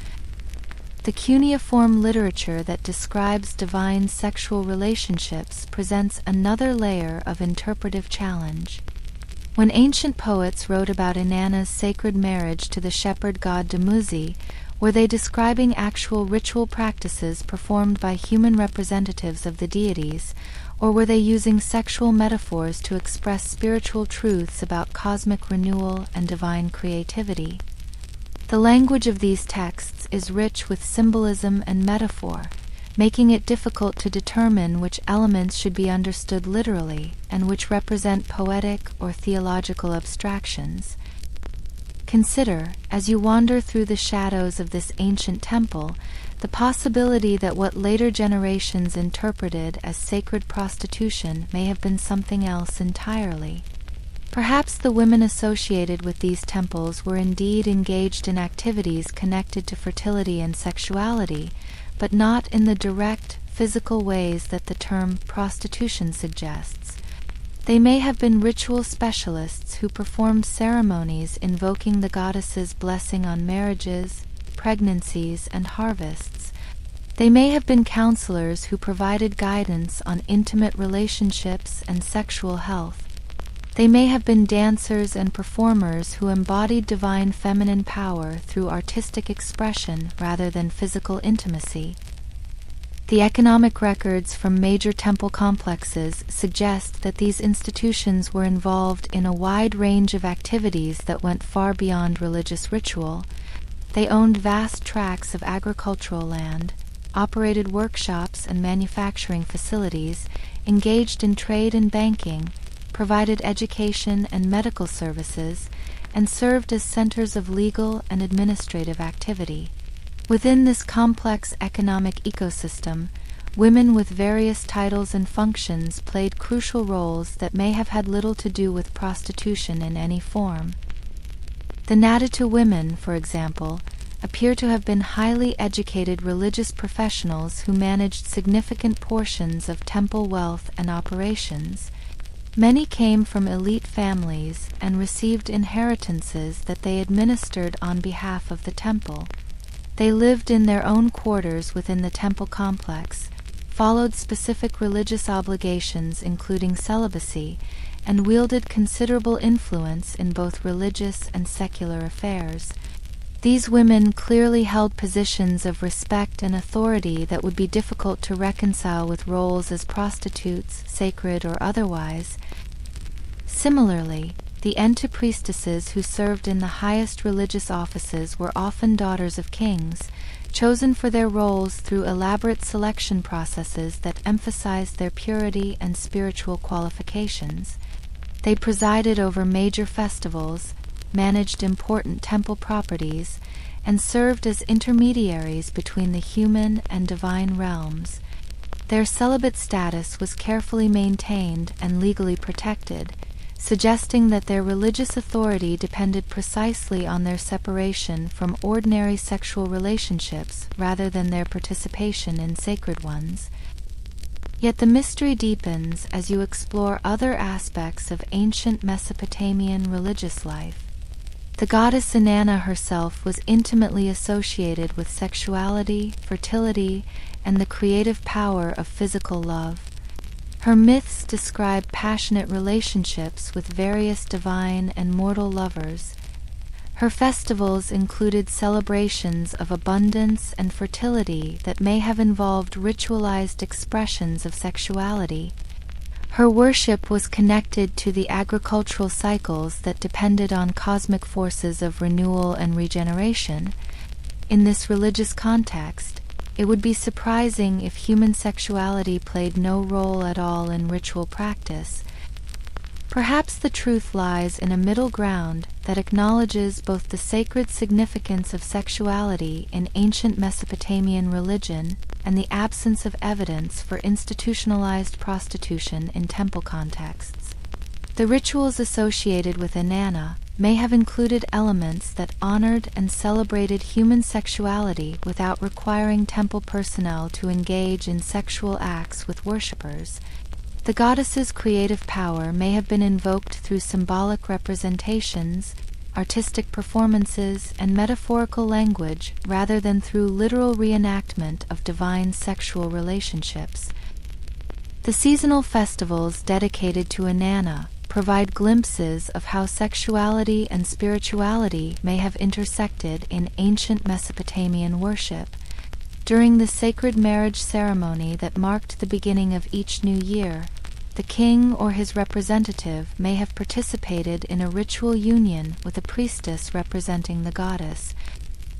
S1: The cuneiform literature that describes divine sexual relationships presents another layer of interpretive challenge. When ancient poets wrote about Inanna's sacred marriage to the shepherd god Dumuzi, were they describing actual ritual practices performed by human representatives of the deities, or were they using sexual metaphors to express spiritual truths about cosmic renewal and divine creativity? The language of these texts is rich with symbolism and metaphor, making it difficult to determine which elements should be understood literally and which represent poetic or theological abstractions. Consider, as you wander through the shadows of this ancient temple, the possibility that what later generations interpreted as sacred prostitution may have been something else entirely. Perhaps the women associated with these temples were indeed engaged in activities connected to fertility and sexuality, but not in the direct, physical ways that the term prostitution suggests. They may have been ritual specialists who performed ceremonies invoking the goddess's blessing on marriages, pregnancies, and harvests. They may have been counselors who provided guidance on intimate relationships and sexual health. They may have been dancers and performers who embodied divine feminine power through artistic expression rather than physical intimacy. The economic records from major temple complexes suggest that these institutions were involved in a wide range of activities that went far beyond religious ritual. They owned vast tracts of agricultural land, operated workshops and manufacturing facilities, engaged in trade and banking, provided education and medical services, and served as centers of legal and administrative activity. Within this complex economic ecosystem, women with various titles and functions played crucial roles that may have had little to do with prostitution in any form. The Natatu women, for example, appear to have been highly educated religious professionals who managed significant portions of temple wealth and operations. Many came from elite families and received inheritances that they administered on behalf of the temple. They lived in their own quarters within the temple complex, followed specific religious obligations including celibacy, and wielded considerable influence in both religious and secular affairs. These women clearly held positions of respect and authority that would be difficult to reconcile with roles as prostitutes, sacred or otherwise. Similarly, the Entu priestesses who served in the highest religious offices were often daughters of kings, chosen for their roles through elaborate selection processes that emphasized their purity and spiritual qualifications. They presided over major festivals, managed important temple properties, and served as intermediaries between the human and divine realms. Their celibate status was carefully maintained and legally protected, suggesting that their religious authority depended precisely on their separation from ordinary sexual relationships rather than their participation in sacred ones. Yet the mystery deepens as you explore other aspects of ancient Mesopotamian religious life. The goddess Inanna herself was intimately associated with sexuality, fertility, and the creative power of physical love. Her myths describe passionate relationships with various divine and mortal lovers. Her festivals included celebrations of abundance and fertility that may have involved ritualized expressions of sexuality. Her worship was connected to the agricultural cycles that depended on cosmic forces of renewal and regeneration. In this religious context, it would be surprising if human sexuality played no role at all in ritual practice. Perhaps the truth lies in a middle ground that acknowledges both the sacred significance of sexuality in ancient Mesopotamian religion and the absence of evidence for institutionalized prostitution in temple contexts. The rituals associated with Inanna may have included elements that honored and celebrated human sexuality without requiring temple personnel to engage in sexual acts with worshippers. The goddess's creative power may have been invoked through symbolic representations, artistic performances, and metaphorical language rather than through literal reenactment of divine sexual relationships. The seasonal festivals dedicated to Inanna provide glimpses of how sexuality and spirituality may have intersected in ancient Mesopotamian worship. During the sacred marriage ceremony that marked the beginning of each new year, the king or his representative may have participated in a ritual union with a priestess representing the goddess.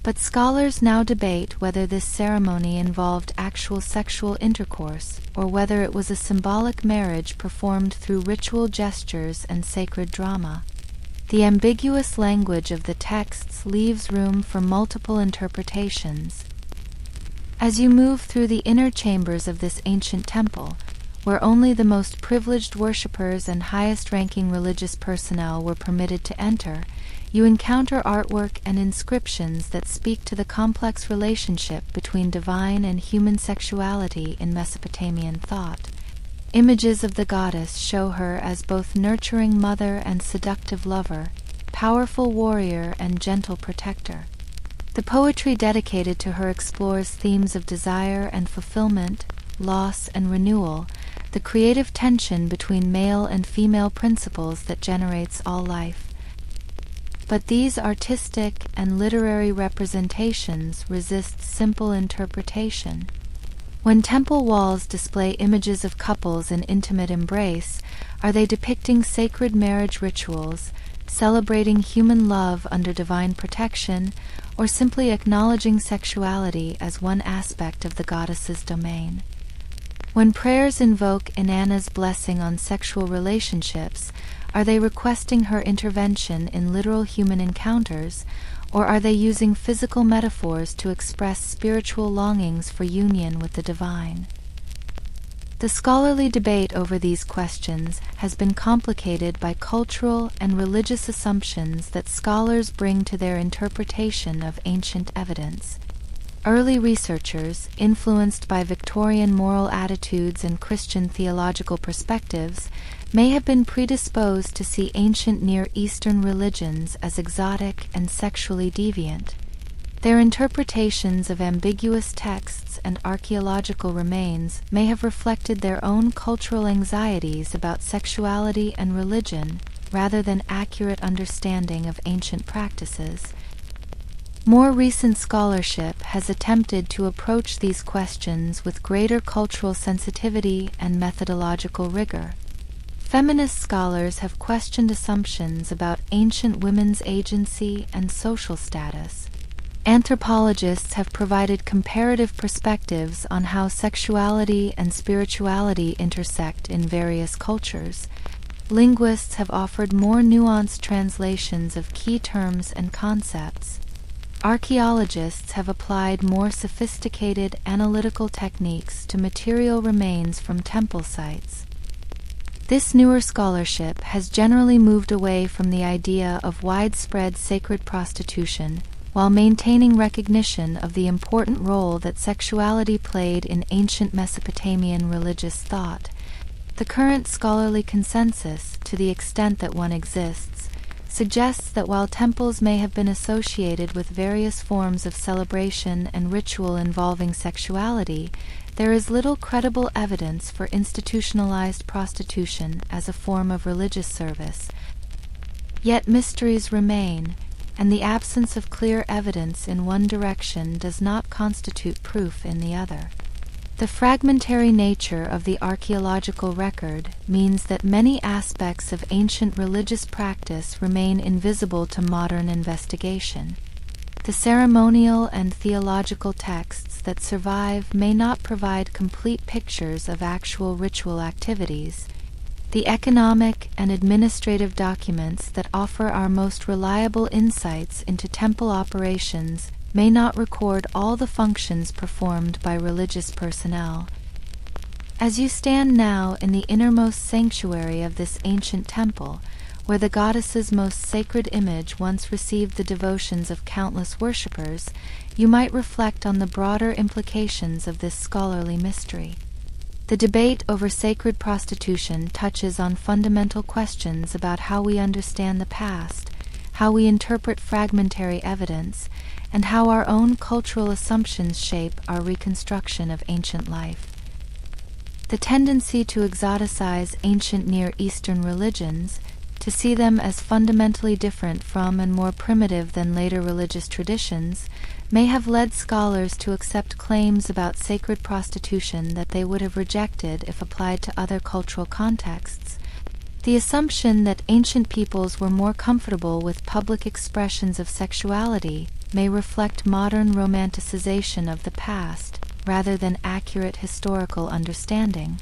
S1: But scholars now debate whether this ceremony involved actual sexual intercourse or whether it was a symbolic marriage performed through ritual gestures and sacred drama. The ambiguous language of the texts leaves room for multiple interpretations. As you move through the inner chambers of this ancient temple, where only the most privileged worshippers and highest-ranking religious personnel were permitted to enter, you encounter artwork and inscriptions that speak to the complex relationship between divine and human sexuality in Mesopotamian thought. Images of the goddess show her as both nurturing mother and seductive lover, powerful warrior and gentle protector. The poetry dedicated to her explores themes of desire and fulfillment, loss and renewal, the creative tension between male and female principles that generates all life. But these artistic and literary representations resist simple interpretation. When temple walls display images of couples in intimate embrace, are they depicting sacred marriage rituals, celebrating human love under divine protection, or simply acknowledging sexuality as one aspect of the goddess's domain? When prayers invoke Inanna's blessing on sexual relationships, are they requesting her intervention in literal human encounters, or are they using physical metaphors to express spiritual longings for union with the divine? The scholarly debate over these questions has been complicated by cultural and religious assumptions that scholars bring to their interpretation of ancient evidence. Early researchers, influenced by Victorian moral attitudes and Christian theological perspectives, may have been predisposed to see ancient Near Eastern religions as exotic and sexually deviant. Their interpretations of ambiguous texts and archaeological remains may have reflected their own cultural anxieties about sexuality and religion rather than accurate understanding of ancient practices. More recent scholarship has attempted to approach these questions with greater cultural sensitivity and methodological rigor. Feminist scholars have questioned assumptions about ancient women's agency and social status. Anthropologists have provided comparative perspectives on how sexuality and spirituality intersect in various cultures. Linguists have offered more nuanced translations of key terms and concepts. Archaeologists have applied more sophisticated analytical techniques to material remains from temple sites. This newer scholarship has generally moved away from the idea of widespread sacred prostitution while maintaining recognition of the important role that sexuality played in ancient Mesopotamian religious thought. The current scholarly consensus, to the extent that one exists, suggests that while temples may have been associated with various forms of celebration and ritual involving sexuality, there is little credible evidence for institutionalized prostitution as a form of religious service. Yet mysteries remain, and the absence of clear evidence in one direction does not constitute proof in the other. The fragmentary nature of the archaeological record means that many aspects of ancient religious practice remain invisible to modern investigation. The ceremonial and theological texts that survive may not provide complete pictures of actual ritual activities. The economic and administrative documents that offer our most reliable insights into temple operations may not record all the functions performed by religious personnel. As you stand now in the innermost sanctuary of this ancient temple, where the goddess's most sacred image once received the devotions of countless worshippers, you might reflect on the broader implications of this scholarly mystery. The debate over sacred prostitution touches on fundamental questions about how we understand the past, how we interpret fragmentary evidence, and how our own cultural assumptions shape our reconstruction of ancient life. The tendency to exoticize ancient Near Eastern religions, to see them as fundamentally different from and more primitive than later religious traditions, may have led scholars to accept claims about sacred prostitution that they would have rejected if applied to other cultural contexts. The assumption that ancient peoples were more comfortable with public expressions of sexuality may reflect modern romanticization of the past rather than accurate historical understanding.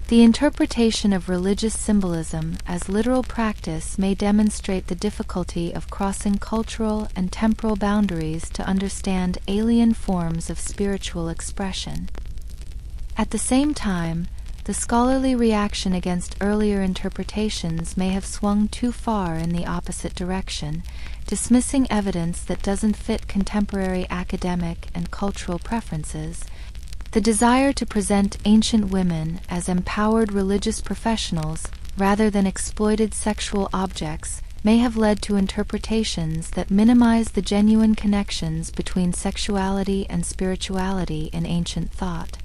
S1: The interpretation of religious symbolism as literal practice may demonstrate the difficulty of crossing cultural and temporal boundaries to understand alien forms of spiritual expression. At the same time, the scholarly reaction against earlier interpretations may have swung too far in the opposite direction, dismissing evidence that doesn't fit contemporary academic and cultural preferences. The desire to present ancient women as empowered religious professionals rather than exploited sexual objects may have led to interpretations that minimize the genuine connections between sexuality and spirituality in ancient thought.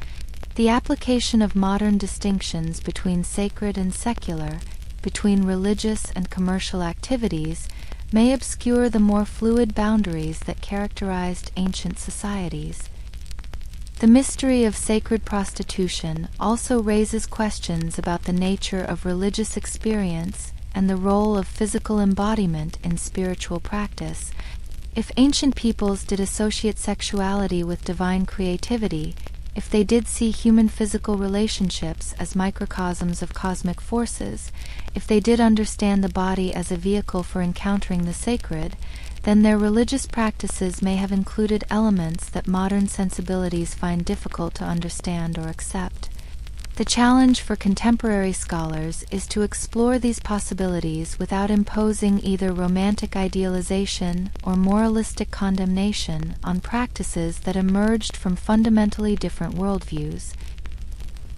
S1: The application of modern distinctions between sacred and secular, between religious and commercial activities, may obscure the more fluid boundaries that characterized ancient societies. The mystery of sacred prostitution also raises questions about the nature of religious experience and the role of physical embodiment in spiritual practice. If ancient peoples did associate sexuality with divine creativity, if they did see human physical relationships as microcosms of cosmic forces, if they did understand the body as a vehicle for encountering the sacred, then their religious practices may have included elements that modern sensibilities find difficult to understand or accept. The challenge for contemporary scholars is to explore these possibilities without imposing either romantic idealization or moralistic condemnation on practices that emerged from fundamentally different worldviews.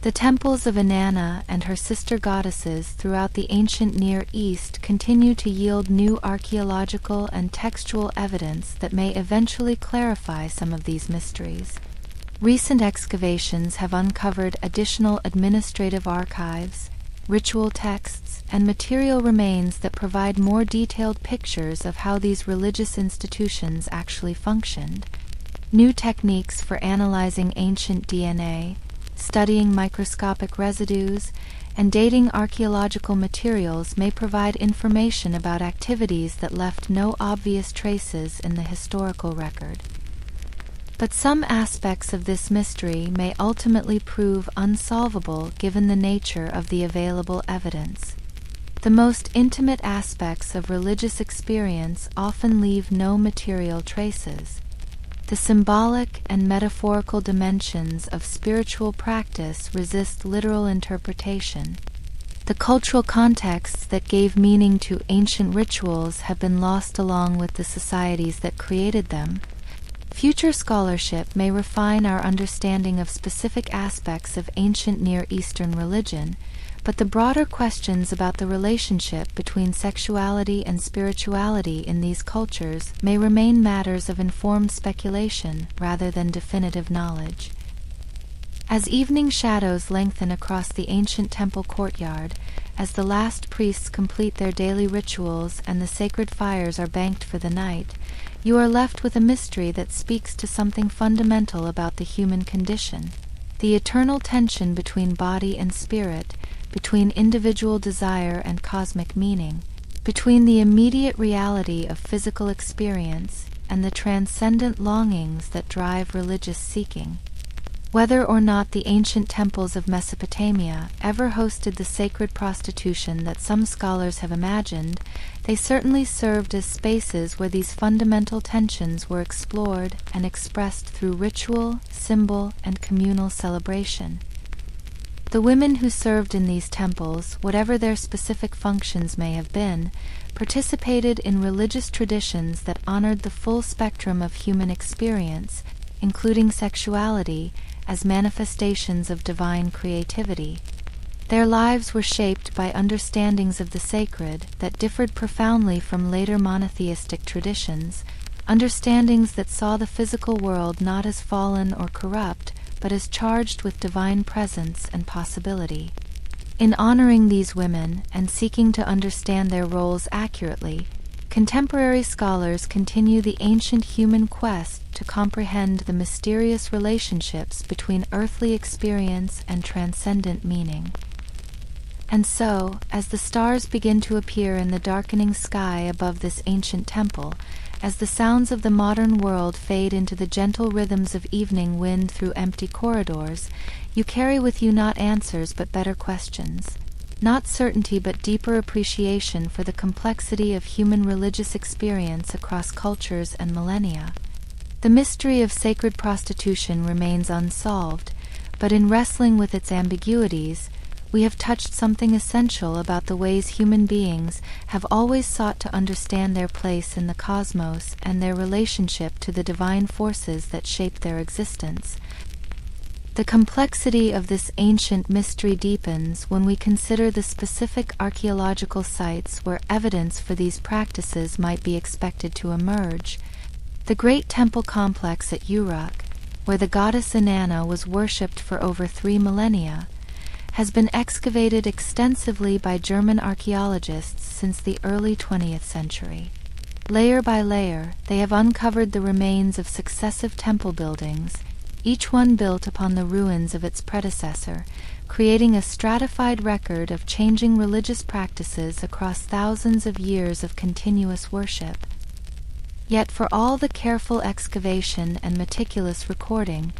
S1: The temples of Inanna and her sister goddesses throughout the ancient Near East continue to yield new archaeological and textual evidence that may eventually clarify some of these mysteries. Recent excavations have uncovered additional administrative archives, ritual texts, and material remains that provide more detailed pictures of how these religious institutions actually functioned. New techniques for analyzing ancient DNA, studying microscopic residues, and dating archaeological materials may provide information about activities that left no obvious traces in the historical record. But some aspects of this mystery may ultimately prove unsolvable given the nature of the available evidence. The most intimate aspects of religious experience often leave no material traces. The symbolic and metaphorical dimensions of spiritual practice resist literal interpretation. The cultural contexts that gave meaning to ancient rituals have been lost along with the societies that created them. Future scholarship may refine our understanding of specific aspects of ancient Near Eastern religion, but the broader questions about the relationship between sexuality and spirituality in these cultures may remain matters of informed speculation rather than definitive knowledge. As evening shadows lengthen across the ancient temple courtyard, as the last priests complete their daily rituals and the sacred fires are banked for the night, you are left with a mystery that speaks to something fundamental about the human condition. the eternal tension between body and spirit, between individual desire and cosmic meaning, between the immediate reality of physical experience and the transcendent longings that drive religious seeking. Whether or not the ancient temples of Mesopotamia ever hosted the sacred prostitution that some scholars have imagined, they certainly served as spaces where these fundamental tensions were explored and expressed through ritual, symbol, and communal celebration. The women who served in these temples, whatever their specific functions may have been, participated in religious traditions that honored the full spectrum of human experience, including sexuality, as manifestations of divine creativity. Their lives were shaped by understandings of the sacred that differed profoundly from later monotheistic traditions, understandings that saw the physical world not as fallen or corrupt, but as charged with divine presence and possibility. In honoring these women and seeking to understand their roles accurately, contemporary scholars continue the ancient human quest to comprehend the mysterious relationships between earthly experience and transcendent meaning. And so, as the stars begin to appear in the darkening sky above this ancient temple, as the sounds of the modern world fade into the gentle rhythms of evening wind through empty corridors, you carry with you not answers but better questions. Not certainty but deeper appreciation for the complexity of human religious experience across cultures and millennia. The mystery of sacred prostitution remains unsolved, but in wrestling with its ambiguities, we have touched something essential about the ways human beings have always sought to understand their place in the cosmos and their relationship to the divine forces that shape their existence. The complexity of this ancient mystery deepens when we consider the specific archaeological sites where evidence for these practices might be expected to emerge. The great temple complex at Uruk, where the goddess Inanna was worshipped for over 3 millennia, has been excavated extensively by German archaeologists since the early 20th century. Layer by layer, they have uncovered the remains of successive temple buildings, each one built upon the ruins of its predecessor, creating a stratified record of changing religious practices across thousands of years of continuous worship. Yet for all the careful excavation and meticulous recording,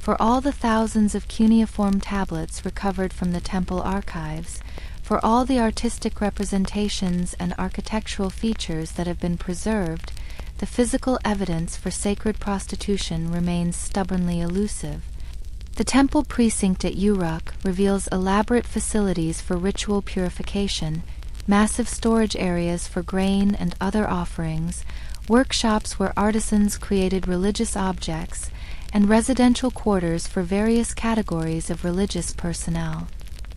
S1: for all the thousands of cuneiform tablets recovered from the temple archives, for all the artistic representations and architectural features that have been preserved, the physical evidence for sacred prostitution remains stubbornly elusive. The temple precinct at Uruk reveals elaborate facilities for ritual purification, massive storage areas for grain and other offerings, workshops where artisans created religious objects, and residential quarters for various categories of religious personnel.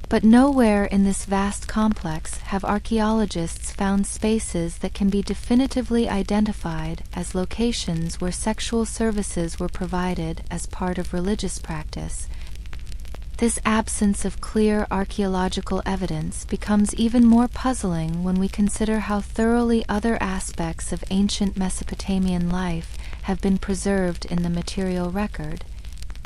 S1: But nowhere in this vast complex have archaeologists found spaces that can be definitively identified as locations where sexual services were provided as part of religious practice. This absence of clear archaeological evidence becomes even more puzzling when we consider how thoroughly other aspects of ancient Mesopotamian life have been preserved in the material record.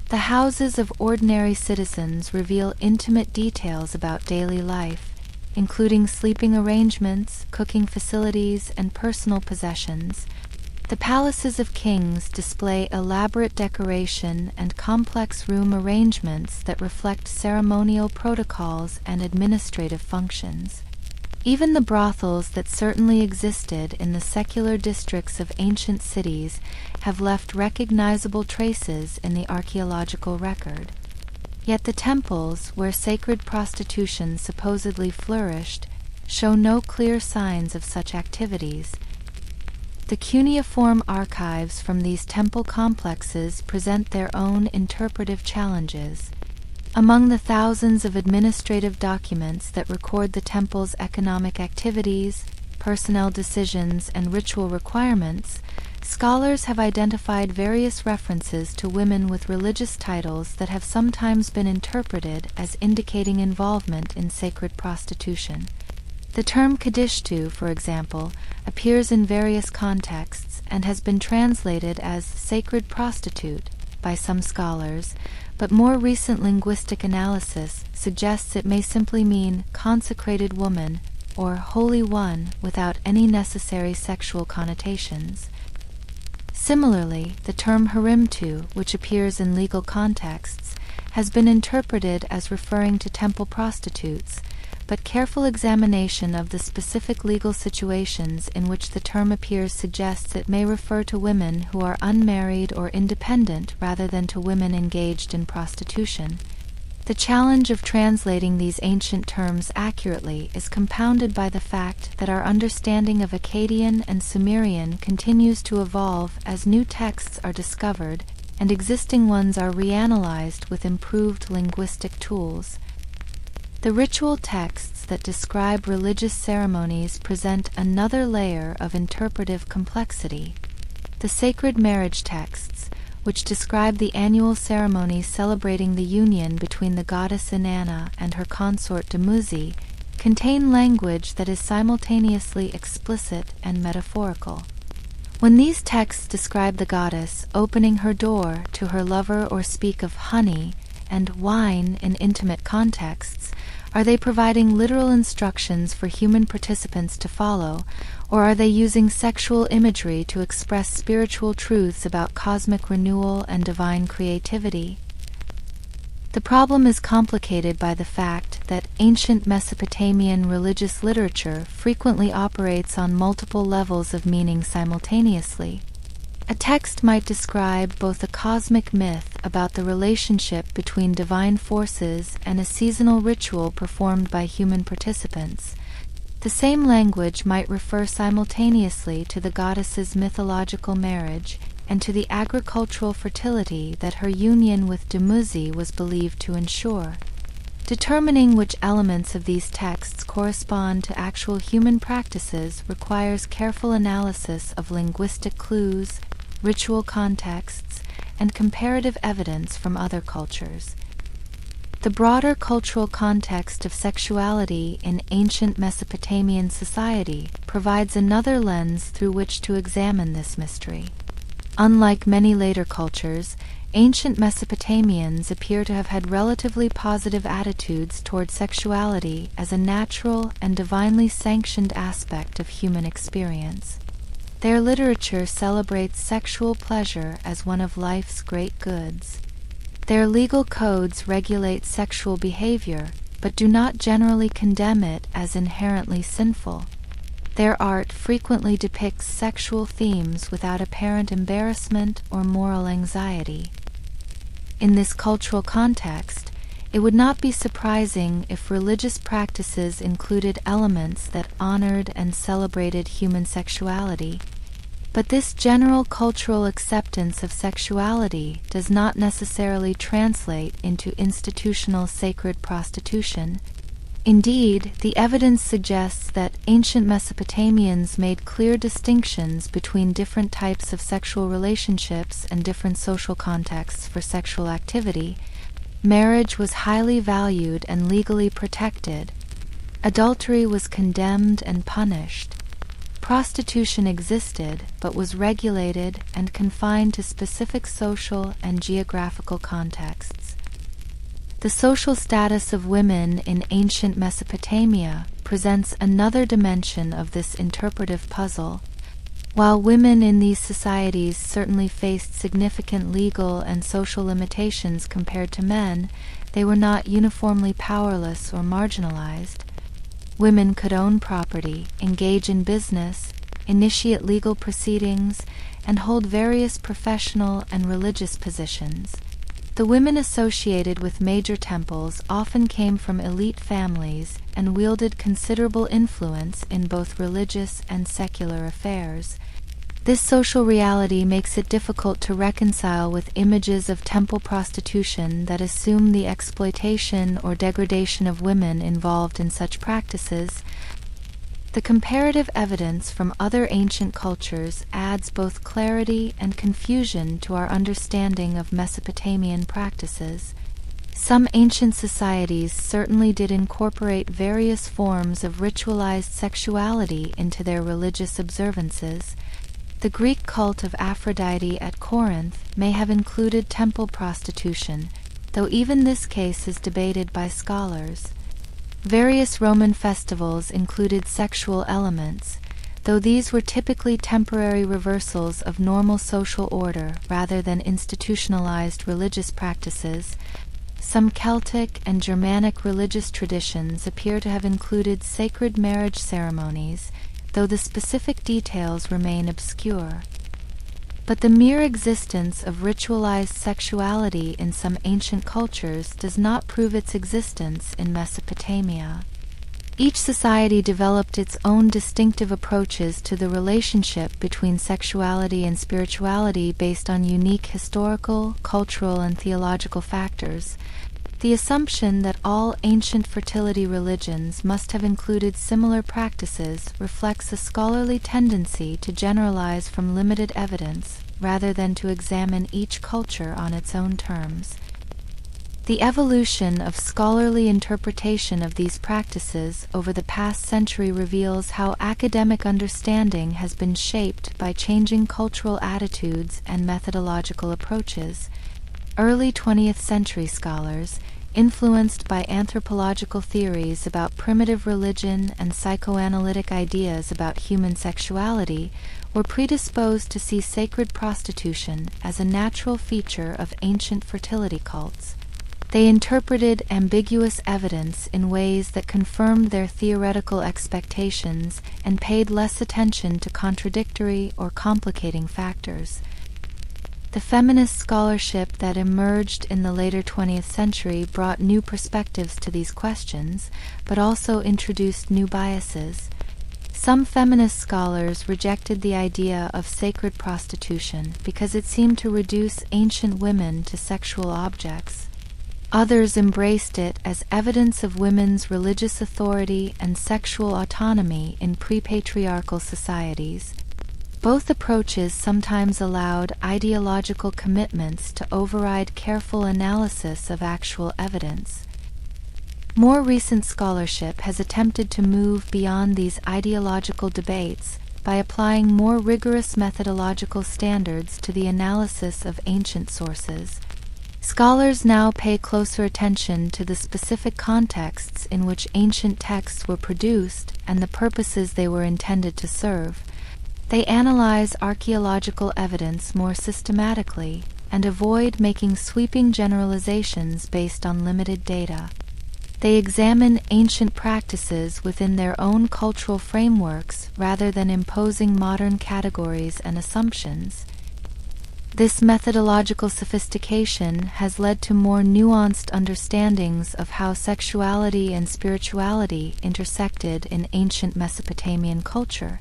S1: The houses of ordinary citizens reveal intimate details about daily life, including sleeping arrangements, cooking facilities, and personal possessions. The palaces of kings display elaborate decoration and complex room arrangements that reflect ceremonial protocols and administrative functions. Even the brothels that certainly existed in the secular districts of ancient cities have left recognizable traces in the archaeological record. Yet the temples, where sacred prostitution supposedly flourished, show no clear signs of such activities. The cuneiform archives from these temple complexes present their own interpretive challenges. Among the thousands of administrative documents that record the temple's economic activities, personnel decisions, and ritual requirements, scholars have identified various references to women with religious titles that have sometimes been interpreted as indicating involvement in sacred prostitution. The term Kadishtu, for example, appears in various contexts and has been translated as sacred prostitute by some scholars, but more recent linguistic analysis suggests it may simply mean consecrated woman or holy one without any necessary sexual connotations. Similarly, the term harimtu, which appears in legal contexts, has been interpreted as referring to temple prostitutes, but careful examination of the specific legal situations in which the term appears suggests it may refer to women who are unmarried or independent rather than to women engaged in prostitution. The challenge of translating these ancient terms accurately is compounded by the fact that our understanding of Akkadian and Sumerian continues to evolve as new texts are discovered and existing ones are reanalyzed with improved linguistic tools. The ritual texts that describe religious ceremonies present another layer of interpretive complexity. The sacred marriage texts, which describe the annual ceremonies celebrating the union between the goddess Inanna and her consort Dumuzi, contain language that is simultaneously explicit and metaphorical. When these texts describe the goddess opening her door to her lover or speak of honey and wine in intimate contexts, are they providing literal instructions for human participants to follow, or are they using sexual imagery to express spiritual truths about cosmic renewal and divine creativity? The problem is complicated by the fact that ancient Mesopotamian religious literature frequently operates on multiple levels of meaning simultaneously. A text might describe both a cosmic myth about the relationship between divine forces and a seasonal ritual performed by human participants. The same language might refer simultaneously to the goddess's mythological marriage and to the agricultural fertility that her union with Dumuzi was believed to ensure. Determining which elements of these texts correspond to actual human practices requires careful analysis of linguistic clues, ritual contexts, and comparative evidence from other cultures. The broader cultural context of sexuality in ancient Mesopotamian society provides another lens through which to examine this mystery. Unlike many later cultures, ancient Mesopotamians appear to have had relatively positive attitudes toward sexuality as a natural and divinely sanctioned aspect of human experience. Their literature celebrates sexual pleasure as one of life's great goods. Their legal codes regulate sexual behavior, but do not generally condemn it as inherently sinful. Their art frequently depicts sexual themes without apparent embarrassment or moral anxiety. In this cultural context, it would not be surprising if religious practices included elements that honored and celebrated human sexuality. But this general cultural acceptance of sexuality does not necessarily translate into institutional sacred prostitution. Indeed, the evidence suggests that ancient Mesopotamians made clear distinctions between different types of sexual relationships and different social contexts for sexual activity. Marriage was highly valued and legally protected. Adultery was condemned and punished. Prostitution existed, but was regulated and confined to specific social and geographical contexts. The social status of women in ancient Mesopotamia presents another dimension of this interpretive puzzle. While women in these societies certainly faced significant legal and social limitations compared to men, they were not uniformly powerless or marginalized. Women could own property, engage in business, initiate legal proceedings, and hold various professional and religious positions. The women associated with major temples often came from elite families and wielded considerable influence in both religious and secular affairs. This social reality makes it difficult to reconcile with images of temple prostitution that assume the exploitation or degradation of women involved in such practices. The comparative evidence from other ancient cultures adds both clarity and confusion to our understanding of Mesopotamian practices. Some ancient societies certainly did incorporate various forms of ritualized sexuality into their religious observances. The Greek cult of Aphrodite at Corinth may have included temple prostitution, though even this case is debated by scholars. Various Roman festivals included sexual elements, though these were typically temporary reversals of normal social order rather than institutionalized religious practices. Some Celtic and Germanic religious traditions appear to have included sacred marriage ceremonies, though the specific details remain obscure. But the mere existence of ritualized sexuality in some ancient cultures does not prove its existence in Mesopotamia. Each society developed its own distinctive approaches to the relationship between sexuality and spirituality based on unique historical, cultural, and theological factors. The assumption that all ancient fertility religions must have included similar practices reflects a scholarly tendency to generalize from limited evidence, rather than to examine each culture on its own terms. The evolution of scholarly interpretation of these practices over the past century reveals how academic understanding has been shaped by changing cultural attitudes and methodological approaches. Early 20th century scholars, influenced by anthropological theories about primitive religion and psychoanalytic ideas about human sexuality, were predisposed to see sacred prostitution as a natural feature of ancient fertility cults. They interpreted ambiguous evidence in ways that confirmed their theoretical expectations and paid less attention to contradictory or complicating factors. The feminist scholarship that emerged in the later 20th century brought new perspectives to these questions, but also introduced new biases. Some feminist scholars rejected the idea of sacred prostitution because it seemed to reduce ancient women to sexual objects. Others embraced it as evidence of women's religious authority and sexual autonomy in pre-patriarchal societies. Both approaches sometimes allowed ideological commitments to override careful analysis of actual evidence. More recent scholarship has attempted to move beyond these ideological debates by applying more rigorous methodological standards to the analysis of ancient sources. Scholars now pay closer attention to the specific contexts in which ancient texts were produced and the purposes they were intended to serve. They analyze archaeological evidence more systematically and avoid making sweeping generalizations based on limited data. They examine ancient practices within their own cultural frameworks rather than imposing modern categories and assumptions. This methodological sophistication has led to more nuanced understandings of how sexuality and spirituality intersected in ancient Mesopotamian culture.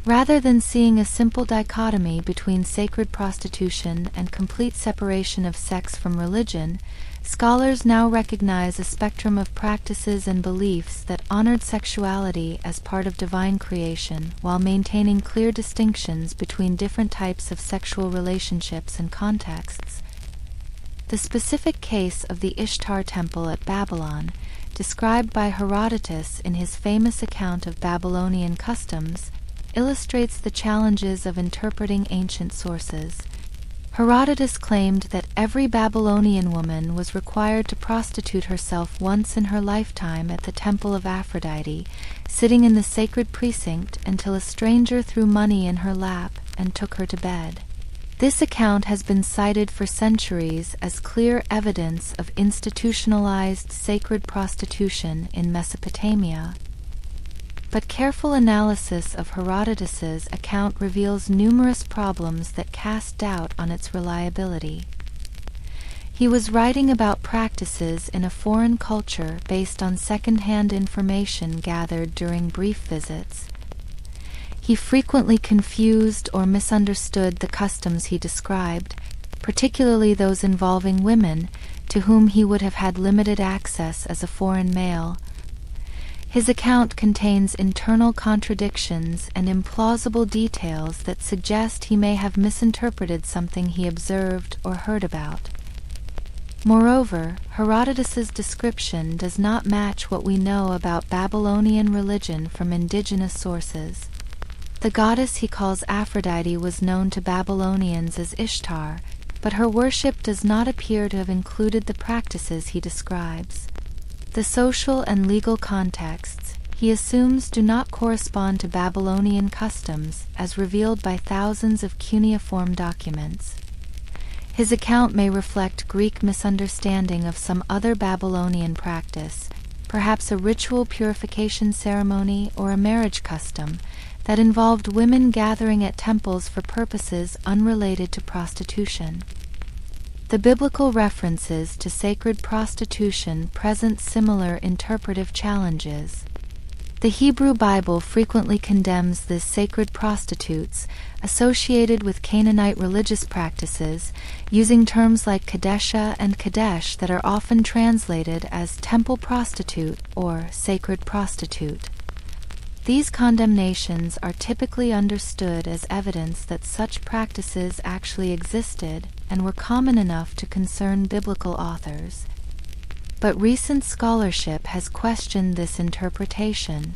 S1: Rather than seeing a simple dichotomy between sacred prostitution and complete separation of sex from religion, scholars now recognize a spectrum of practices and beliefs that honored sexuality as part of divine creation while maintaining clear distinctions between different types of sexual relationships and contexts. The specific case of the Ishtar temple at Babylon, described by Herodotus in his famous account of Babylonian customs, illustrates the challenges of interpreting ancient sources. Herodotus claimed that every Babylonian woman was required to prostitute herself once in her lifetime at the temple of Aphrodite, sitting in the sacred precinct until a stranger threw money in her lap and took her to bed. This account has been cited for centuries as clear evidence of institutionalized sacred prostitution in Mesopotamia. But careful analysis of Herodotus's account reveals numerous problems that cast doubt on its reliability. He was writing about practices in a foreign culture based on second-hand information gathered during brief visits. He frequently confused or misunderstood the customs he described, particularly those involving women, to whom he would have had limited access as a foreign male. His account contains internal contradictions and implausible details that suggest he may have misinterpreted something he observed or heard about. Moreover, Herodotus's description does not match what we know about Babylonian religion from indigenous sources. The goddess he calls Aphrodite was known to Babylonians as Ishtar, but her worship does not appear to have included the practices he describes. The social and legal contexts, he assumes, do not correspond to Babylonian customs as revealed by thousands of cuneiform documents. His account may reflect Greek misunderstanding of some other Babylonian practice, perhaps a ritual purification ceremony or a marriage custom that involved women gathering at temples for purposes unrelated to prostitution. The biblical references to sacred prostitution present similar interpretive challenges. The Hebrew Bible frequently condemns these sacred prostitutes associated with Canaanite religious practices, using terms like Kadesha and Kadesh that are often translated as temple prostitute or sacred prostitute. These condemnations are typically understood as evidence that such practices actually existed and were common enough to concern biblical authors. But recent scholarship has questioned this interpretation.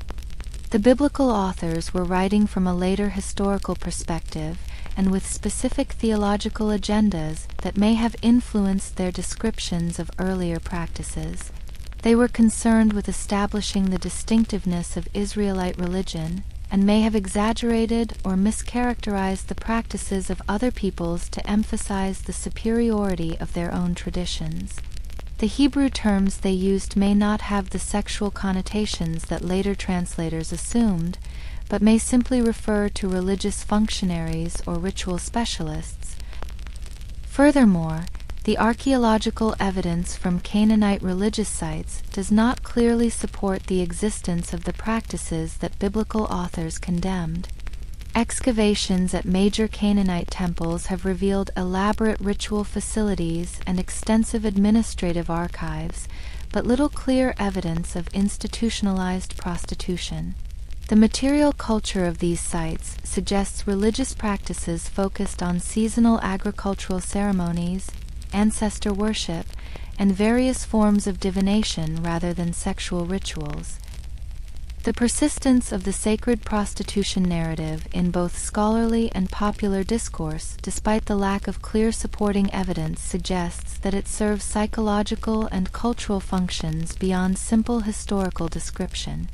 S1: The biblical authors were writing from a later historical perspective and with specific theological agendas that may have influenced their descriptions of earlier practices. They were concerned with establishing the distinctiveness of Israelite religion and may have exaggerated or mischaracterized the practices of other peoples to emphasize the superiority of their own traditions. The Hebrew terms they used may not have the sexual connotations that later translators assumed, but may simply refer to religious functionaries or ritual specialists. Furthermore, the archaeological evidence from Canaanite religious sites does not clearly support the existence of the practices that biblical authors condemned. Excavations at major Canaanite temples have revealed elaborate ritual facilities and extensive administrative archives, but little clear evidence of institutionalized prostitution. The material culture of these sites suggests religious practices focused on seasonal agricultural ceremonies, ancestor worship, and various forms of divination rather than sexual rituals. The persistence of the sacred prostitution narrative in both scholarly and popular discourse, despite the lack of clear supporting evidence, suggests that it serves psychological and cultural functions beyond simple historical description.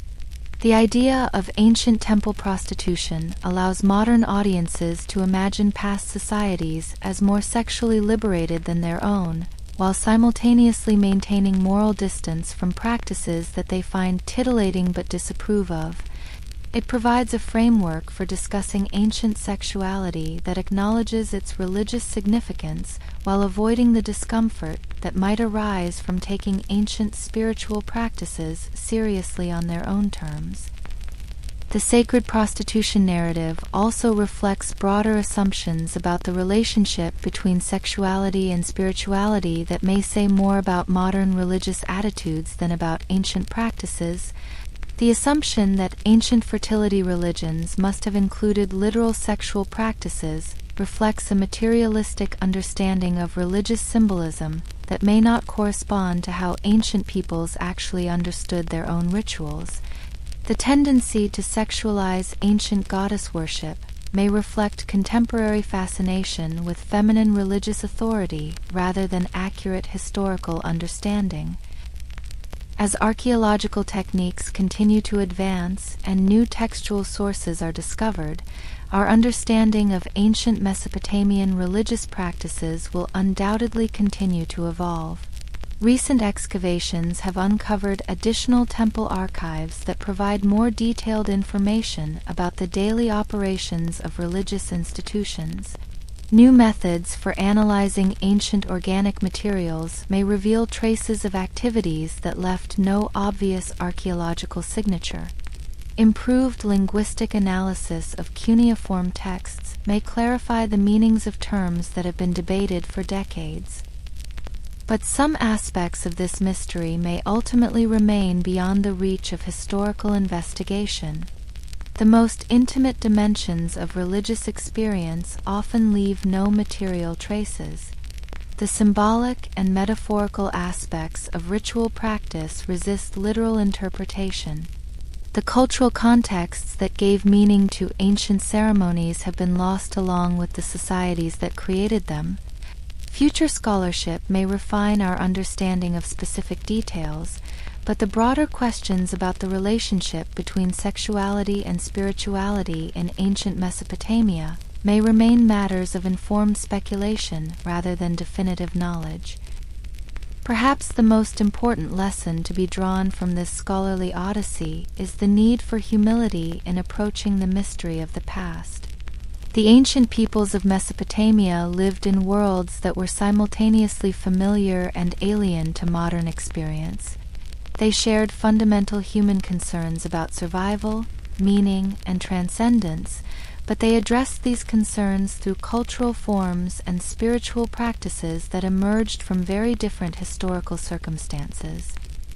S1: The idea of ancient temple prostitution allows modern audiences to imagine past societies as more sexually liberated than their own, while simultaneously maintaining moral distance from practices that they find titillating but disapprove of. It provides a framework for discussing ancient sexuality that acknowledges its religious significance while avoiding the discomfort that might arise from taking ancient spiritual practices seriously on their own terms. The sacred prostitution narrative also reflects broader assumptions about the relationship between sexuality and spirituality that may say more about modern religious attitudes than about ancient practices. The assumption that ancient fertility religions must have included literal sexual practices reflects a materialistic understanding of religious symbolism that may not correspond to how ancient peoples actually understood their own rituals. The tendency to sexualize ancient goddess worship may reflect contemporary fascination with feminine religious authority rather than accurate historical understanding. As archaeological techniques continue to advance and new textual sources are discovered, our understanding of ancient Mesopotamian religious practices will undoubtedly continue to evolve. Recent excavations have uncovered additional temple archives that provide more detailed information about the daily operations of religious institutions. New methods for analyzing ancient organic materials may reveal traces of activities that left no obvious archaeological signature. Improved linguistic analysis of cuneiform texts may clarify the meanings of terms that have been debated for decades. But some aspects of this mystery may ultimately remain beyond the reach of historical investigation. The most intimate dimensions of religious experience often leave no material traces. The symbolic and metaphorical aspects of ritual practice resist literal interpretation. The cultural contexts that gave meaning to ancient ceremonies have been lost along with the societies that created them. Future scholarship may refine our understanding of specific details, but the broader questions about the relationship between sexuality and spirituality in ancient Mesopotamia may remain matters of informed speculation rather than definitive knowledge. Perhaps the most important lesson to be drawn from this scholarly odyssey is the need for humility in approaching the mystery of the past. The ancient peoples of Mesopotamia lived in worlds that were simultaneously familiar and alien to modern experience. They shared fundamental human concerns about survival, meaning, and transcendence, but they addressed these concerns through cultural forms and spiritual practices that emerged from very different historical circumstances.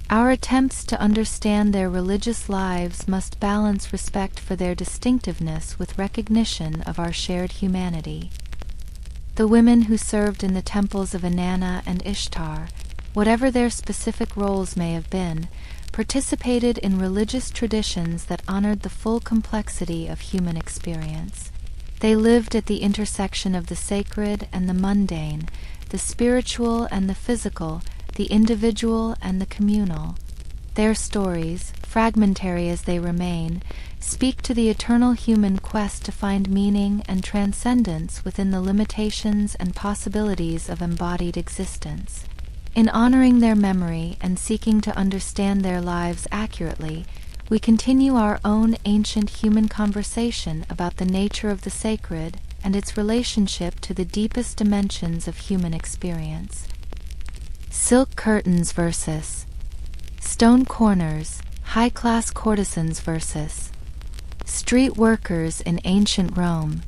S1: Our attempts to understand their religious lives must balance respect for their distinctiveness with recognition of our shared humanity. The women who served in the temples of Inanna and Ishtar, whatever their specific roles may have been, participated in religious traditions that honored the full complexity of human experience. They lived at the intersection of the sacred and the mundane, the spiritual and the physical, the individual and the communal. Their stories, fragmentary as they remain, speak to the eternal human quest to find meaning and transcendence within the limitations and possibilities of embodied existence. In honoring their memory and seeking to understand their lives accurately, we continue our own ancient human conversation about the nature of the sacred and its relationship to the deepest dimensions of human experience. Silk curtains versus stone corners, high-class courtesans versus street workers in ancient Rome.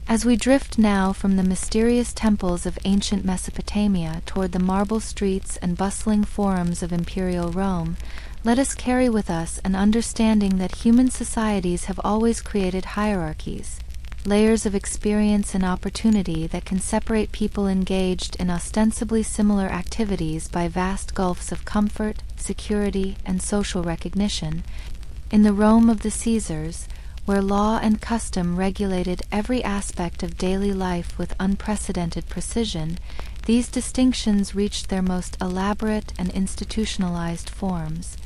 S1: As we drift now from the mysterious temples of ancient Mesopotamia toward the marble streets and bustling forums of imperial Rome, let us carry with us an understanding that human societies have always created hierarchies, layers of experience and opportunity that can separate people engaged in ostensibly similar activities by vast gulfs of comfort, security, and social recognition. In the Rome of the Caesars, where law and custom regulated every aspect of daily life with unprecedented precision, these distinctions reached their most elaborate and institutionalized forms.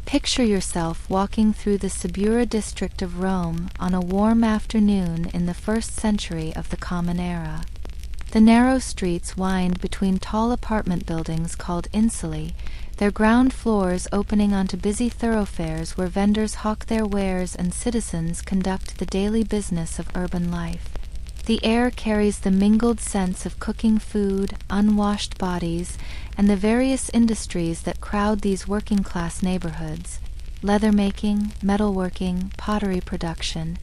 S1: Picture yourself walking through the Subura district of Rome on a warm afternoon in the 1st century of the Common Era. The narrow streets wind between tall apartment buildings called insulae, their ground floors opening onto busy thoroughfares where vendors hawk their wares and citizens conduct the daily business of urban life. The air carries the mingled sense of cooking food, unwashed bodies, and the various industries that crowd these working-class neighborhoods: leather-making, metalworking, pottery production.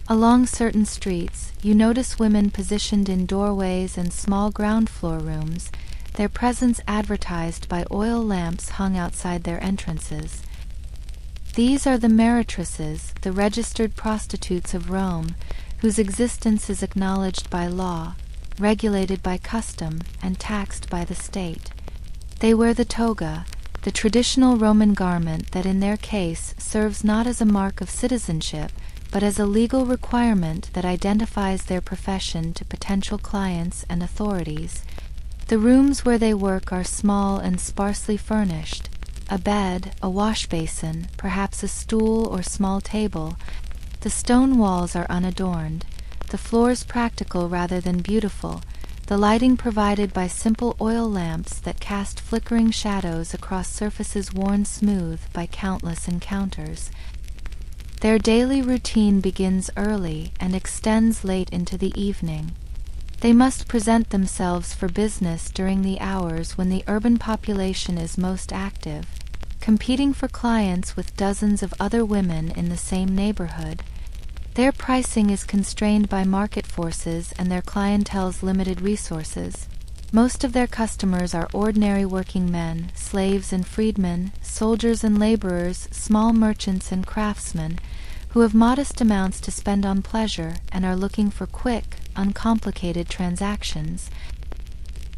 S1: Along certain streets, you notice women positioned in doorways and small ground-floor rooms, their presence advertised by oil lamps hung outside their entrances. These are the meretresses, the registered prostitutes of Rome, whose existence is acknowledged by law, regulated by custom, and taxed by the state. They wear the toga, the traditional Roman garment that in their case serves not as a mark of citizenship, but as a legal requirement that identifies their profession to potential clients and authorities. The rooms where they work are small and sparsely furnished: a bed, a wash basin, perhaps a stool or small table. The stone walls are unadorned, the floors practical rather than beautiful, the lighting provided by simple oil lamps that cast flickering shadows across surfaces worn smooth by countless encounters. Their daily routine begins early and extends late into the evening. They must present themselves for business during the hours when the urban population is most active, competing for clients with dozens of other women in the same neighborhood. Their pricing is constrained by market forces and their clientele's limited resources. Most of their customers are ordinary working men, slaves and freedmen, soldiers and laborers, small merchants and craftsmen, who have modest amounts to spend on pleasure and are looking for quick, uncomplicated transactions.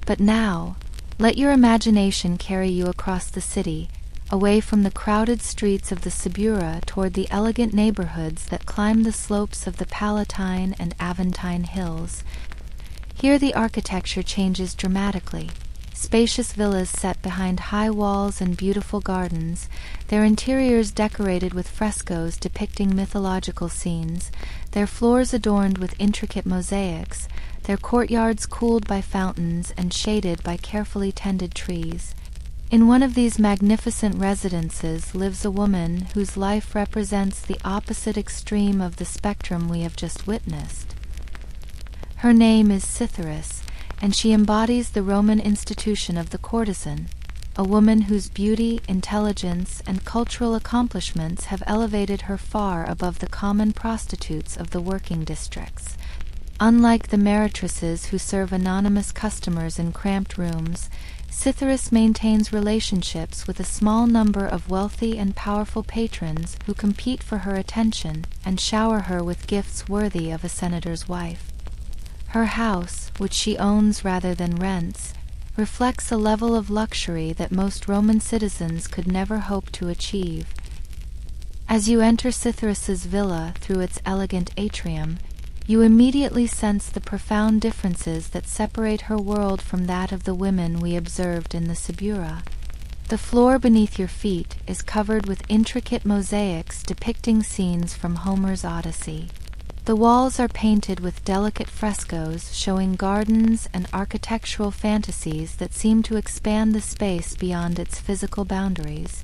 S1: But now, let your imagination carry you across the city, away from the crowded streets of the Subura toward the elegant neighborhoods that climb the slopes of the Palatine and Aventine hills. Here the architecture changes dramatically. Spacious villas set behind high walls and beautiful gardens, their interiors decorated with frescoes depicting mythological scenes, their floors adorned with intricate mosaics, their courtyards cooled by fountains and shaded by carefully tended trees. In one of these magnificent residences lives a woman whose life represents the opposite extreme of the spectrum we have just witnessed. Her name is Cytheris, and she embodies the Roman institution of the courtesan, a woman whose beauty, intelligence, and cultural accomplishments have elevated her far above the common prostitutes of the working districts. Unlike the meretresses who serve anonymous customers in cramped rooms, Cytheris maintains relationships with a small number of wealthy and powerful patrons who compete for her attention and shower her with gifts worthy of a senator's wife. Her house, which she owns rather than rents, reflects a level of luxury that most Roman citizens could never hope to achieve. As you enter Cytheris's villa through its elegant atrium, you immediately sense the profound differences that separate her world from that of the women we observed in the Suburra. The floor beneath your feet is covered with intricate mosaics depicting scenes from Homer's Odyssey. The walls are painted with delicate frescoes showing gardens and architectural fantasies that seem to expand the space beyond its physical boundaries.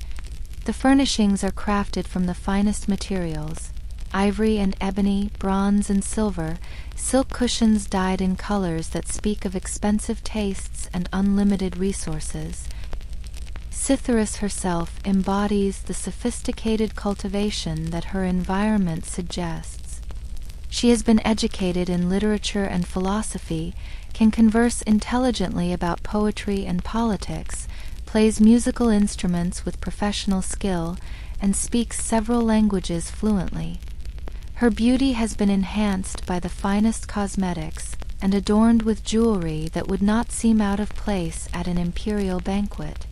S1: The furnishings are crafted from the finest materials: ivory and ebony, bronze and silver, silk cushions dyed in colors that speak of expensive tastes and unlimited resources. Cytheris herself embodies the sophisticated cultivation that her environment suggests. She has been educated in literature and philosophy, can converse intelligently about poetry and politics, plays musical instruments with professional skill, and speaks several languages fluently. Her beauty has been enhanced by the finest cosmetics and adorned with jewelry that would not seem out of place at an imperial banquet.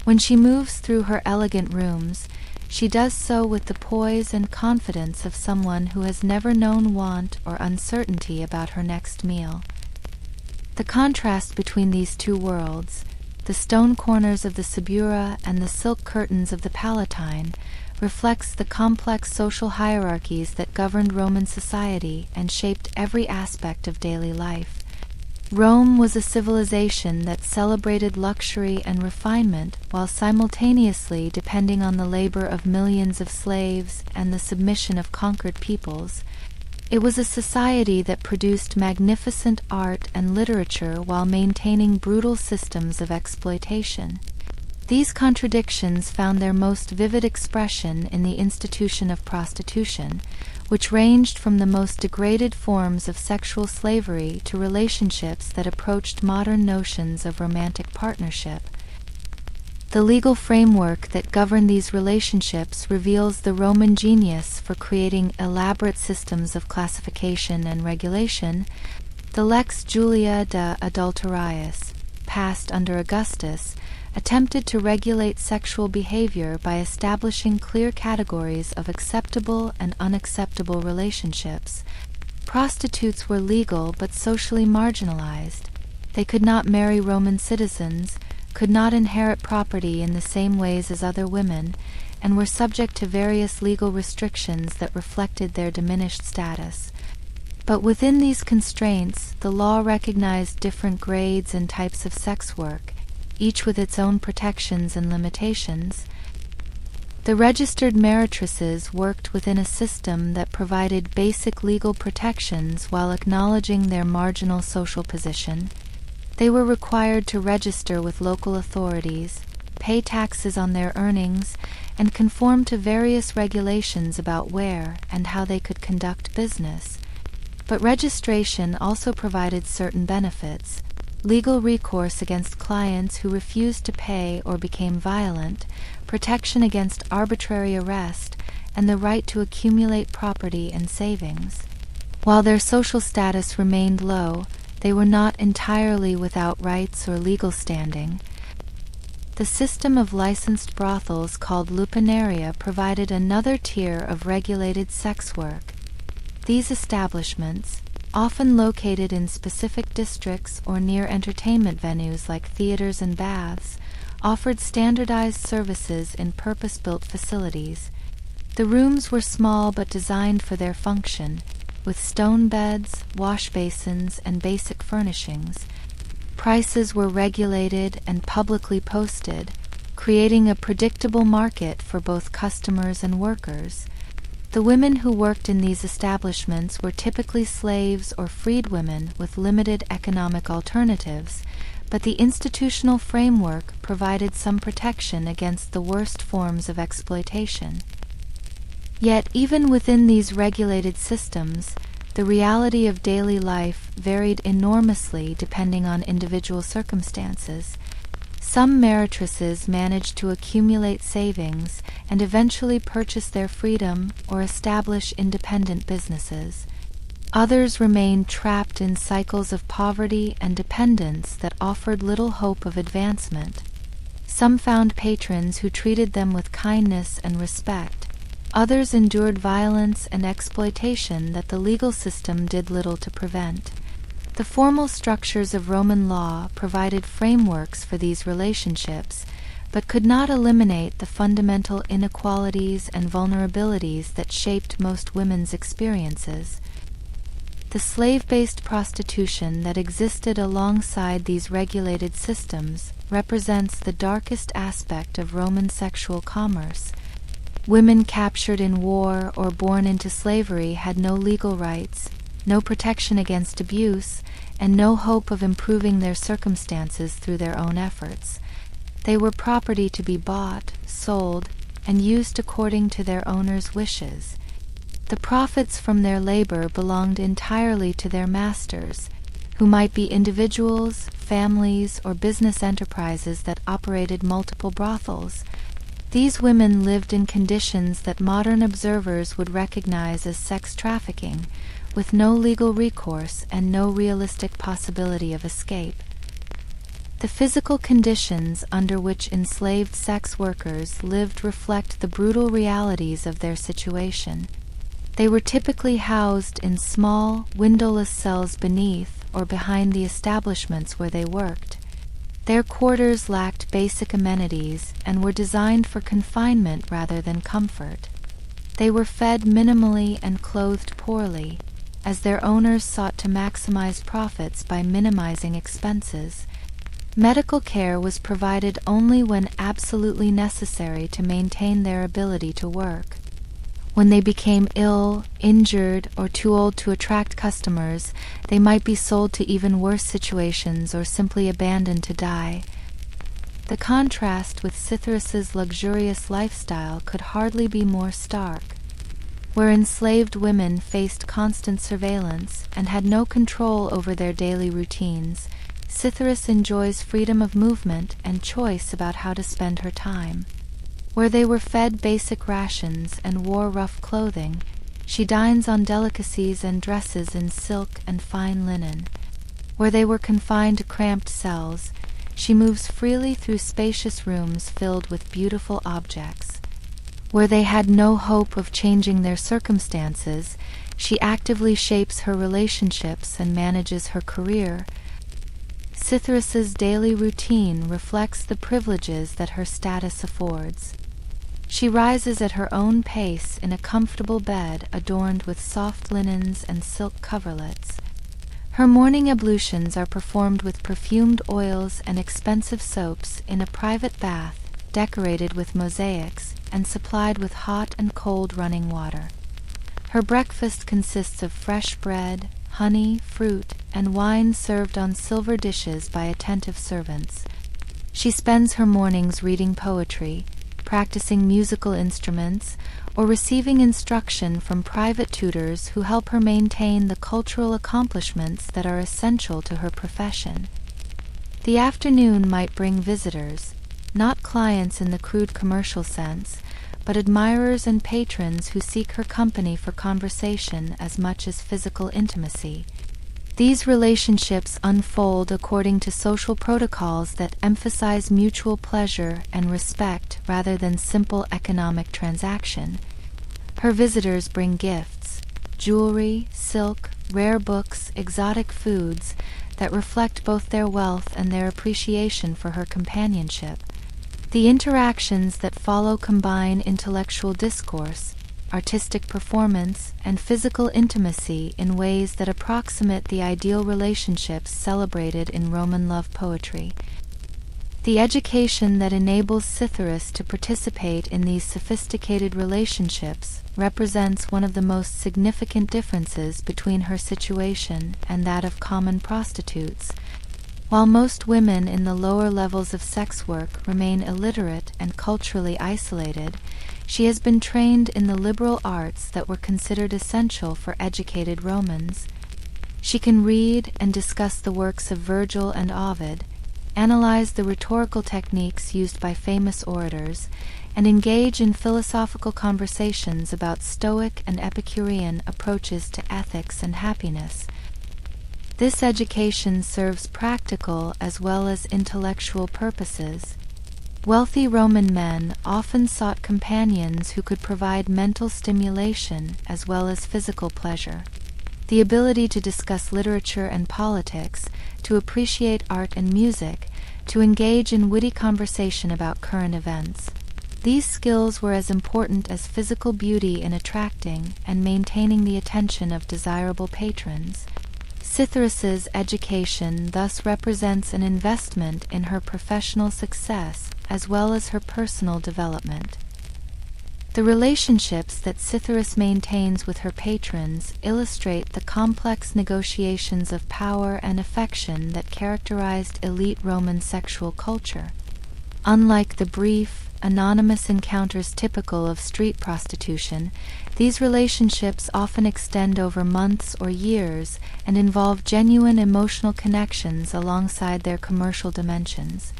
S1: When she moves through her elegant rooms, she does so with the poise and confidence of someone who has never known want or uncertainty about her next meal. The contrast between these two worlds, the stone corners of the Suburra and the silk curtains of the Palatine, reflects the complex social hierarchies that governed Roman society and shaped every aspect of daily life. Rome was a civilization that celebrated luxury and refinement while simultaneously depending on the labor of millions of slaves and the submission of conquered peoples. It was a society that produced magnificent art and literature while maintaining brutal systems of exploitation. These contradictions found their most vivid expression in the institution of prostitution, which ranged from the most degraded forms of sexual slavery to relationships that approached modern notions of romantic partnership. The legal framework that governed these relationships reveals the Roman genius for creating elaborate systems of classification and regulation. The Lex Julia de Adulteriis, passed under Augustus, attempted to regulate sexual behavior by establishing clear categories of acceptable and unacceptable relationships. Prostitutes were legal but socially marginalized. They could not marry Roman citizens, could not inherit property in the same ways as other women, and were subject to various legal restrictions that reflected their diminished status. But within these constraints, the law recognized different grades and types of sex work, each with its own protections and limitations. The registered meretresses worked within a system that provided basic legal protections while acknowledging their marginal social position. They were required to register with local authorities, pay taxes on their earnings, and conform to various regulations about where and how they could conduct business. But registration also provided certain benefits: legal recourse against clients who refused to pay or became violent, protection against arbitrary arrest, and the right to accumulate property and savings. While their social status remained low, they were not entirely without rights or legal standing. The system of licensed brothels called lupanaria provided another tier of regulated sex work. These establishments, often located in specific districts or near entertainment venues like theaters and baths, offered standardized services in purpose-built facilities. The rooms were small but designed for their function, with stone beds, wash basins, and basic furnishings. Prices were regulated and publicly posted, creating a predictable market for both customers and workers. The women who worked in these establishments were typically slaves or freed women with limited economic alternatives, but the institutional framework provided some protection against the worst forms of exploitation. Yet, even within these regulated systems, the reality of daily life varied enormously depending on individual circumstances. Some meretresses managed to accumulate savings and eventually purchase their freedom or establish independent businesses. Others remained trapped in cycles of poverty and dependence that offered little hope of advancement. Some found patrons who treated them with kindness and respect. Others endured violence and exploitation that the legal system did little to prevent. The formal structures of Roman law provided frameworks for these relationships, but could not eliminate the fundamental inequalities and vulnerabilities that shaped most women's experiences. The slave-based prostitution that existed alongside these regulated systems represents the darkest aspect of Roman sexual commerce. Women captured in war or born into slavery had no legal rights, no protection against abuse, and no hope of improving their circumstances through their own efforts. They were property to be bought, sold, and used according to their owners' wishes. The profits from their labor belonged entirely to their masters, who might be individuals, families, or business enterprises that operated multiple brothels. These women lived in conditions that modern observers would recognize as sex trafficking, with no legal recourse and no realistic possibility of escape. The physical conditions under which enslaved sex workers lived reflect the brutal realities of their situation. They were typically housed in small, windowless cells beneath or behind the establishments where they worked. Their quarters lacked basic amenities and were designed for confinement rather than comfort. They were fed minimally and clothed poorly, as their owners sought to maximize profits by minimizing expenses. Medical care was provided only when absolutely necessary to maintain their ability to work. When they became ill, injured, or too old to attract customers, they might be sold to even worse situations or simply abandoned to die. The contrast with Cytherea's luxurious lifestyle could hardly be more stark. Where enslaved women faced constant surveillance and had no control over their daily routines, Cytherea enjoys freedom of movement and choice about how to spend her time. Where they were fed basic rations and wore rough clothing, she dines on delicacies and dresses in silk and fine linen. Where they were confined to cramped cells, she moves freely through spacious rooms filled with beautiful objects. Where they had no hope of changing their circumstances, she actively shapes her relationships and manages her career. Cytherea's daily routine reflects the privileges that her status affords. She rises at her own pace in a comfortable bed adorned with soft linens and silk coverlets. Her morning ablutions are performed with perfumed oils and expensive soaps in a private bath decorated with mosaics and supplied with hot and cold running water. Her breakfast consists of fresh bread, honey, fruit, and wine served on silver dishes by attentive servants. She spends her mornings reading poetry, practicing musical instruments, or receiving instruction from private tutors who help her maintain the cultural accomplishments that are essential to her profession. The afternoon might bring visitors, not clients in the crude commercial sense, but admirers and patrons who seek her company for conversation as much as physical intimacy. These relationships unfold according to social protocols that emphasize mutual pleasure and respect rather than simple economic transaction. Her visitors bring gifts: jewelry, silk, rare books, exotic foods, that reflect both their wealth and their appreciation for her companionship. The interactions that follow combine intellectual discourse, artistic performance, and physical intimacy in ways that approximate the ideal relationships celebrated in Roman love poetry. The education that enables Cytheris to participate in these sophisticated relationships represents one of the most significant differences between her situation and that of common prostitutes. While most women in the lower levels of sex work remain illiterate and culturally isolated, she has been trained in the liberal arts that were considered essential for educated Romans. She can read and discuss the works of Virgil and Ovid, analyze the rhetorical techniques used by famous orators, and engage in philosophical conversations about Stoic and Epicurean approaches to ethics and happiness. This education serves practical as well as intellectual purposes. Wealthy Roman men often sought companions who could provide mental stimulation as well as physical pleasure. The ability to discuss literature and politics, to appreciate art and music, to engage in witty conversation about current events. These skills were as important as physical beauty in attracting and maintaining the attention of desirable patrons. Cytheris's education thus represents an investment in her professional success as well as her personal development. The relationships that Cytheris maintains with her patrons illustrate the complex negotiations of power and affection that characterized elite Roman sexual culture. Unlike the brief, anonymous encounters typical of street prostitution, these relationships often extend over months or years and involve genuine emotional connections alongside their commercial dimensions.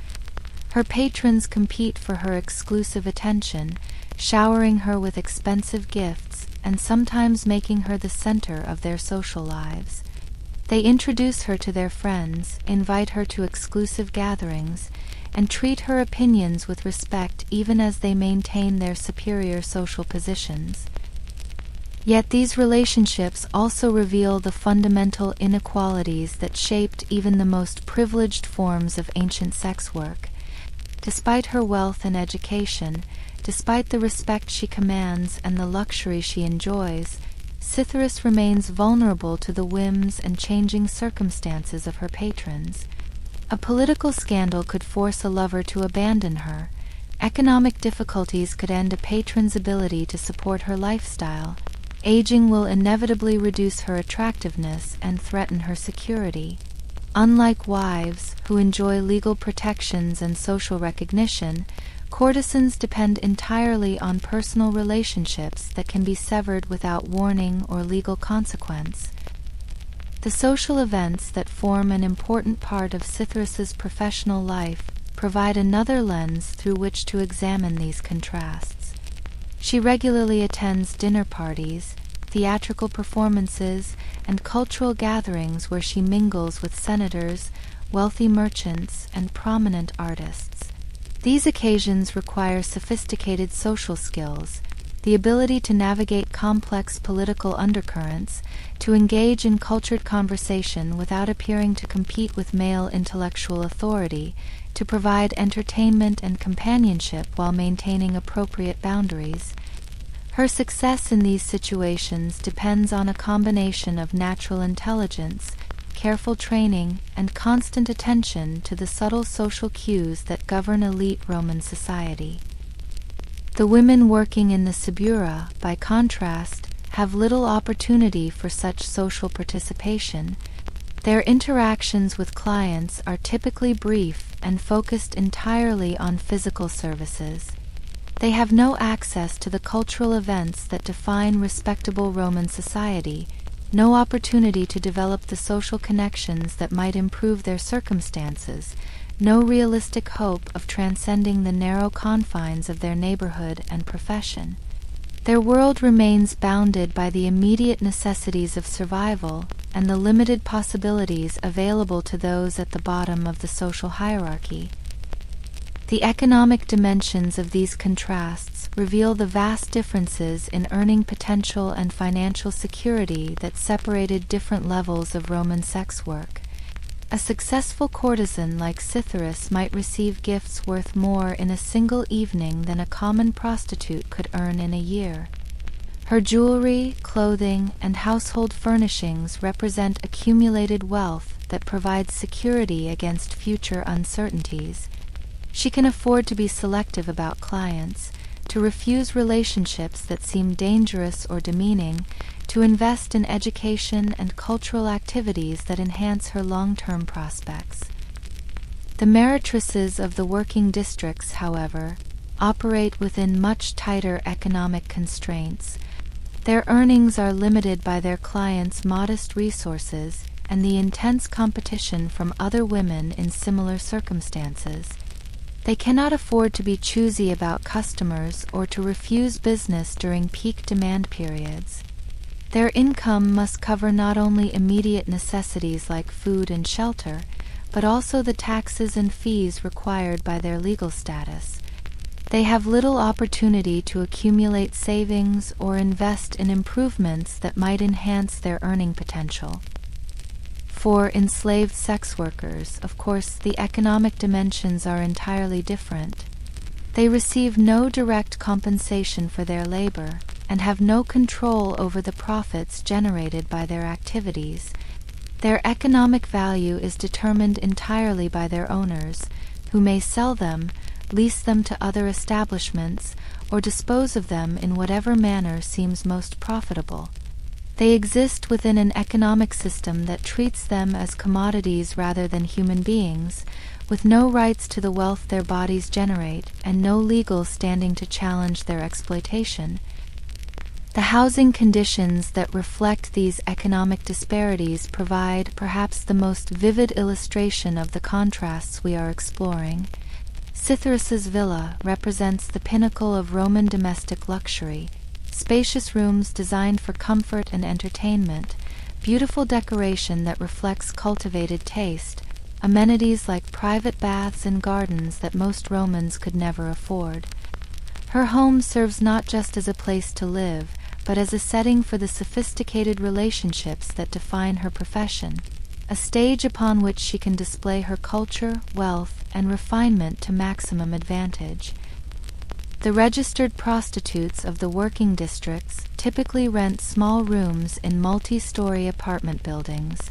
S1: Her patrons compete for her exclusive attention, showering her with expensive gifts and sometimes making her the center of their social lives. They introduce her to their friends, invite her to exclusive gatherings, and treat her opinions with respect even as they maintain their superior social positions. Yet these relationships also reveal the fundamental inequalities that shaped even the most privileged forms of ancient sex work. Despite her wealth and education, despite the respect she commands and the luxury she enjoys, Cytheris remains vulnerable to the whims and changing circumstances of her patrons. A political scandal could force a lover to abandon her. Economic difficulties could end a patron's ability to support her lifestyle. Aging will inevitably reduce her attractiveness and threaten her security. Unlike wives, who enjoy legal protections and social recognition, courtesans depend entirely on personal relationships that can be severed without warning or legal consequence. The social events that form an important part of Cytheris's professional life provide another lens through which to examine these contrasts. She regularly attends dinner parties, theatrical performances, and cultural gatherings where she mingles with senators, wealthy merchants, and prominent artists. These occasions require sophisticated social skills, the ability to navigate complex political undercurrents, to engage in cultured conversation without appearing to compete with male intellectual authority, to provide entertainment and companionship while maintaining appropriate boundaries. Her success in these situations depends on a combination of natural intelligence, careful training, and constant attention to the subtle social cues that govern elite Roman society. The women working in the Subura, by contrast, have little opportunity for such social participation. Their interactions with clients are typically brief and focused entirely on physical services. They have no access to the cultural events that define respectable Roman society, no opportunity to develop the social connections that might improve their circumstances, no realistic hope of transcending the narrow confines of their neighborhood and profession. Their world remains bounded by the immediate necessities of survival and the limited possibilities available to those at the bottom of the social hierarchy. The economic dimensions of these contrasts reveal the vast differences in earning potential and financial security that separated different levels of Roman sex work. A successful courtesan like Cytheris might receive gifts worth more in a single evening than a common prostitute could earn in a year. Her jewelry, clothing, and household furnishings represent accumulated wealth that provides security against future uncertainties. She can afford to be selective about clients, to refuse relationships that seem dangerous or demeaning, to invest in education and cultural activities that enhance her long-term prospects. The meretresses of the working districts, however, operate within much tighter economic constraints. Their earnings are limited by their clients' modest resources and the intense competition from other women in similar circumstances. They cannot afford to be choosy about customers or to refuse business during peak demand periods. Their income must cover not only immediate necessities like food and shelter, but also the taxes and fees required by their legal status. They have little opportunity to accumulate savings or invest in improvements that might enhance their earning potential. For enslaved sex workers, of course, the economic dimensions are entirely different. They receive no direct compensation for their labor and have no control over the profits generated by their activities. Their economic value is determined entirely by their owners, who may sell them, lease them to other establishments, or dispose of them in whatever manner seems most profitable. They exist within an economic system that treats them as commodities rather than human beings, with no rights to the wealth their bodies generate and no legal standing to challenge their exploitation. The housing conditions that reflect these economic disparities provide perhaps the most vivid illustration of the contrasts we are exploring. Cytheris's villa represents the pinnacle of Roman domestic luxury. Spacious rooms designed for comfort and entertainment, beautiful decoration that reflects cultivated taste, amenities like private baths and gardens that most Romans could never afford. Her home serves not just as a place to live, but as a setting for the sophisticated relationships that define her profession, a stage upon which she can display her culture, wealth, and refinement to maximum advantage. The registered prostitutes of the working districts typically rent small rooms in multi-story apartment buildings.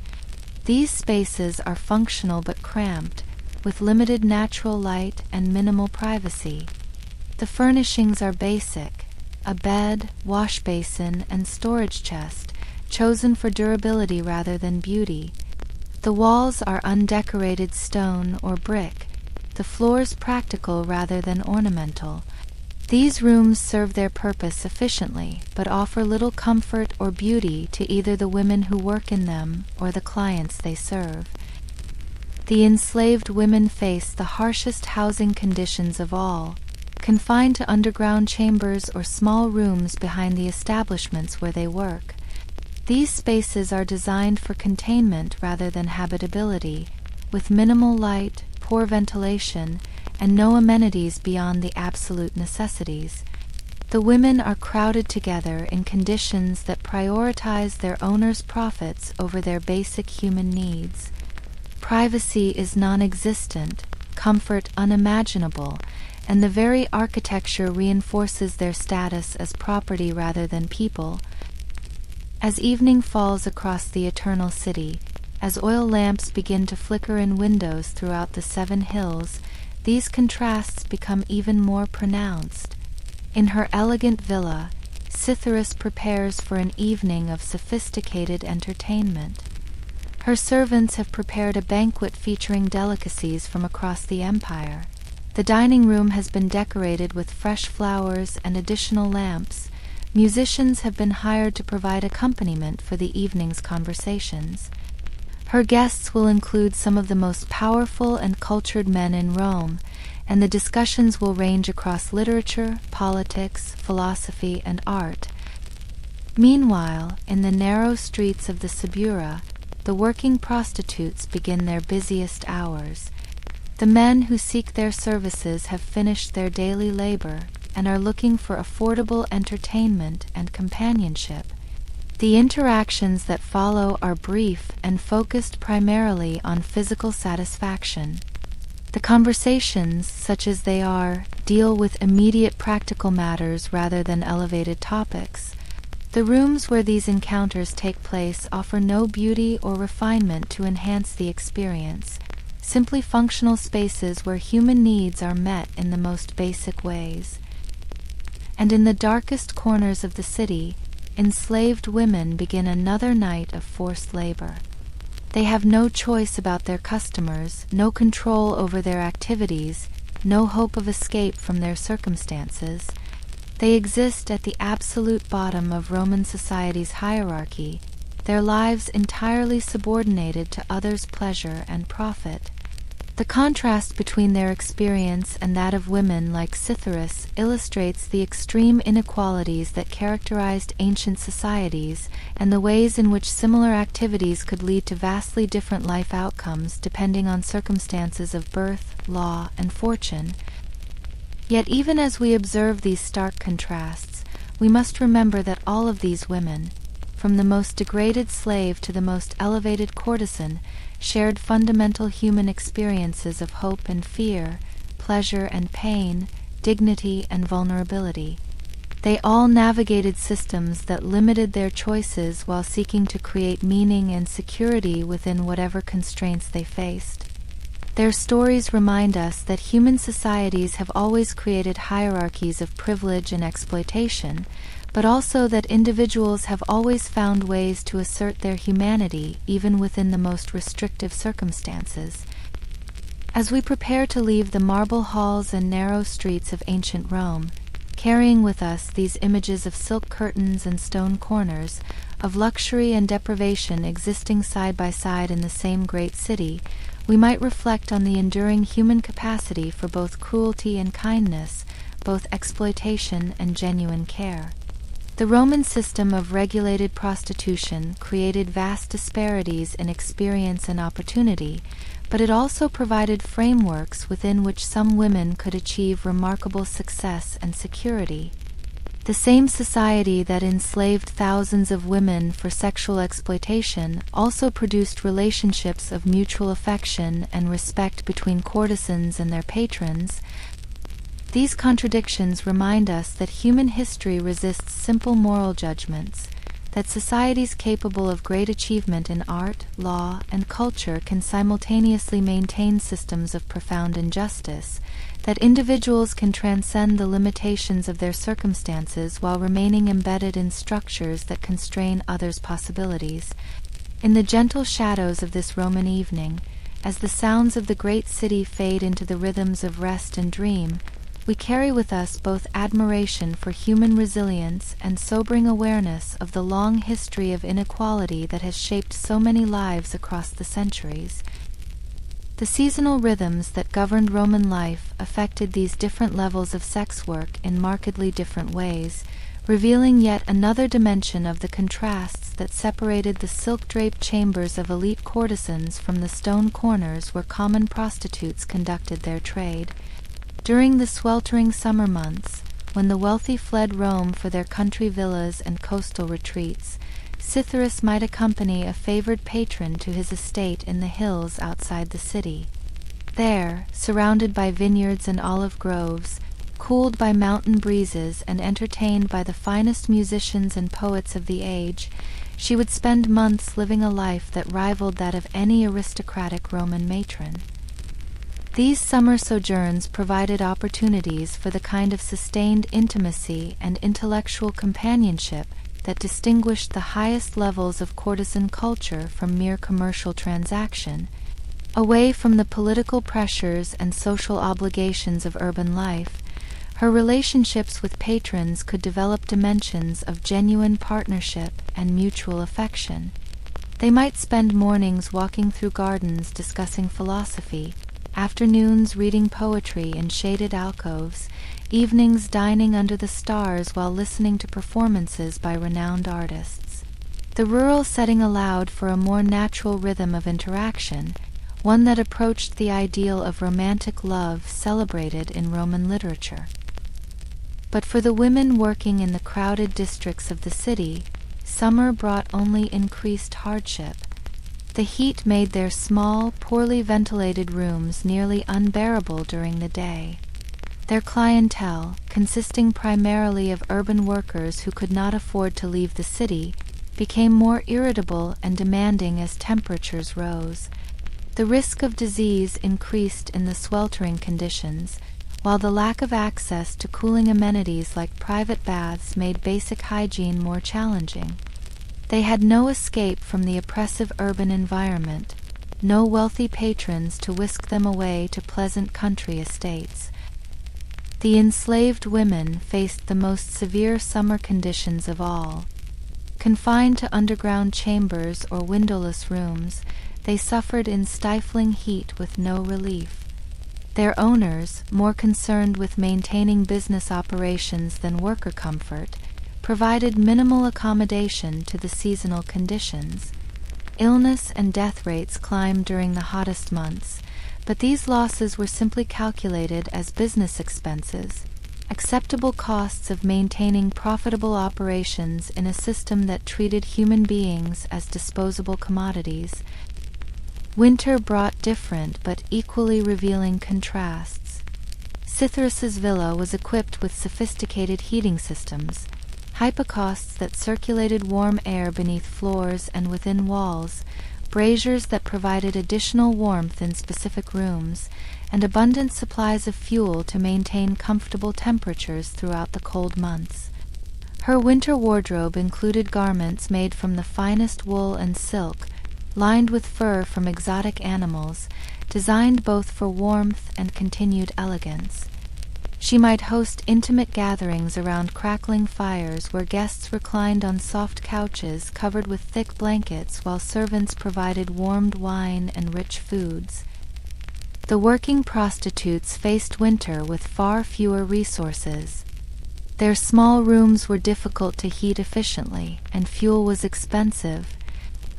S1: These spaces are functional but cramped, with limited natural light and minimal privacy. The furnishings are basic: a bed, wash basin, and storage chest, chosen for durability rather than beauty. The walls are undecorated stone or brick, the floors practical rather than ornamental. These rooms serve their purpose efficiently, but offer little comfort or beauty to either the women who work in them or the clients they serve. The enslaved women face the harshest housing conditions of all, confined to underground chambers or small rooms behind the establishments where they work. These spaces are designed for containment rather than habitability, with minimal light, poor ventilation, and no amenities beyond the absolute necessities. The women are crowded together in conditions that prioritize their owners' profits over their basic human needs. Privacy is non-existent, comfort unimaginable, and the very architecture reinforces their status as property rather than people. As evening falls across the eternal city, as oil lamps begin to flicker in windows throughout the 7 hills, these contrasts become even more pronounced. In her elegant villa, Cytheris prepares for an evening of sophisticated entertainment. Her servants have prepared a banquet featuring delicacies from across the empire. The dining room has been decorated with fresh flowers and additional lamps. Musicians have been hired to provide accompaniment for the evening's conversations. Her guests will include some of the most powerful and cultured men in Rome, and the discussions will range across literature, politics, philosophy, and art. Meanwhile, in the narrow streets of the Subura, the working prostitutes begin their busiest hours. The men who seek their services have finished their daily labor, and are looking for affordable entertainment and companionship. The interactions that follow are brief and focused primarily on physical satisfaction. The conversations, such as they are, deal with immediate practical matters rather than elevated topics. The rooms where these encounters take place offer no beauty or refinement to enhance the experience, simply functional spaces where human needs are met in the most basic ways. And in the darkest corners of the city, enslaved women begin another night of forced labor. They have no choice about their customers, no control over their activities, no hope of escape from their circumstances. They exist at the absolute bottom of Roman society's hierarchy, their lives entirely subordinated to others' pleasure and profit. The contrast between their experience and that of women like Cytheris illustrates the extreme inequalities that characterized ancient societies and the ways in which similar activities could lead to vastly different life outcomes depending on circumstances of birth, law, and fortune. Yet even as we observe these stark contrasts, we must remember that all of these women, from the most degraded slave to the most elevated courtesan, shared fundamental human experiences of hope and fear, pleasure and pain, dignity and vulnerability. They all navigated systems that limited their choices while seeking to create meaning and security within whatever constraints they faced. Their stories remind us that human societies have always created hierarchies of privilege and exploitation, but also that individuals have always found ways to assert their humanity even within the most restrictive circumstances. As we prepare to leave the marble halls and narrow streets of ancient Rome, carrying with us these images of silk curtains and stone corners, of luxury and deprivation existing side by side in the same great city, we might reflect on the enduring human capacity for both cruelty and kindness, both exploitation and genuine care. The Roman system of regulated prostitution created vast disparities in experience and opportunity, but it also provided frameworks within which some women could achieve remarkable success and security. The same society that enslaved thousands of women for sexual exploitation also produced relationships of mutual affection and respect between courtesans and their patrons. These contradictions remind us that human history resists simple moral judgments, that societies capable of great achievement in art, law, and culture can simultaneously maintain systems of profound injustice, that individuals can transcend the limitations of their circumstances while remaining embedded in structures that constrain others' possibilities. In the gentle shadows of this Roman evening, as the sounds of the great city fade into the rhythms of rest and dream, we carry with us both admiration for human resilience and sobering awareness of the long history of inequality that has shaped so many lives across the centuries. The seasonal rhythms that governed Roman life affected these different levels of sex work in markedly different ways, revealing yet another dimension of the contrasts that separated the silk-draped chambers of elite courtesans from the stone corners where common prostitutes conducted their trade. During the sweltering summer months, when the wealthy fled Rome for their country villas and coastal retreats, Cytheris might accompany a favored patron to his estate in the hills outside the city. There, surrounded by vineyards and olive groves, cooled by mountain breezes and entertained by the finest musicians and poets of the age, she would spend months living a life that rivaled that of any aristocratic Roman matron. These summer sojourns provided opportunities for the kind of sustained intimacy and intellectual companionship that distinguished the highest levels of courtesan culture from mere commercial transaction. Away from the political pressures and social obligations of urban life, her relationships with patrons could develop dimensions of genuine partnership and mutual affection. They might spend mornings walking through gardens discussing philosophy, afternoons reading poetry in shaded alcoves, evenings dining under the stars while listening to performances by renowned artists. The rural setting allowed for a more natural rhythm of interaction, one that approached the ideal of romantic love celebrated in Roman literature. But for the women working in the crowded districts of the city, summer brought only increased hardship. The heat made their small, poorly ventilated rooms nearly unbearable during the day. Their clientele, consisting primarily of urban workers who could not afford to leave the city, became more irritable and demanding as temperatures rose. The risk of disease increased in the sweltering conditions, while the lack of access to cooling amenities like private baths made basic hygiene more challenging. They had no escape from the oppressive urban environment, no wealthy patrons to whisk them away to pleasant country estates. The enslaved women faced the most severe summer conditions of all. Confined to underground chambers or windowless rooms, they suffered in stifling heat with no relief. Their owners, more concerned with maintaining business operations than worker comfort, provided minimal accommodation to the seasonal conditions. Illness and death rates climbed during the hottest months, but these losses were simply calculated as business expenses, acceptable costs of maintaining profitable operations in a system that treated human beings as disposable commodities. Winter brought different but equally revealing contrasts. Cythrus's villa was equipped with sophisticated heating systems, hypocausts that circulated warm air beneath floors and within walls, braziers that provided additional warmth in specific rooms, and abundant supplies of fuel to maintain comfortable temperatures throughout the cold months. Her winter wardrobe included garments made from the finest wool and silk, lined with fur from exotic animals, designed both for warmth and continued elegance. She might host intimate gatherings around crackling fires where guests reclined on soft couches covered with thick blankets while servants provided warmed wine and rich foods. The working prostitutes faced winter with far fewer resources. Their small rooms were difficult to heat efficiently, and fuel was expensive.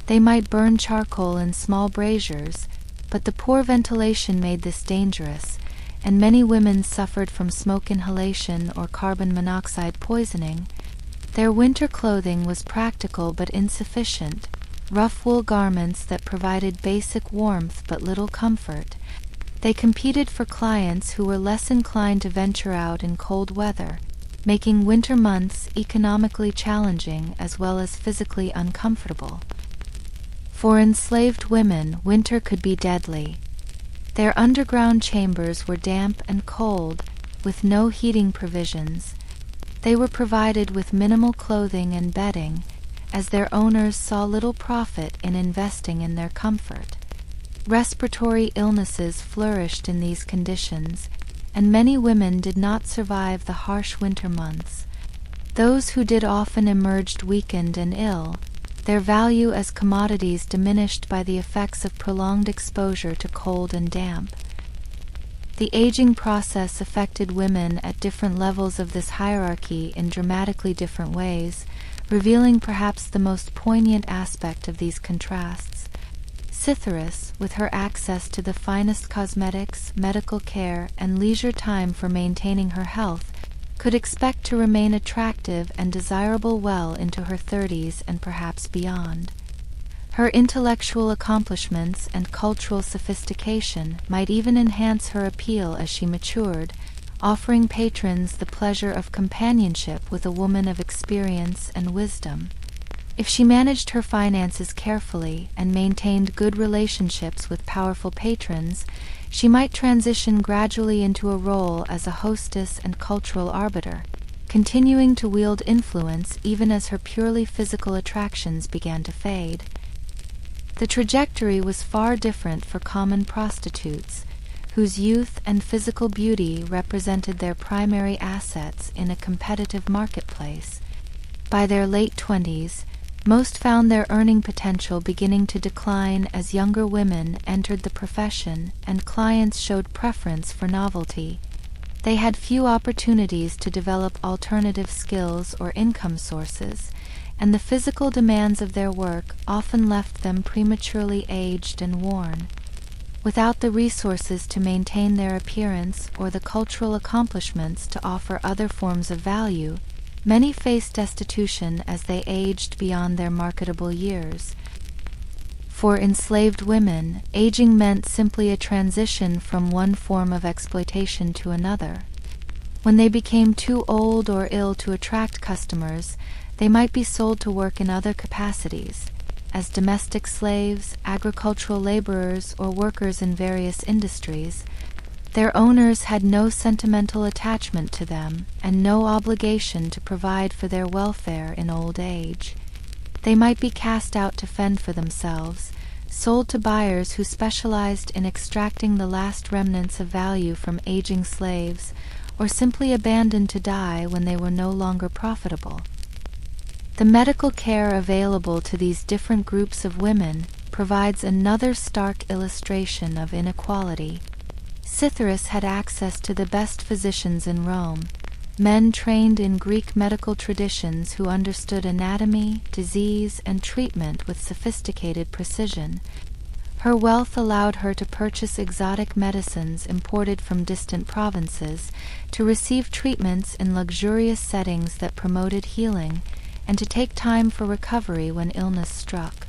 S1: They might burn charcoal in small braziers, but the poor ventilation made this dangerous, and many women suffered from smoke inhalation or carbon monoxide poisoning. Their winter clothing was practical but insufficient, rough wool garments that provided basic warmth but little comfort. They competed for clients who were less inclined to venture out in cold weather, making winter months economically challenging as well as physically uncomfortable. For enslaved women, winter could be deadly. Their underground chambers were damp and cold, with no heating provisions. They were provided with minimal clothing and bedding, as their owners saw little profit in investing in their comfort. Respiratory illnesses flourished in these conditions, and many women did not survive the harsh winter months. Those who did often emerged weakened and ill, their value as commodities diminished by the effects of prolonged exposure to cold and damp. The aging process affected women at different levels of this hierarchy in dramatically different ways, revealing perhaps the most poignant aspect of these contrasts. Cythrus, with her access to the finest cosmetics, medical care, and leisure time for maintaining her health, could expect to remain attractive and desirable well into her 30s and perhaps beyond. Her intellectual accomplishments and cultural sophistication might even enhance her appeal as she matured, offering patrons the pleasure of companionship with a woman of experience and wisdom. If she managed her finances carefully and maintained good relationships with powerful patrons, she might transition gradually into a role as a hostess and cultural arbiter, continuing to wield influence even as her purely physical attractions began to fade. The trajectory was far different for common prostitutes, whose youth and physical beauty represented their primary assets in a competitive marketplace. By their late 20s, most found their earning potential beginning to decline as younger women entered the profession and clients showed preference for novelty. They had few opportunities to develop alternative skills or income sources, and the physical demands of their work often left them prematurely aged and worn. Without the resources to maintain their appearance or the cultural accomplishments to offer other forms of value, many faced destitution as they aged beyond their marketable years. For enslaved women, aging meant simply a transition from one form of exploitation to another. When they became too old or ill to attract customers, they might be sold to work in other capacities, as domestic slaves, agricultural laborers, or workers in various industries. Their owners had no sentimental attachment to them and no obligation to provide for their welfare in old age. They might be cast out to fend for themselves, sold to buyers who specialized in extracting the last remnants of value from aging slaves, or simply abandoned to die when they were no longer profitable. The medical care available to these different groups of women provides another stark illustration of inequality. Cytheris had access to the best physicians in Rome, men trained in Greek medical traditions who understood anatomy, disease, and treatment with sophisticated precision. Her wealth allowed her to purchase exotic medicines imported from distant provinces, to receive treatments in luxurious settings that promoted healing, and to take time for recovery when illness struck.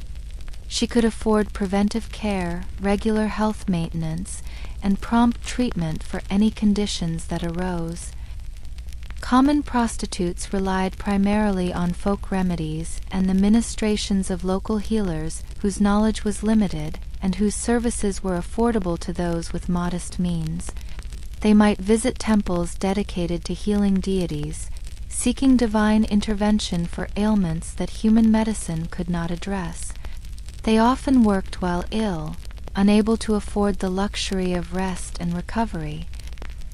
S1: She could afford preventive care, regular health maintenance, and prompt treatment for any conditions that arose. Common prostitutes relied primarily on folk remedies and the ministrations of local healers whose knowledge was limited and whose services were affordable to those with modest means. They might visit temples dedicated to healing deities, seeking divine intervention for ailments that human medicine could not address. They often worked while ill, unable to afford the luxury of rest and recovery.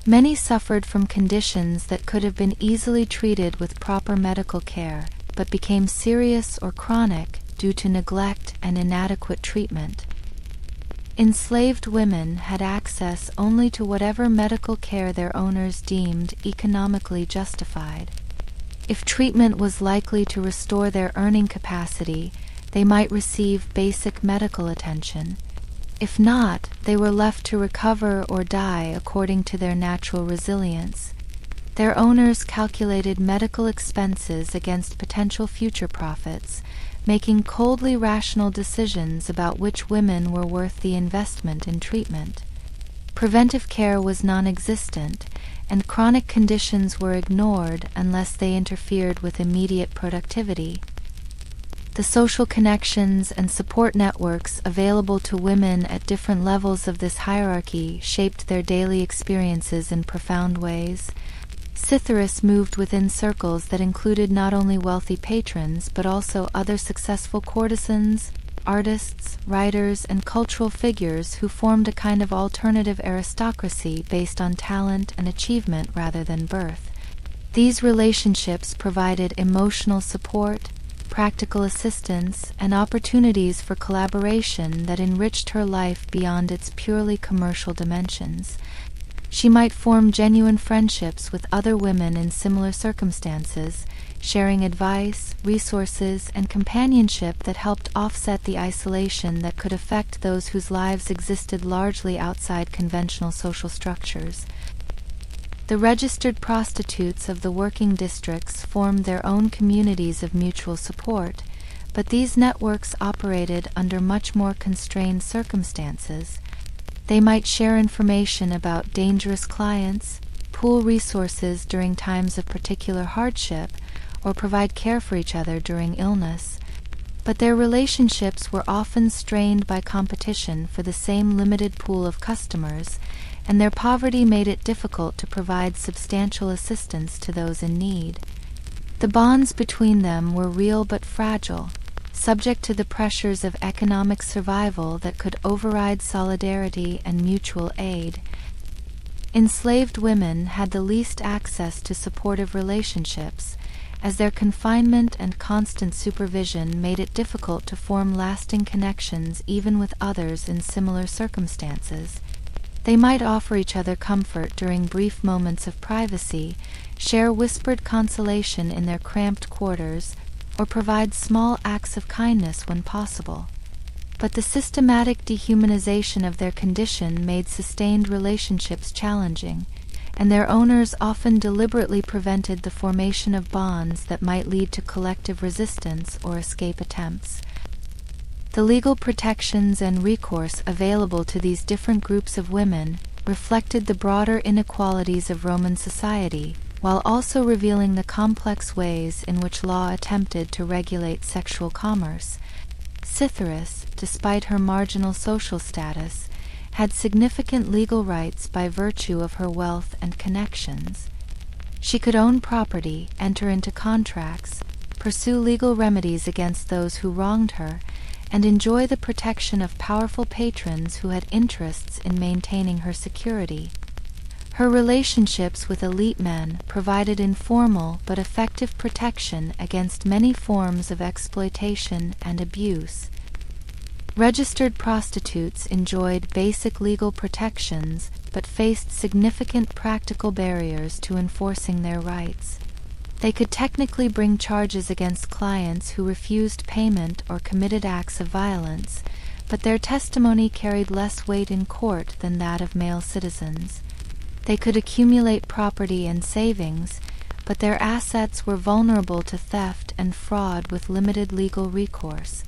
S1: Many suffered from conditions that could have been easily treated with proper medical care, but became serious or chronic due to neglect and inadequate treatment. Enslaved women had access only to whatever medical care their owners deemed economically justified. If treatment was likely to restore their earning capacity, they might receive basic medical attention. If not, they were left to recover or die according to their natural resilience. Their owners calculated medical expenses against potential future profits, making coldly rational decisions about which women were worth the investment in treatment. Preventive care was non-existent, and chronic conditions were ignored unless they interfered with immediate productivity. The social connections and support networks available to women at different levels of this hierarchy shaped their daily experiences in profound ways. Cytheris moved within circles that included not only wealthy patrons but also other successful courtesans, artists, writers, and cultural figures who formed a kind of alternative aristocracy based on talent and achievement rather than birth. These relationships provided emotional support, practical assistance, and opportunities for collaboration that enriched her life beyond its purely commercial dimensions. She might form genuine friendships with other women in similar circumstances, sharing advice, resources, and companionship that helped offset the isolation that could affect those whose lives existed largely outside conventional social structures. The registered prostitutes of the working districts formed their own communities of mutual support, but these networks operated under much more constrained circumstances. They might share information about dangerous clients, pool resources during times of particular hardship, or provide care for each other during illness. But their relationships were often strained by competition for the same limited pool of customers, and their poverty made it difficult to provide substantial assistance to those in need. The bonds between them were real but fragile, subject to the pressures of economic survival that could override solidarity and mutual aid. Enslaved women had the least access to supportive relationships, as their confinement and constant supervision made it difficult to form lasting connections even with others in similar circumstances. They might offer each other comfort during brief moments of privacy, share whispered consolation in their cramped quarters, or provide small acts of kindness when possible. but the systematic dehumanization of their condition made sustained relationships challenging, and their owners often deliberately prevented the formation of bonds that might lead to collective resistance or escape attempts. The legal protections and recourse available to these different groups of women reflected the broader inequalities of Roman society, while also revealing the complex ways in which law attempted to regulate sexual commerce. Cytheris, despite her marginal social status, had significant legal rights by virtue of her wealth and connections. She could own property, enter into contracts, pursue legal remedies against those who wronged her, and enjoy the protection of powerful patrons who had interests in maintaining her security. Her relationships with elite men provided informal but effective protection against many forms of exploitation and abuse. Registered prostitutes enjoyed basic legal protections but faced significant practical barriers to enforcing their rights. They could technically bring charges against clients who refused payment or committed acts of violence, but their testimony carried less weight in court than that of male citizens. They could accumulate property and savings, but their assets were vulnerable to theft and fraud with limited legal recourse.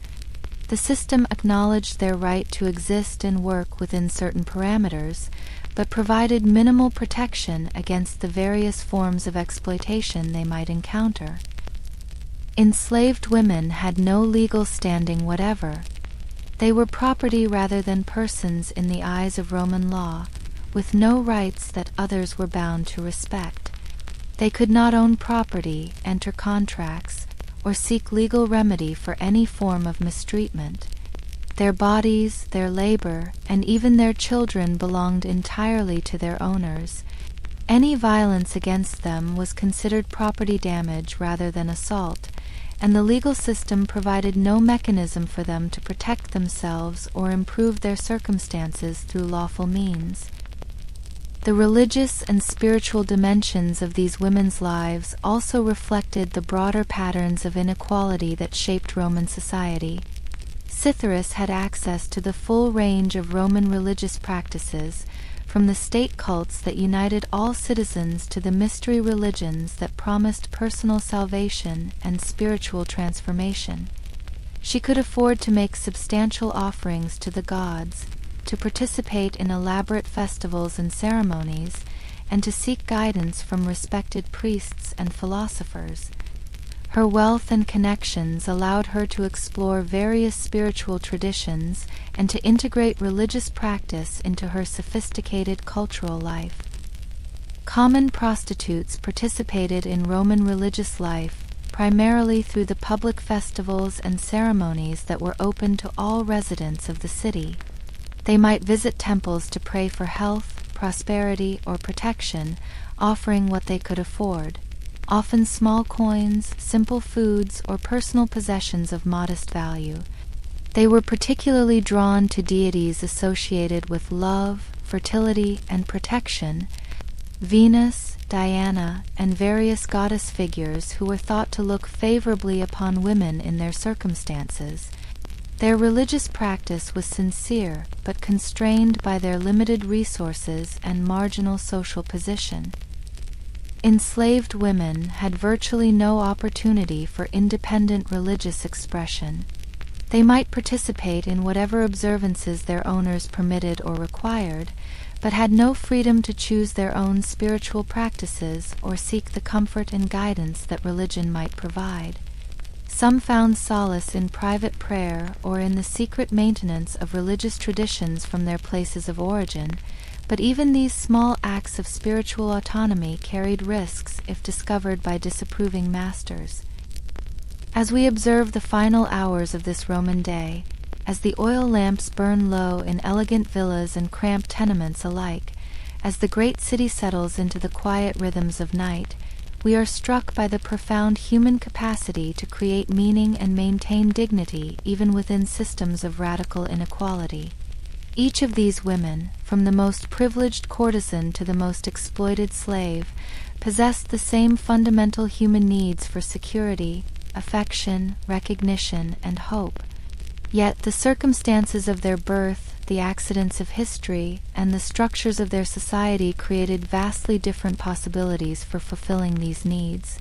S1: The system acknowledged their right to exist and work within certain parameters, but provided minimal protection against the various forms of exploitation they might encounter. Enslaved women had no legal standing whatever. They were property rather than persons in the eyes of Roman law, with no rights that others were bound to respect. They could not own property, enter contracts, or seek legal remedy for any form of mistreatment. Their bodies, their labor, and even their children belonged entirely to their owners. Any violence against them was considered property damage rather than assault, and the legal system provided no mechanism for them to protect themselves or improve their circumstances through lawful means. The religious and spiritual dimensions of these women's lives also reflected the broader patterns of inequality that shaped Roman society. Cytheris had access to the full range of Roman religious practices, from the state cults that united all citizens to the mystery religions that promised personal salvation and spiritual transformation. She could afford to make substantial offerings to the gods, to participate in elaborate festivals and ceremonies, and to seek guidance from respected priests and philosophers. Her wealth and connections allowed her to explore various spiritual traditions and to integrate religious practice into her sophisticated cultural life. Common prostitutes participated in Roman religious life primarily through the public festivals and ceremonies that were open to all residents of the city. They might visit temples to pray for health, prosperity, or protection, offering what they could afford, often small coins, simple foods, or personal possessions of modest value. They were particularly drawn to deities associated with love, fertility, and protection, Venus, Diana, and various goddess figures who were thought to look favorably upon women in their circumstances. Their religious practice was sincere, but constrained by their limited resources and marginal social position. Enslaved women had virtually no opportunity for independent religious expression. They might participate in whatever observances their owners permitted or required, but had no freedom to choose their own spiritual practices or seek the comfort and guidance that religion might provide. Some found solace in private prayer or in the secret maintenance of religious traditions from their places of origin, but even these small acts of spiritual autonomy carried risks if discovered by disapproving masters. As we observe the final hours of this Roman day, as the oil lamps burn low in elegant villas and cramped tenements alike, as the great city settles into the quiet rhythms of night, we are struck by the profound human capacity to create meaning and maintain dignity even within systems of radical inequality. Each of these women, from the most privileged courtesan to the most exploited slave, possessed the same fundamental human needs for security, affection, recognition, and hope. Yet the circumstances of their birth, the accidents of history, and the structures of their society created vastly different possibilities for fulfilling these needs.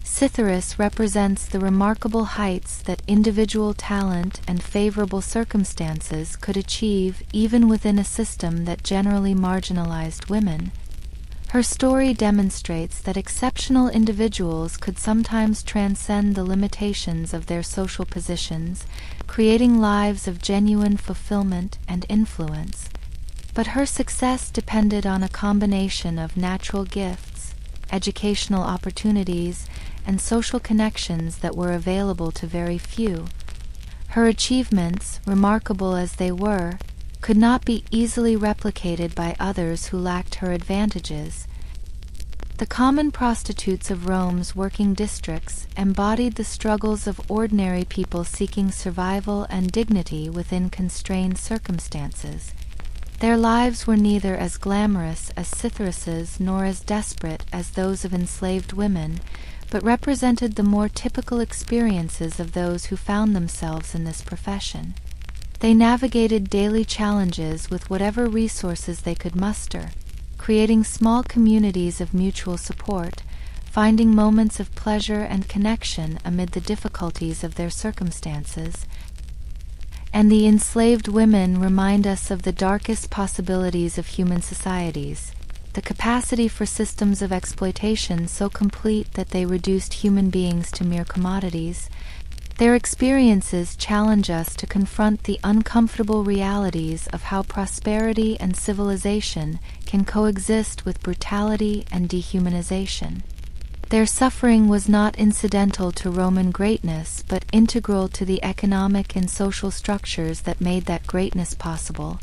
S1: Cytheris represents the remarkable heights that individual talent and favorable circumstances could achieve even within a system that generally marginalized women. Her story demonstrates that exceptional individuals could sometimes transcend the limitations of their social positions, creating lives of genuine fulfillment and influence. But her success depended on a combination of natural gifts, educational opportunities, and social connections that were available to very few. Her achievements, remarkable as they were, could not be easily replicated by others who lacked her advantages. The common prostitutes of Rome's working districts embodied the struggles of ordinary people seeking survival and dignity within constrained circumstances. Their lives were neither as glamorous as Cytheris's nor as desperate as those of enslaved women, but represented the more typical experiences of those who found themselves in this profession. They navigated daily challenges with whatever resources they could muster, creating small communities of mutual support, finding moments of pleasure and connection amid the difficulties of their circumstances. And the enslaved women remind us of the darkest possibilities of human societies, the capacity for systems of exploitation so complete that they reduced human beings to mere commodities. Their experiences challenge us to confront the uncomfortable realities of how prosperity and civilization can coexist with brutality and dehumanization. Their suffering was not incidental to Roman greatness, but integral to the economic and social structures that made that greatness possible.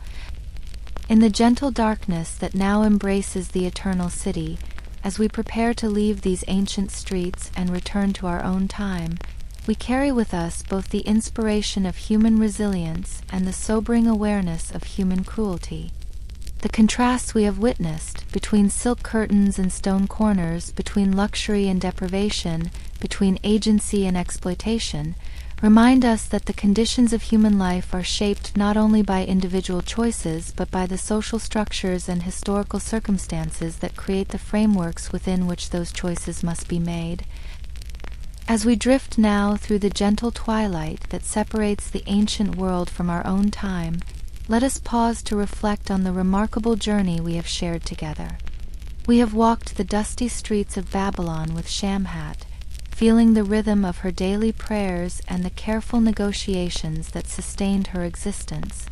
S1: In the gentle darkness that now embraces the eternal city, as we prepare to leave these ancient streets and return to our own time, we carry with us both the inspiration of human resilience and the sobering awareness of human cruelty. The contrasts we have witnessed between silk curtains and stone corners, between luxury and deprivation, between agency and exploitation, remind us that the conditions of human life are shaped not only by individual choices but by the social structures and historical circumstances that create the frameworks within which those choices must be made. As we drift now through the gentle twilight that separates the ancient world from our own time, let us pause to reflect on the remarkable journey we have shared together. We have walked the dusty streets of Babylon with Shamhat, feeling the rhythm of her daily prayers and the careful negotiations that sustained her existence.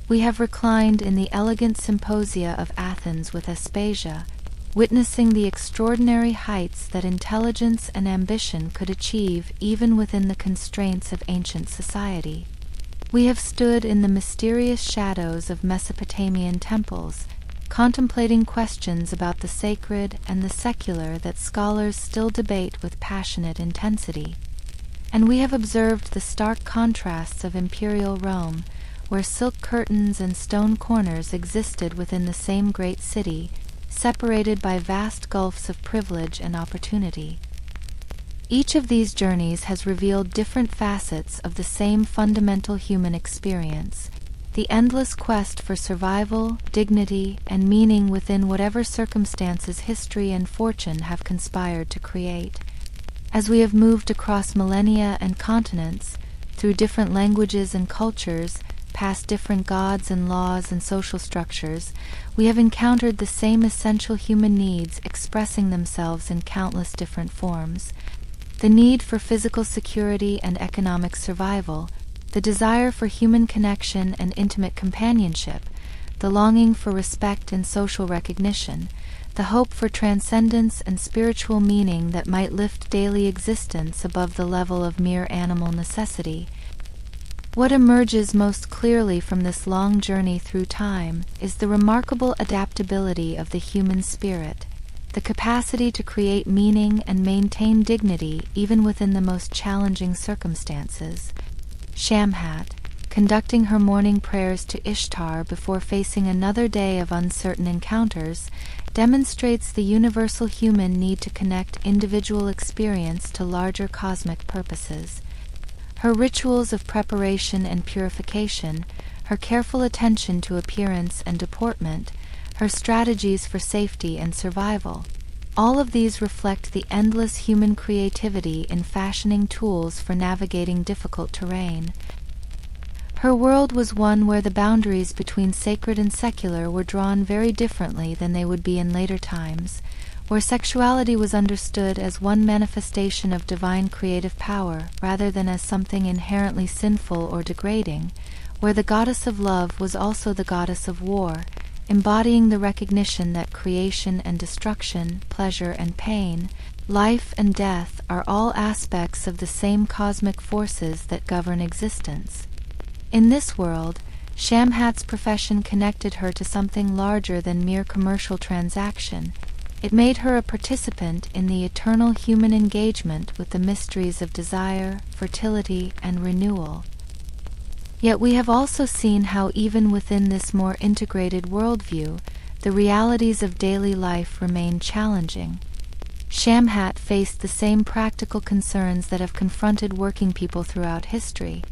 S1: We have reclined in the elegant symposia of Athens with Aspasia, witnessing the extraordinary heights that intelligence and ambition could achieve even within the constraints of ancient society. We have stood in the mysterious shadows of Mesopotamian temples, contemplating questions about the sacred and the secular that scholars still debate with passionate intensity. And we have observed the stark contrasts of imperial Rome, where silk curtains and stone corners existed within the same great city, separated by vast gulfs of privilege and opportunity. Each of these journeys has revealed different facets of the same fundamental human experience, the endless quest for survival, dignity, and meaning within whatever circumstances history and fortune have conspired to create. As we have moved across millennia and continents, through different languages and cultures, past different gods and laws and social structures, we have encountered the same essential human needs expressing themselves in countless different forms. The need for physical security and economic survival, the desire for human connection and intimate companionship, the longing for respect and social recognition, the hope for transcendence and spiritual meaning that might lift daily existence above the level of mere animal necessity. What emerges most clearly from this long journey through time is the remarkable adaptability of the human spirit, the capacity to create meaning and maintain dignity even within the most challenging circumstances. Shamhat, conducting her morning prayers to Ishtar before facing another day of uncertain encounters, demonstrates the universal human need to connect individual experience to larger cosmic purposes. Her rituals of preparation and purification, her careful attention to appearance and deportment, her strategies for safety and survival, all of these reflect the endless human creativity in fashioning tools for navigating difficult terrain. Her world was one where the boundaries between sacred and secular were drawn very differently than they would be in later times, where sexuality was understood as one manifestation of divine creative power rather than as something inherently sinful or degrading, where the goddess of love was also the goddess of war, embodying the recognition that creation and destruction, pleasure and pain, life and death are all aspects of the same cosmic forces that govern existence. In this world, Shamhat's profession connected her to something larger than mere commercial transaction. It made her a participant in the eternal human engagement with the mysteries of desire, fertility, and renewal. Yet we have also seen how even within this more integrated worldview, the realities of daily life remain challenging. Shamhat faced the same practical concerns that have confronted working people throughout history: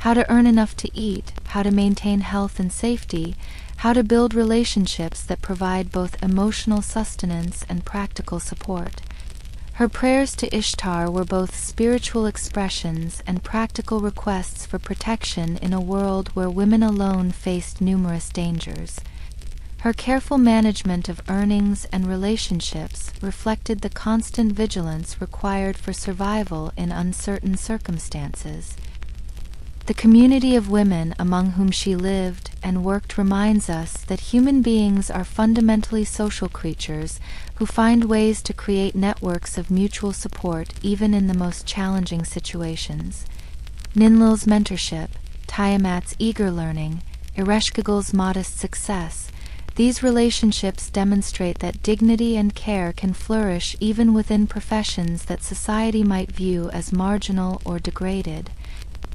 S1: how to earn enough to eat, how to maintain health and safety, how to build relationships that provide both emotional sustenance and practical support. Her prayers to Ishtar were both spiritual expressions and practical requests for protection in a world where women alone faced numerous dangers. Her careful management of earnings and relationships reflected the constant vigilance required for survival in uncertain circumstances. The community of women among whom she lived and worked reminds us that human beings are fundamentally social creatures who find ways to create networks of mutual support even in the most challenging situations. Ninlil's mentorship, Tiamat's eager learning, Ereshkigal's modest success, these relationships demonstrate that dignity and care can flourish even within professions that society might view as marginal or degraded.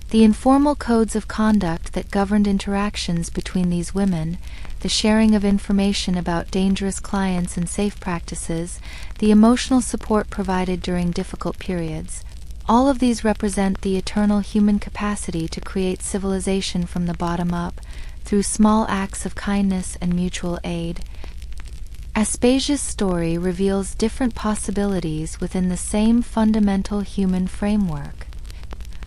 S1: The informal codes of conduct that governed interactions between these women, the sharing of information about dangerous clients and safe practices, the emotional support provided during difficult periods, all of these represent the eternal human capacity to create civilization from the bottom up, through small acts of kindness and mutual aid. Aspasia's story reveals different possibilities within the same fundamental human framework.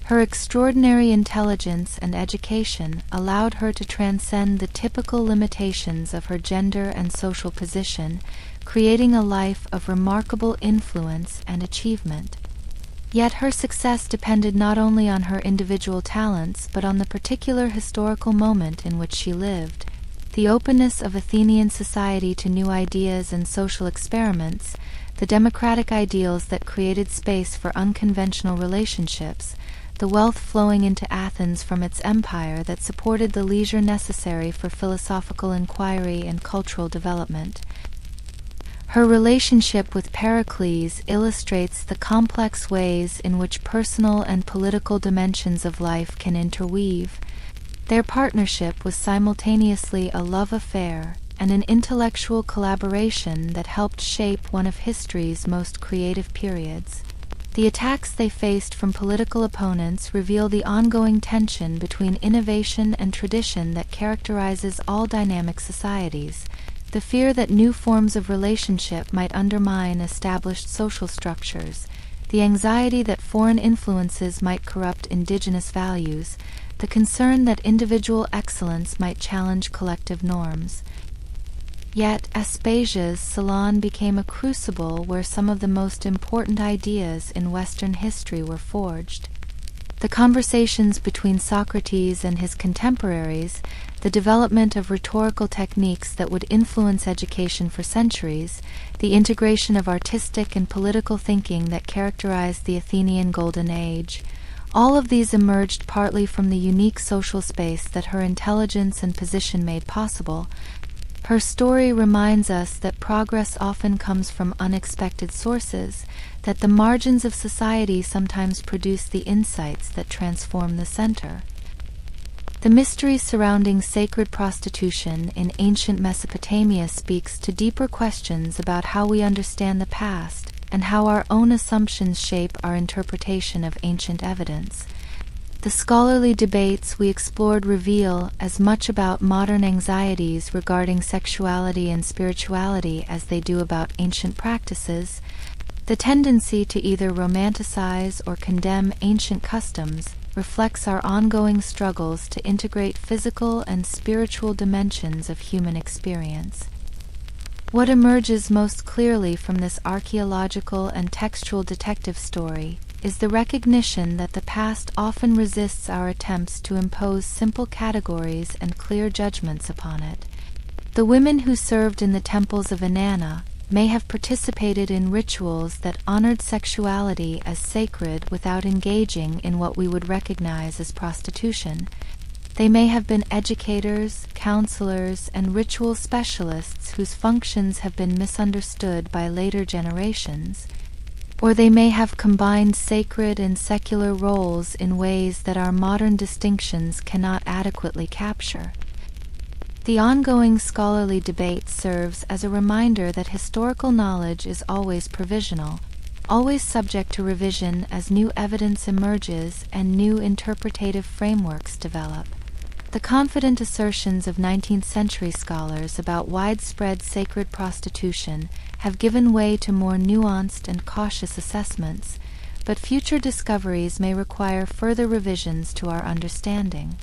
S1: Her extraordinary intelligence and education allowed her to transcend the typical limitations of her gender and social position, creating a life of remarkable influence and achievement. Yet her success depended not only on her individual talents but on the particular historical moment in which she lived. The openness of Athenian society to new ideas and social experiments, the democratic ideals that created space for unconventional relationships, the wealth flowing into Athens from its empire that supported the leisure necessary for philosophical inquiry and cultural development. Her relationship with Pericles illustrates the complex ways in which personal and political dimensions of life can interweave. Their partnership was simultaneously a love affair and an intellectual collaboration that helped shape one of history's most creative periods. The attacks they faced from political opponents reveal the ongoing tension between innovation and tradition that characterizes all dynamic societies, the fear that new forms of relationship might undermine established social structures, the anxiety that foreign influences might corrupt indigenous values, the concern that individual excellence might challenge collective norms. Yet Aspasia's salon became a crucible where some of the most important ideas in Western history were forged. The conversations between Socrates and his contemporaries, the development of rhetorical techniques that would influence education for centuries, the integration of artistic and political thinking that characterized the Athenian Golden Age, all of these emerged partly from the unique social space that her intelligence and position made possible. Her story reminds us that progress often comes from unexpected sources, that the margins of society sometimes produce the insights that transform the center. The mystery surrounding sacred prostitution in ancient Mesopotamia speaks to deeper questions about how we understand the past and how our own assumptions shape our interpretation of ancient evidence. The scholarly debates we explored reveal as much about modern anxieties regarding sexuality and spirituality as they do about ancient practices. The tendency to either romanticize or condemn ancient customs reflects our ongoing struggles to integrate physical and spiritual dimensions of human experience. What emerges most clearly from this archaeological and textual detective story is the recognition that the past often resists our attempts to impose simple categories and clear judgments upon it. The women who served in the temples of Inanna may have participated in rituals that honored sexuality as sacred without engaging in what we would recognize as prostitution. They may have been educators, counselors, and ritual specialists whose functions have been misunderstood by later generations, or they may have combined sacred and secular roles in ways that our modern distinctions cannot adequately capture. The ongoing scholarly debate serves as a reminder that historical knowledge is always provisional, always subject to revision as new evidence emerges and new interpretative frameworks develop. The confident assertions of 19th century scholars about widespread sacred prostitution have given way to more nuanced and cautious assessments, but future discoveries may require further revisions to our understanding.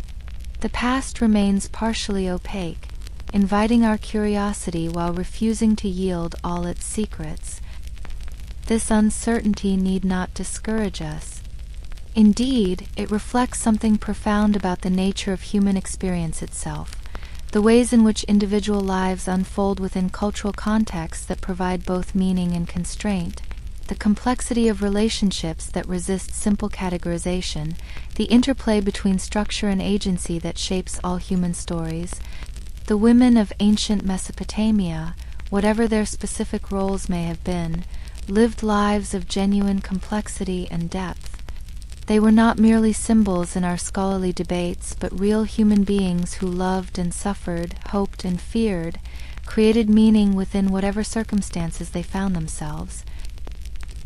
S1: The past remains partially opaque, inviting our curiosity while refusing to yield all its secrets. This uncertainty need not discourage us. Indeed, it reflects something profound about the nature of human experience itself, the ways in which individual lives unfold within cultural contexts that provide both meaning and constraint, the complexity of relationships that resist simple categorization, the interplay between structure and agency that shapes all human stories. The women of ancient Mesopotamia, whatever their specific roles may have been, lived lives of genuine complexity and depth. They were not merely symbols in our scholarly debates, but real human beings who loved and suffered, hoped and feared, created meaning within whatever circumstances they found themselves.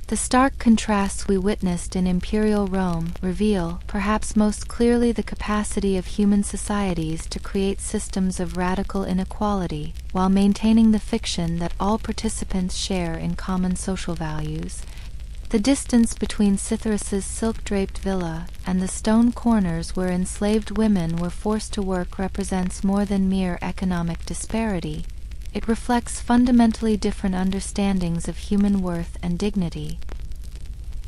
S1: The stark contrasts we witnessed in imperial Rome reveal, perhaps most clearly, the capacity of human societies to create systems of radical inequality, while maintaining the fiction that all participants share in common social values. The distance between Cythera's silk-draped villa and the stone corners where enslaved women were forced to work represents more than mere economic disparity. It reflects fundamentally different understandings of human worth and dignity.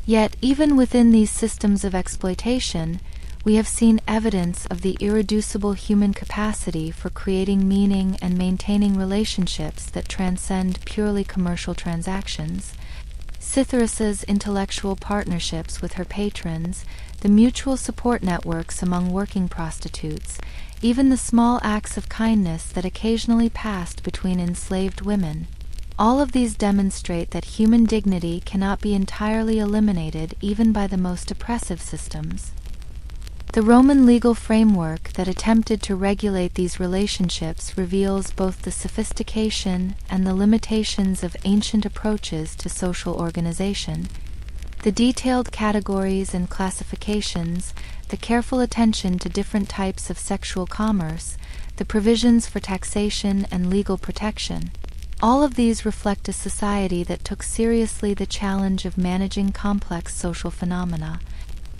S1: Yet, even within these systems of exploitation, we have seen evidence of the irreducible human capacity for creating meaning and maintaining relationships that transcend purely commercial transactions. Cythera's intellectual partnerships with her patrons, the mutual support networks among working prostitutes, even the small acts of kindness that occasionally passed between enslaved women. All of these demonstrate that human dignity cannot be entirely eliminated even by the most oppressive systems. The Roman legal framework that attempted to regulate these relationships reveals both the sophistication and the limitations of ancient approaches to social organization. The detailed categories and classifications, the careful attention to different types of sexual commerce, the provisions for taxation and legal protection, all of these reflect a society that took seriously the challenge of managing complex social phenomena.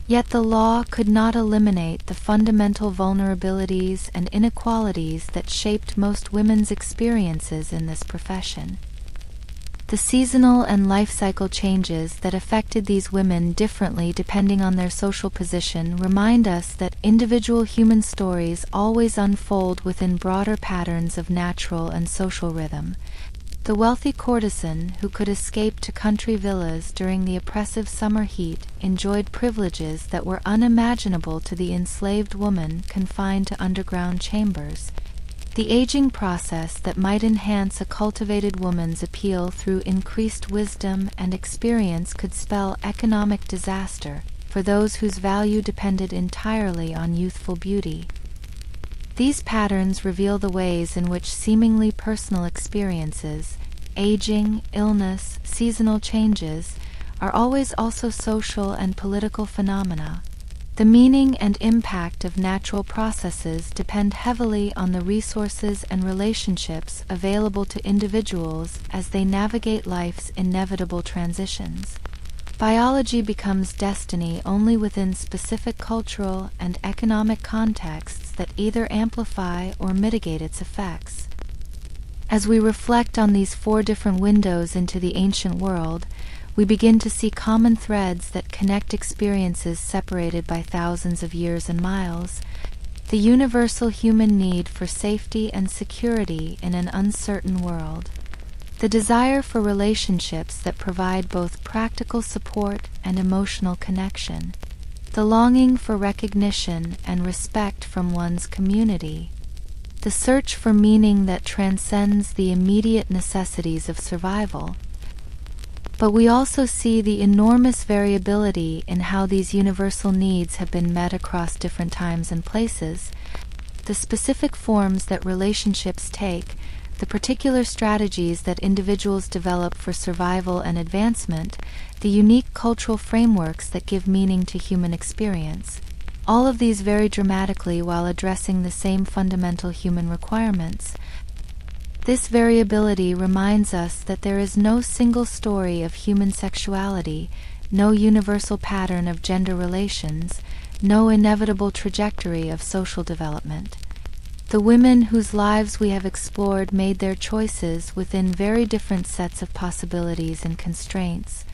S1: Yet the law could not eliminate the fundamental vulnerabilities and inequalities that shaped most women's experiences in this profession. The seasonal and life cycle changes that affected these women differently depending on their social position remind us that individual human stories always unfold within broader patterns of natural and social rhythm. The wealthy courtesan who could escape to country villas during the oppressive summer heat enjoyed privileges that were unimaginable to the enslaved woman confined to underground chambers. The aging process that might enhance a cultivated woman's appeal through increased wisdom and experience could spell economic disaster for those whose value depended entirely on youthful beauty. These patterns reveal the ways in which seemingly personal experiences, aging, illness, seasonal changes, are always also social and political phenomena. The meaning and impact of natural processes depend heavily on the resources and relationships available to individuals as they navigate life's inevitable transitions. Biology becomes destiny only within specific cultural and economic contexts that either amplify or mitigate its effects. As we reflect on these four different windows into the ancient world, we begin to see common threads that connect experiences separated by thousands of years and miles, the universal human need for safety and security in an uncertain world, the desire for relationships that provide both practical support and emotional connection, the longing for recognition and respect from one's community, the search for meaning that transcends the immediate necessities of survival. But we also see the enormous variability in how these universal needs have been met across different times and places, the specific forms that relationships take, the particular strategies that individuals develop for survival and advancement, the unique cultural frameworks that give meaning to human experience. All of these vary dramatically while addressing the same fundamental human requirements. This variability reminds us that there is no single story of human sexuality, no universal pattern of gender relations, no inevitable trajectory of social development. The women whose lives we have explored made their choices within very different sets of possibilities and constraints.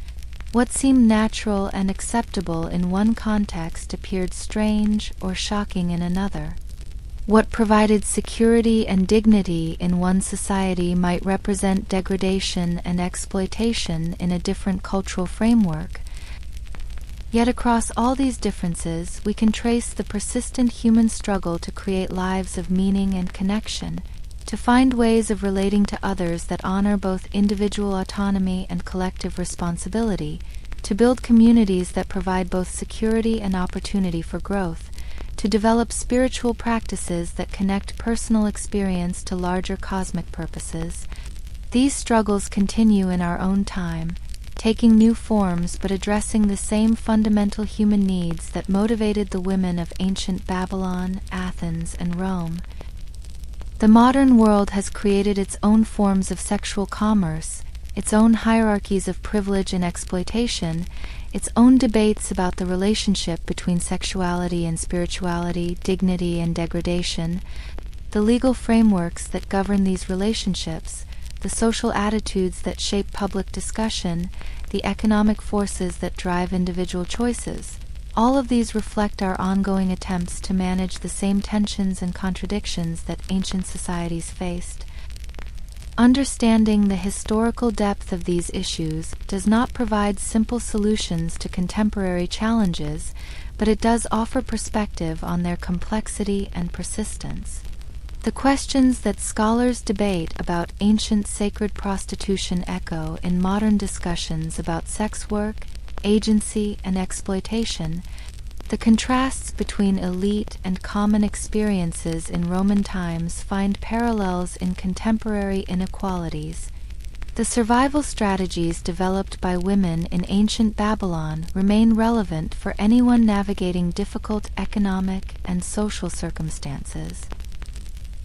S1: What seemed natural and acceptable in one context appeared strange or shocking in another. What provided security and dignity in one society might represent degradation and exploitation in a different cultural framework. Yet across all these differences, we can trace the persistent human struggle to create lives of meaning and connection, to find ways of relating to others that honor both individual autonomy and collective responsibility, to build communities that provide both security and opportunity for growth, to develop spiritual practices that connect personal experience to larger cosmic purposes. These struggles continue in our own time, taking new forms but addressing the same fundamental human needs that motivated the women of ancient Babylon, Athens, and Rome. The modern world has created its own forms of sexual commerce, its own hierarchies of privilege and exploitation, its own debates about the relationship between sexuality and spirituality, dignity and degradation, the legal frameworks that govern these relationships, the social attitudes that shape public discussion, the economic forces that drive individual choices. All of these reflect our ongoing attempts to manage the same tensions and contradictions that ancient societies faced. Understanding the historical depth of these issues does not provide simple solutions to contemporary challenges, but it does offer perspective on their complexity and persistence. The questions that scholars debate about ancient sacred prostitution echo in modern discussions about sex work, agency, and exploitation. The contrasts between elite and common experiences in Roman times find parallels in contemporary inequalities. The survival strategies developed by women in ancient Babylon remain relevant for anyone navigating difficult economic and social circumstances.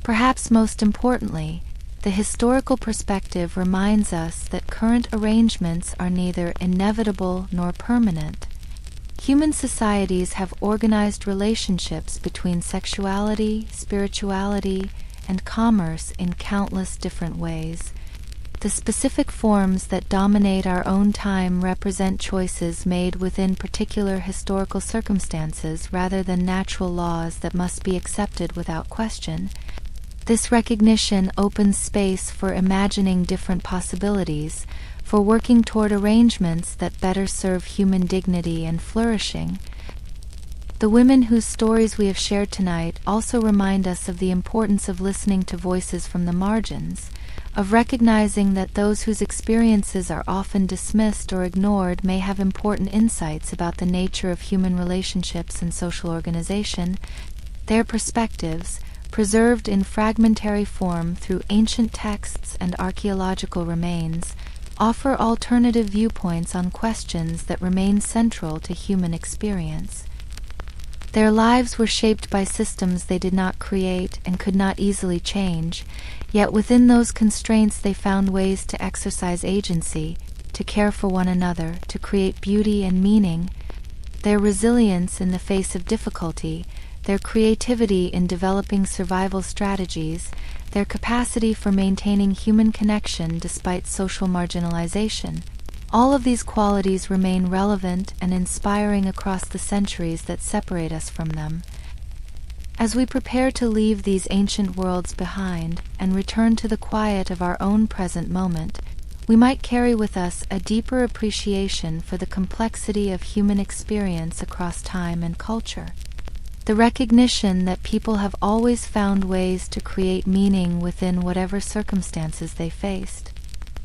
S1: Perhaps most importantly, the historical perspective reminds us that current arrangements are neither inevitable nor permanent. Human societies have organized relationships between sexuality, spirituality, and commerce in countless different ways. The specific forms that dominate our own time represent choices made within particular historical circumstances rather than natural laws that must be accepted without question. This recognition opens space for imagining different possibilities, for working toward arrangements that better serve human dignity and flourishing. The women whose stories we have shared tonight also remind us of the importance of listening to voices from the margins, of recognizing that those whose experiences are often dismissed or ignored may have important insights about the nature of human relationships and social organization. Their perspectives, preserved in fragmentary form through ancient texts and archaeological remains, offer alternative viewpoints on questions that remain central to human experience. Their lives were shaped by systems they did not create and could not easily change, yet within those constraints they found ways to exercise agency, to care for one another, to create beauty and meaning. Their resilience in the face of difficulty, their creativity in developing survival strategies, their capacity for maintaining human connection despite social marginalization, all of these qualities remain relevant and inspiring across the centuries that separate us from them. As we prepare to leave these ancient worlds behind and return to the quiet of our own present moment, we might carry with us a deeper appreciation for the complexity of human experience across time and culture. The recognition that people have always found ways to create meaning within whatever circumstances they faced.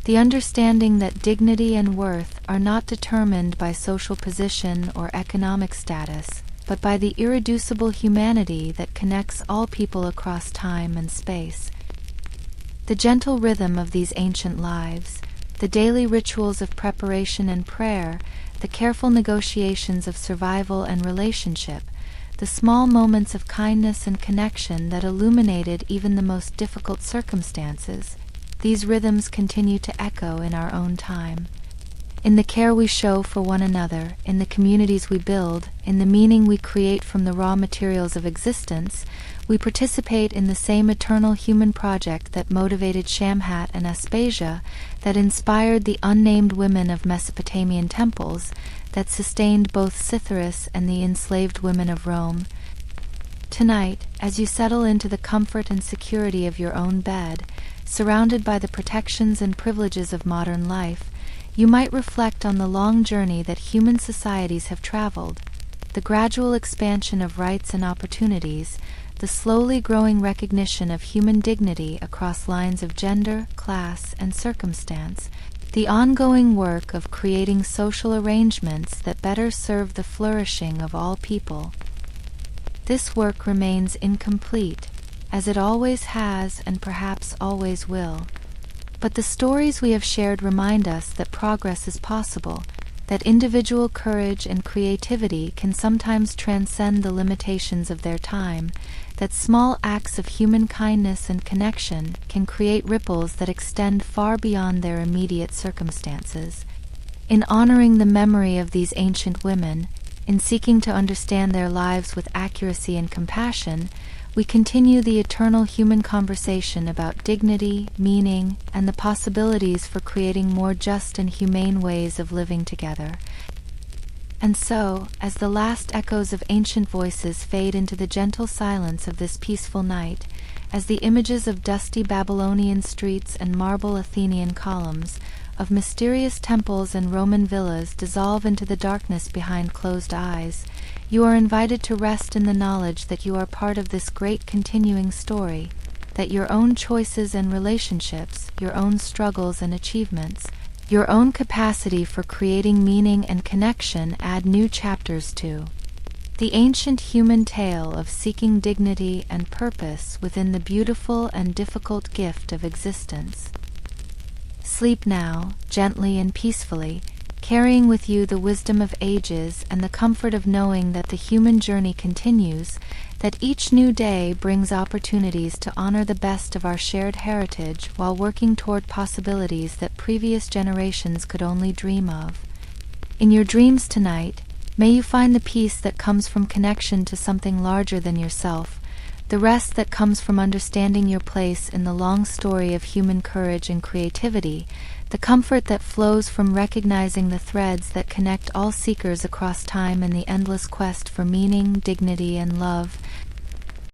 S1: The understanding that dignity and worth are not determined by social position or economic status, but by the irreducible humanity that connects all people across time and space. The gentle rhythm of these ancient lives, the daily rituals of preparation and prayer, the careful negotiations of survival and relationship, the small moments of kindness and connection that illuminated even the most difficult circumstances, these rhythms continue to echo in our own time. In the care we show for one another, in the communities we build, in the meaning we create from the raw materials of existence, we participate in the same eternal human project that motivated Shamhat and Aspasia, that inspired the unnamed women of Mesopotamian temples, that sustained both Cythera and the enslaved women of Rome. Tonight, as you settle into the comfort and security of your own bed, surrounded by the protections and privileges of modern life, you might reflect on the long journey that human societies have traveled, the gradual expansion of rights and opportunities, the slowly growing recognition of human dignity across lines of gender, class, and circumstance, the ongoing work of creating social arrangements that better serve the flourishing of all people. This work remains incomplete, as it always has and perhaps always will. But the stories we have shared remind us that progress is possible, that individual courage and creativity can sometimes transcend the limitations of their time, that small acts of human kindness and connection can create ripples that extend far beyond their immediate circumstances. In honoring the memory of these ancient women, in seeking to understand their lives with accuracy and compassion, we continue the eternal human conversation about dignity, meaning, and the possibilities for creating more just and humane ways of living together. And so, as the last echoes of ancient voices fade into the gentle silence of this peaceful night, as the images of dusty Babylonian streets and marble Athenian columns, of mysterious temples and Roman villas dissolve into the darkness behind closed eyes, you are invited to rest in the knowledge that you are part of this great continuing story, that your own choices and relationships, your own struggles and achievements, your own capacity for creating meaning and connection add new chapters to the ancient human tale of seeking dignity and purpose within the beautiful and difficult gift of existence. Sleep now, gently and peacefully, carrying with you the wisdom of ages and the comfort of knowing that the human journey continues, that each new day brings opportunities to honor the best of our shared heritage while working toward possibilities that previous generations could only dream of. In your dreams tonight, may you find the peace that comes from connection to something larger than yourself, the rest that comes from understanding your place in the long story of human courage and creativity, the comfort that flows from recognizing the threads that connect all seekers across time in the endless quest for meaning, dignity, and love,